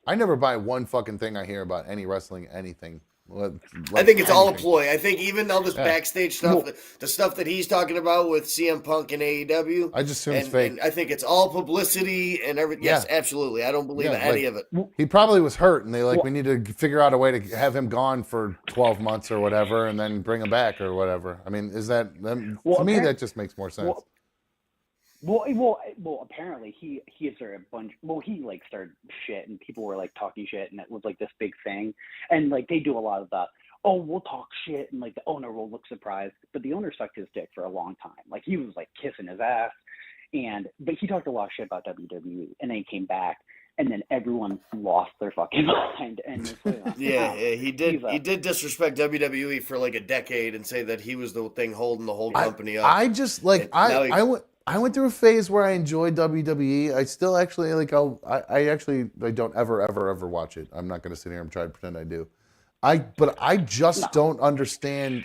I never buy one fucking thing I hear about any wrestling, anything. I think it's all a ploy. I think even all this backstage stuff, the stuff that he's talking about with CM Punk and AEW, I just assume it's fake. And I think it's all publicity and everything. Yes, absolutely. I don't believe any of it. He probably was hurt, and we need to figure out a way to have him gone for 12 months or whatever, and then bring him back or whatever. I mean, to me that just makes more sense. Well, apparently he started a bunch. Well, he started shit, and people were talking shit, and it was this big thing. And they do a lot of the, we'll talk shit, and the owner will look surprised. But the owner sucked his dick for a long time. He was kissing his ass, but he talked a lot of shit about WWE, and then he came back, and then everyone lost their fucking mind. And he did. He did disrespect WWE for a decade and say that he was the thing holding the whole company up. I just I went through a phase where I enjoyed WWE. I still actually I don't ever watch it. I'm not going to sit here and try to pretend I do. But I just don't understand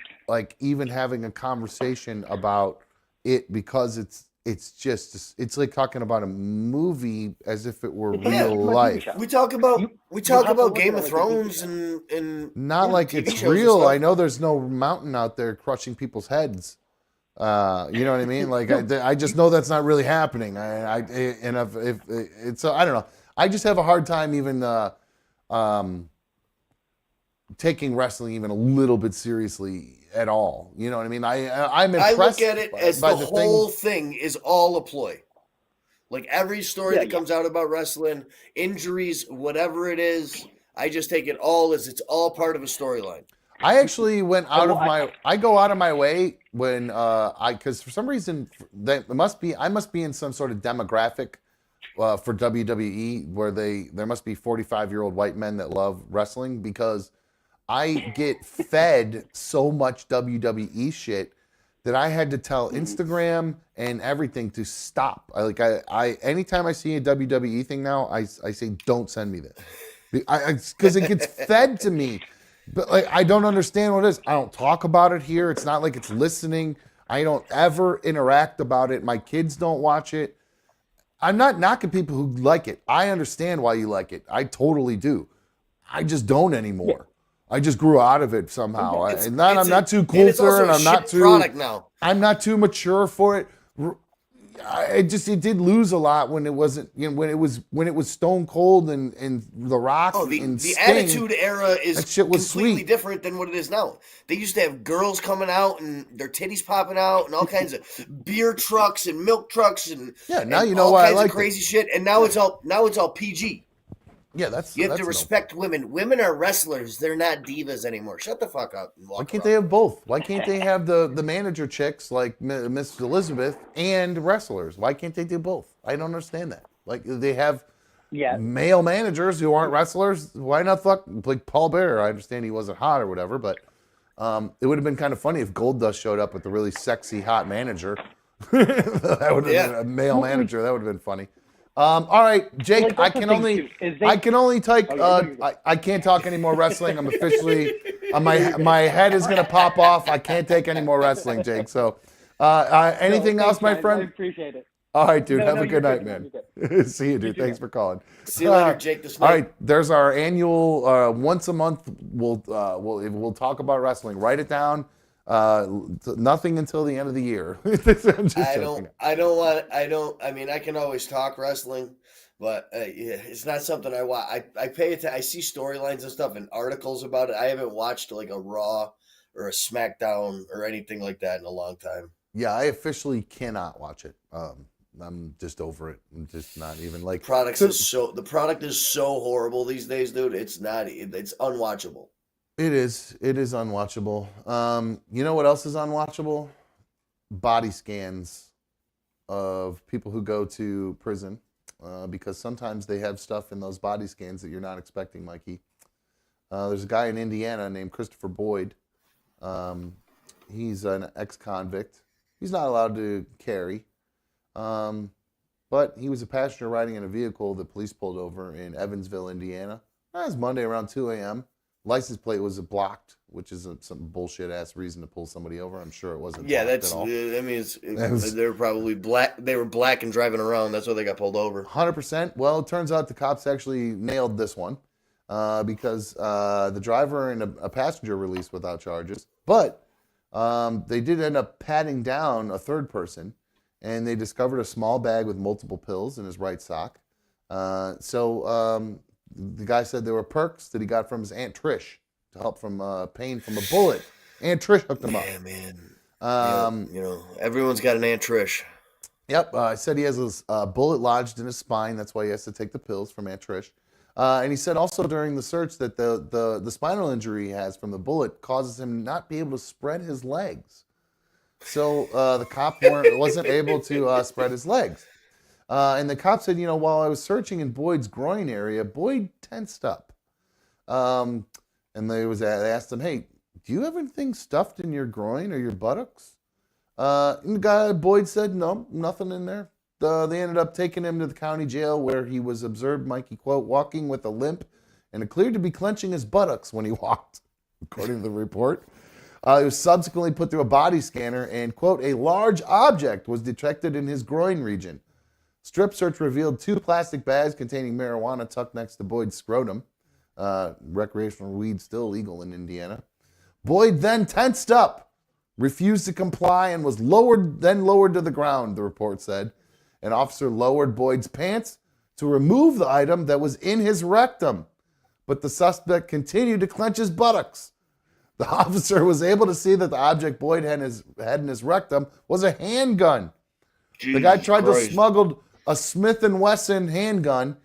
even having a conversation about it, because it's like talking about a movie as if it were real life. We talk about Game of Thrones and not like it's real. I know there's no mountain out there crushing people's heads. You know what I mean? I just know that's not really happening. If it's I don't know. I just have a hard time even taking wrestling even a little bit seriously at all. You know what I mean? I'm impressed. I look at it as the whole thing is all a ploy. Every story that comes out about wrestling, injuries, whatever it is, I just take it all as it's all part of a storyline. I actually went out of I go out of my way when because for some reason I must be in some sort of demographic for WWE where there must be 45-year-old white men that love wrestling, because I get fed so much WWE shit that I had to tell Instagram and everything to stop. I anytime I see a WWE thing now, I say don't send me this, because it gets fed to me. But I don't understand what it is. I don't talk about it here. It's not like it's listening. I don't ever interact about it. My kids don't watch it. I'm not knocking people who like it. I understand why you like it. I totally do. I just don't anymore. I just grew out of it somehow. I'm not too cool for it. I'm not too mature for it. it did lose a lot when it wasn't, when it was Stone Cold and The Rock. Oh, and the Sting. Attitude Era is That shit was completely sweet. different than what it is now. They used to have girls coming out and their titties popping out and all kinds of beer trucks and milk trucks and now and you know all why I kinds of like crazy shit. And now it's all PG. Yeah, that's You have that's to no- respect women. Women are wrestlers. They're not divas anymore. Shut the fuck up. And Why walk can't around. they have both? Why can't they have the manager chicks like Miss Elizabeth and wrestlers? Why can't they do both? I don't understand that. Like they have male managers who aren't wrestlers. Why not fuck like Paul Bearer? I understand he wasn't hot or whatever, but it would have been kind of funny if Goldust showed up with a really sexy hot manager. That would have been a male manager. That would have been funny. All right, Jake. Well, I can only take. I can't talk any more wrestling. I'm officially. My head is gonna pop off. I can't take any more wrestling, Jake. So, anything else, my friend? I appreciate it. All right, dude. No, have no, a you're good night, good. man. See you, dude. Thanks for calling. See you later, Jake. This All right, there's our annual once a month. We'll talk about wrestling. Write it down. Nothing until the end of the year. I mean, I can always talk wrestling, but it's not something I watch. I pay it. I see storylines and stuff and articles about it. I haven't watched like a Raw or a SmackDown or anything like that in a long time. Yeah, I officially cannot watch it. I'm just over it. I'm just not even like the product is so horrible these days, dude. It's unwatchable. It is unwatchable. You know what else is unwatchable? Body scans of people who go to prison, because sometimes they have stuff in those body scans that you're not expecting, Mikey. There's a guy in Indiana named Christopher Boyd. He's an ex-convict. He's not allowed to carry, but he was a passenger riding in a vehicle that police pulled over in Evansville, Indiana. That was Monday around 2 a.m. License plate was blocked, which is some bullshit ass reason to pull somebody over. I'm sure it wasn't. Yeah, blocked that's. at all. I mean, they were probably black. They were black and driving around. That's why they got pulled over. 100%. Well, it turns out the cops actually nailed this one because the driver and a passenger released without charges, but they did end up patting down a third person, and they discovered a small bag with multiple pills in his right sock. The guy said there were perks that he got from his Aunt Trish to help from pain from a bullet. Aunt Trish hooked him up. Yeah, man. Everyone's got an Aunt Trish. Yep. I said he has a bullet lodged in his spine. That's why he has to take the pills from Aunt Trish. And he said also during the search that the spinal injury he has from the bullet causes him not be able to spread his legs. So the cop wasn't able to spread his legs. And the cop said, while I was searching in Boyd's groin area, Boyd tensed up. And they asked him, hey, do you have anything stuffed in your groin or your buttocks? And the guy, Boyd, said, no, nothing in there. They ended up taking him to the county jail where he was observed, Mikey, quote, walking with a limp and appeared to be clenching his buttocks when he walked, according to the report. He was subsequently put through a body scanner and, quote, a large object was detected in his groin region. Strip search revealed 2 plastic bags containing marijuana tucked next to Boyd's scrotum. Recreational weed still legal in Indiana. Boyd then tensed up, refused to comply, and was lowered to the ground, the report said. An officer lowered Boyd's pants to remove the item that was in his rectum, but the suspect continued to clench his buttocks. The officer was able to see that the object Boyd had in his rectum was a handgun. The guy tried to smuggle a Smith & Wesson handgun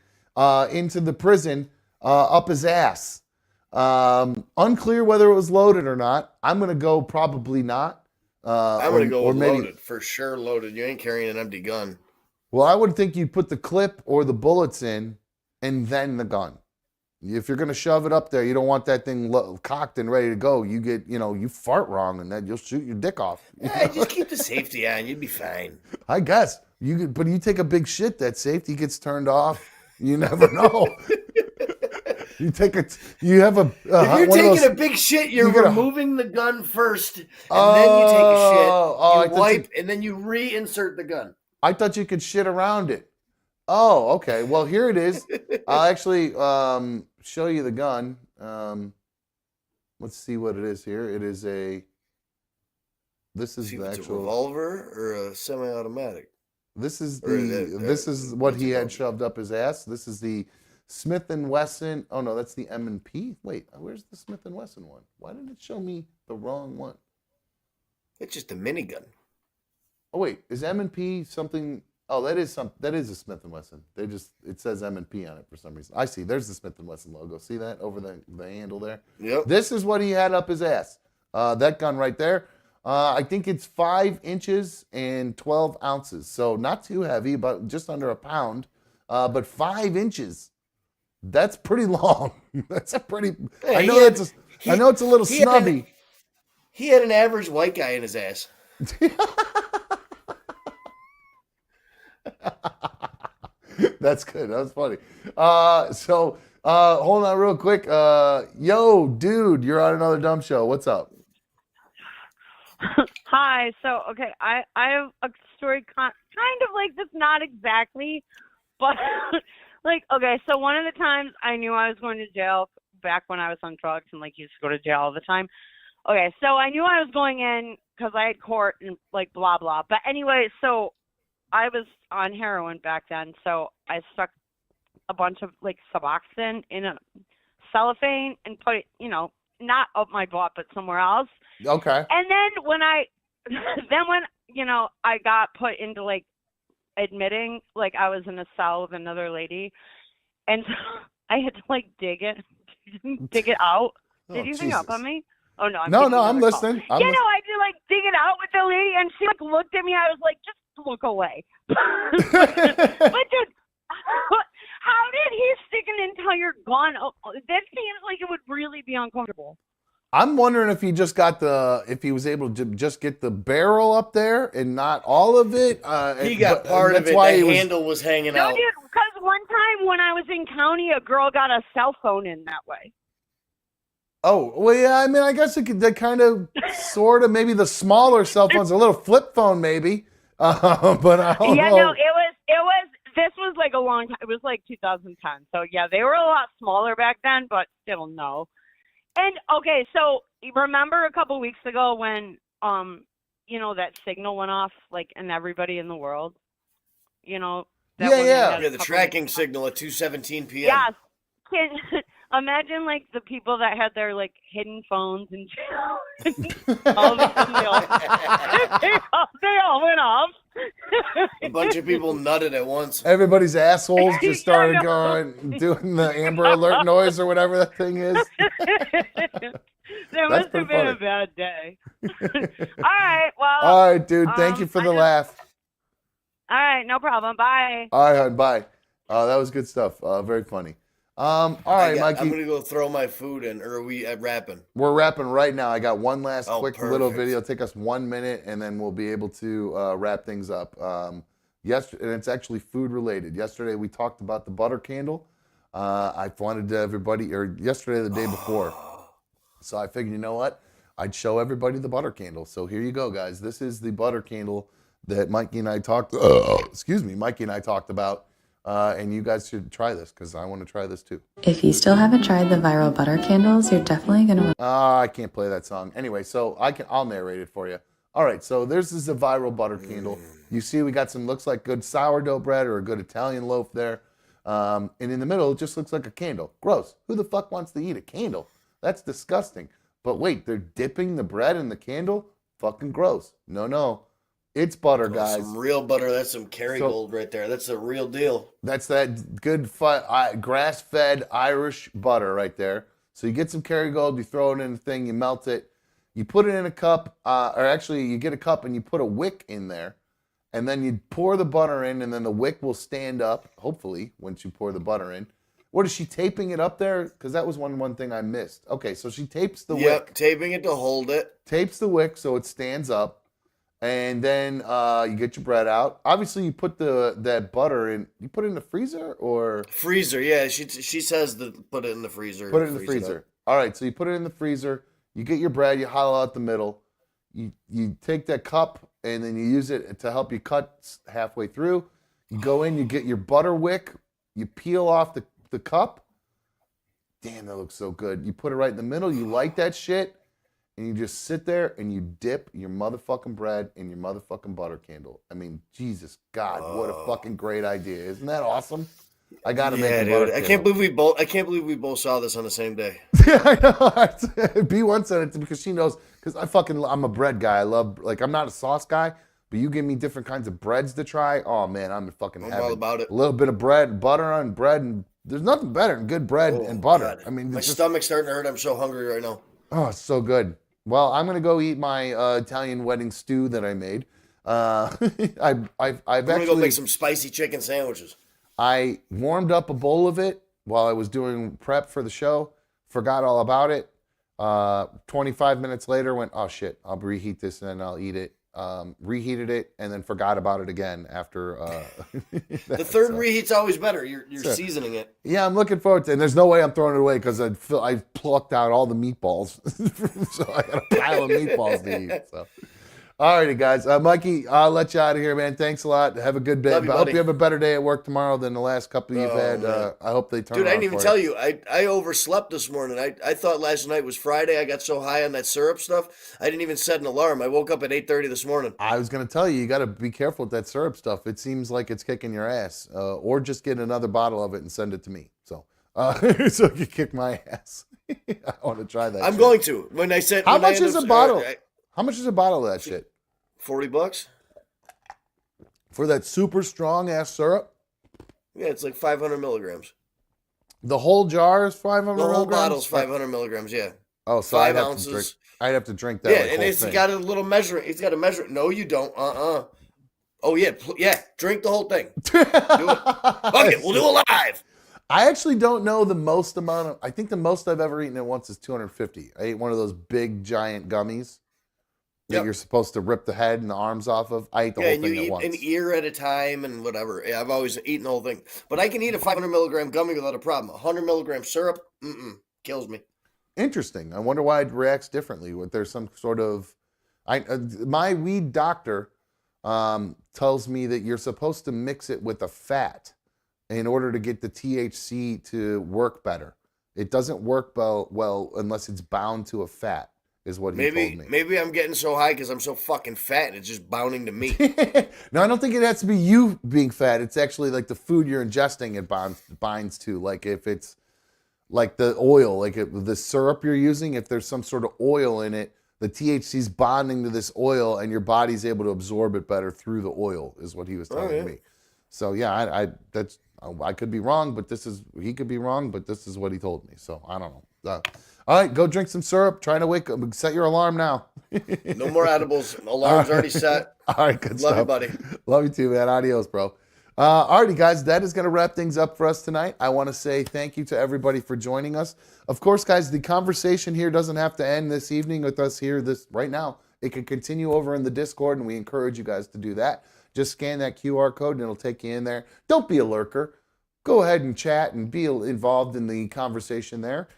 into the prison up his ass. Unclear whether it was loaded or not. I'm going to go probably not. I'm going to go with loaded. For sure loaded. You ain't carrying an empty gun. Well, I would think you'd put the clip or the bullets in and then the gun. If you're going to shove it up there, you don't want that thing cocked and ready to go. You get, you fart wrong and then you'll shoot your dick off. Yeah, just keep the safety on. You'd be fine. I guess. But you take a big shit, that safety gets turned off. You never know. If you're taking a big shit, you're removing the gun first, and then you take a shit, you wipe, and then you reinsert the gun. I thought you could shit around it. Oh, okay. Well, here it is. I'll actually show you the gun. Let's see what it is here. It is a... This is the actual... It's a revolver or a semi-automatic? This is Or this is what what's he it had called? shoved up his ass. This is the Smith and Wesson. Oh no, that's the M&P. Wait, where's the Smith and Wesson one? Why did it show me the wrong one? It's just a minigun. Oh wait, is M&P something? Oh, that is a Smith and Wesson. It says M&P on it for some reason. I see. There's the Smith and Wesson logo. See that over the handle there? Yep. This is what he had up his ass. That gun right there. I think it's 5 inches and 12 ounces. So not too heavy, but just under a pound. But 5 inches. That's pretty long. That's a pretty. Hey, I know it's a little snubby. He had an average white guy in his ass. That's good. That was funny. Hold on real quick. Yo, dude, you're on another dumb show. What's up? Hi. So, okay, I have a story kind of like this, not exactly, but like, okay, so one of the times I knew I was going to jail back when I was on drugs and like used to go to jail all the time. Okay, so I knew I was going in because I had court and like blah, blah. But anyway, so I was on heroin back then, so I stuck a bunch of like Suboxone in a cellophane and put it, not up my butt, but somewhere else. Okay. And then when I got put into like admitting, like I was in a cell with another lady, and so I had to like dig it out. Did you hang up on me? Oh no, I'm listening. I had to like dig it out with the lady, and she like looked at me. I was like, just look away. But dude, how did he stick it until you're gone? Oh, that seems like it would really be uncomfortable. I'm wondering if he just if he was able to just get the barrel up there and not all of it. He got part of it. The handle was hanging out. No, dude, because one time when I was in county, a girl got a cell phone in that way. Oh, well, yeah, I mean, I guess that kind of, sort of, maybe the smaller cell phones, a little flip phone maybe, but I don't know. No, this was like a long time, it was like 2010, so yeah, they were a lot smaller back then, but still no. And, okay, so, remember a couple weeks ago when, that signal went off, like, in everybody in the world? The tracking signal at 2:17 p.m. Yes. Imagine, like, the people that had their, like, hidden phones in jail. All of a sudden, they all went off. A bunch of people nutted at once. Everybody's assholes just started doing the Amber Alert noise or whatever that thing is. That must have been a bad day. All right, dude. Thank you for the laugh. All right, no problem. Bye. All right, hon, bye. That was good stuff. Very funny. All right, Mikey. I'm gonna go throw my food in, or are we wrapping? We're wrapping right now. I got one last quick little perfect. video. It'll take us 1 minute, and then we'll be able to wrap things up. And it's actually food related. Yesterday we talked about the butter candle. I wanted everybody, or yesterday, the day before. So I figured, you know what? I'd show everybody the butter candle. So here you go, guys. This is the butter candle that Mikey and I talked. Mikey and I talked about. And you guys should try this because I want to try this too. If you still haven't tried the viral butter candles, you're definitely going to... I can't play that song. Anyway, so I'll narrate it for you. All right, so this is a viral butter candle. You see we got some, looks like good sourdough bread or a good Italian loaf there. And in the middle, it just looks like a candle. Gross. Who the fuck wants to eat a candle? That's disgusting. But wait, they're dipping the bread in the candle? Fucking gross. No. It's butter, guys. Some real butter. That's some Kerrygold right there. That's the real deal. That's that good grass-fed Irish butter right there. So you get some Kerrygold, you throw it in the thing, you melt it, you put it in a cup, or actually you get a cup and you put a wick in there, and then you pour the butter in, and then the wick will stand up, hopefully, once you pour the butter in. What, is she taping it up there? Because that was one thing I missed. Okay, so she tapes the wick. Yep, taping it to hold it. Tapes the wick so it stands up. And then you get your bread out. Obviously, you put that butter in. You put it in the freezer or freezer? Yeah, she says that put it in the freezer. Put it in the freezer. All right, so you put it in the freezer. You get your bread. You hollow out the middle. You take that cup and then you use it to help you cut halfway through. You go in. You get your butter wick. You peel off the cup. Damn, that looks so good. You put it right in the middle. You light that shit. and you just sit there and you dip your motherfucking bread in your motherfucking butter candle. I mean, Jesus God, what a fucfucking great idea. Isn't that awesome? I gotta make a butter candle. I can't believe we both saw this on the same day. Yeah, I know. B1 said it to me because she knows, because I'm a bread guy. I love, like, I'm not a sauce guy, but you give me different kinds of breads to try. Oh man, I'm fucking I'm heaven. all about it. A little bit of bread, butter on bread, and there's nothing better than good bread and butter. God. I mean, my stomach's starting to hurt. I'm so hungry right now. Oh, it's so good. Well, I'm gonna go eat my Italian wedding stew that I made. I'm gonna go make some spicy chicken sandwiches. I warmed up a bowl of it while I was doing prep for the show. Forgot all about it. 25 minutes later, went, oh shit, I'll reheat this and then I'll eat it. Reheated it and then forgot about it again after. The third reheat's always better. You're seasoning it. Yeah, I'm looking forward to it. And there's no way I'm throwing it away because I plucked out all the meatballs. So I got a pile of meatballs to eat. So. All righty, guys. Mikey, I'll let you out of here, man. Thanks a lot. Have a good day. I hope you have a better day at work tomorrow than the last couple you've had. I hope they turn around. Dude, I didn't even tell you. I overslept this morning. I thought last night was Friday. I got so high on that syrup stuff, I didn't even set an alarm. I woke up at 8:30 this morning. I was going to tell you got to be careful with that syrup stuff. It seems like it's kicking your ass. Or just get another bottle of it and send it to me. So you can kick my ass. I want to try that. I'm going to. How much is a bottle? How much is a bottle of that shit? $40 for that super strong ass syrup. Yeah, it's like 500 milligrams. The whole jar is 500 milligrams. The whole bottle's 500 milligrams. Yeah. Oh, so 5 ounces. I'd have to drink that. Yeah, and it's got a little measuring. It's got a measure. No, you don't. Oh yeah, drink the whole thing. Do it. Fuck it, we'll do it live. I actually don't know the most amount of. I think the most I've ever eaten at once is 250. I ate one of those big giant gummies. That you're supposed to rip the head and the arms off of. I ate the whole thing at once. An ear at a time and whatever. Yeah, I've always eaten the whole thing. But I can eat a 500 milligram gummy without a problem. 100 milligram syrup, kills me. Interesting. I wonder why it reacts differently. There's some sort of... my weed doctor tells me that you're supposed to mix it with a fat in order to get the THC to work better. It doesn't work well unless it's bound to a fat. Is what he told me. Maybe I'm getting so high because I'm so fucking fat and it's just bounding to me. No, I don't think it has to be you being fat. It's actually like the food you're ingesting it binds to. Like if it's like the oil, like the syrup you're using, if there's some sort of oil in it, the THC's bonding to this oil and your body's able to absorb it better through the oil is what he was telling me. So yeah, I could be wrong, but he could be wrong, but this is what he told me. So I don't know. All right, go drink some syrup. Trying to wake up. Set your alarm now. No more edibles. Alarm's already set. All right, good stuff. Love you, buddy. Love you too, man. Adios, bro. All righty, guys, that is going to wrap things up for us tonight. I want to say thank you to everybody for joining us. Of course, guys, the conversation here doesn't have to end this evening with us here right now. It can continue over in the Discord, and we encourage you guys to do that. Just scan that QR code, and it'll take you in there. Don't be a lurker. Go ahead and chat and be involved in the conversation there.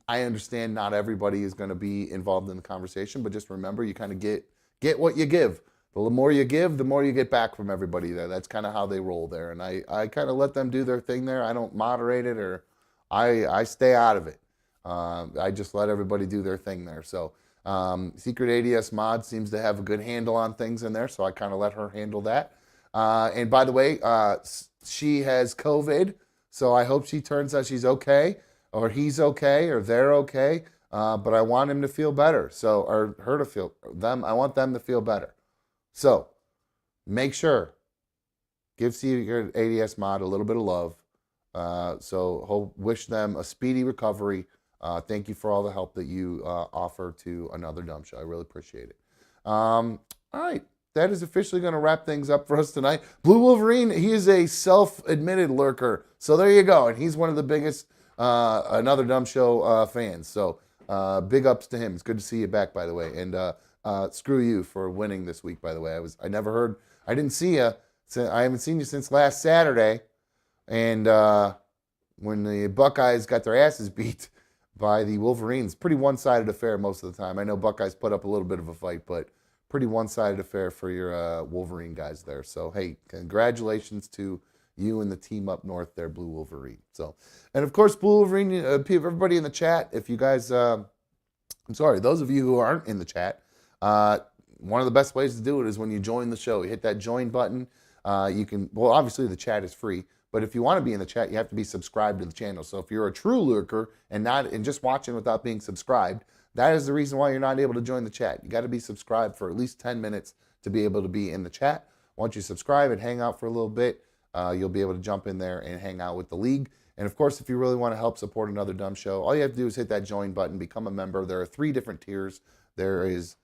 I understand not everybody is going to be involved in the conversation, but just remember, you kind of get what you give. The more you give, the more you get back from everybody there. That's kind of how they roll there. And I kind of let them do their thing there. I don't moderate it, or I stay out of it. I just let everybody do their thing there. So Secret ADS Mod seems to have a good handle on things in there, so I kind of let her handle that. And by the way, she has COVID, so I hope she turns out she's okay, or he's okay, or they're okay. But I want him to feel better, or her to feel them. I want them to feel better. So make sure, give Secret ADS Mod a little bit of love. Wish them a speedy recovery. Thank you for all the help that you offer to Another Dumb Show. I really appreciate it. All right. That is officially going to wrap things up for us tonight. Blue Wolverine, he is a self-admitted lurker. So there you go. And he's one of the biggest Another Dumb Show fans. So big ups to him. It's good to see you back, by the way. And screw you for winning this week, by the way. I didn't see you. I haven't seen you since last Saturday. And when the Buckeyes got their asses beat by the Wolverines, pretty one-sided affair most of the time. I know Buckeyes put up a little bit of a fight, but pretty one-sided affair for your Wolverine guys there. So, hey, congratulations to you and the team up north there, Blue Wolverine. So, and of course, Blue Wolverine, everybody in the chat, if you guys I'm sorry, those of you who aren't in the chat, one of the best ways to do it is when you join the show. You hit that join button. You can, well, obviously the chat is free, but if you want to be in the chat, you have to be subscribed to the channel. So if you're a true lurker and just watching without being subscribed, that is the reason why you're not able to join the chat. You got to be subscribed for at least 10 minutes to be able to be in the chat. Once you subscribe and hang out for a little bit, you'll be able to jump in there and hang out with the league. And of course, if you really want to help support Another Dumb Show, all you have to do is hit that join button, become a member. There are 3 different tiers. There is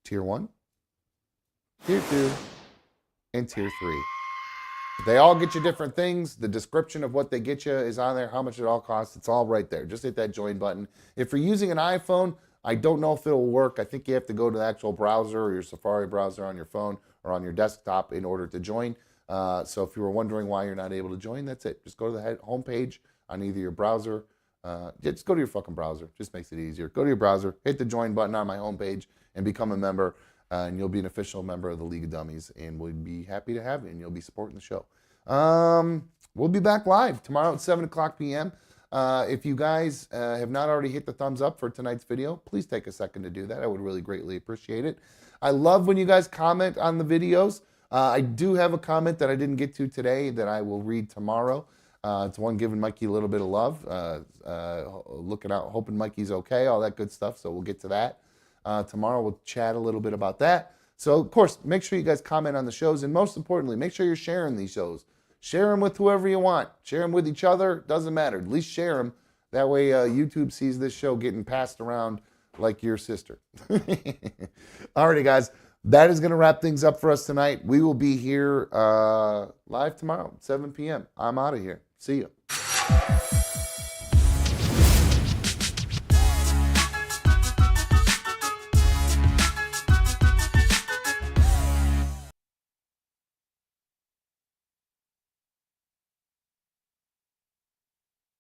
tier 1, tier 2, and tier 3. They all get you different things. The description of what they get you is on there, how much it all costs. It's all right there. Just hit that join button. If you're using an iPhone, I don't know if it'll work. I think you have to go to the actual browser or your Safari browser on your phone or on your desktop in order to join. So if you were wondering why you're not able to join, that's it. Just go to the home page on either your browser. Just go to your fucking browser. Just makes it easier. Go to your browser, hit the join button on my homepage, and become a member. And you'll be an official member of the League of Dummies, and we'd be happy to have you, and you'll be supporting the show. We'll be back live tomorrow at 7 o'clock p.m. If you guys have not already hit the thumbs up for tonight's video, please take a second to do that. I would really greatly appreciate it. I love when you guys comment on the videos. I do have a comment that I didn't get to today that I will read tomorrow. It's one giving Mikey a little bit of love, looking out, hoping Mikey's okay, all that good stuff. So we'll get to that. Tomorrow we'll chat a little bit about that. So, of course, make sure you guys comment on the shows. And most importantly, make sure you're sharing these shows. Share them with whoever you want. Share them with each other. Doesn't matter. At least share them. That way YouTube sees this show getting passed around like your sister. Alrighty, guys. That is going to wrap things up for us tonight. We will be here live tomorrow, 7 p.m. I'm out of here. See you.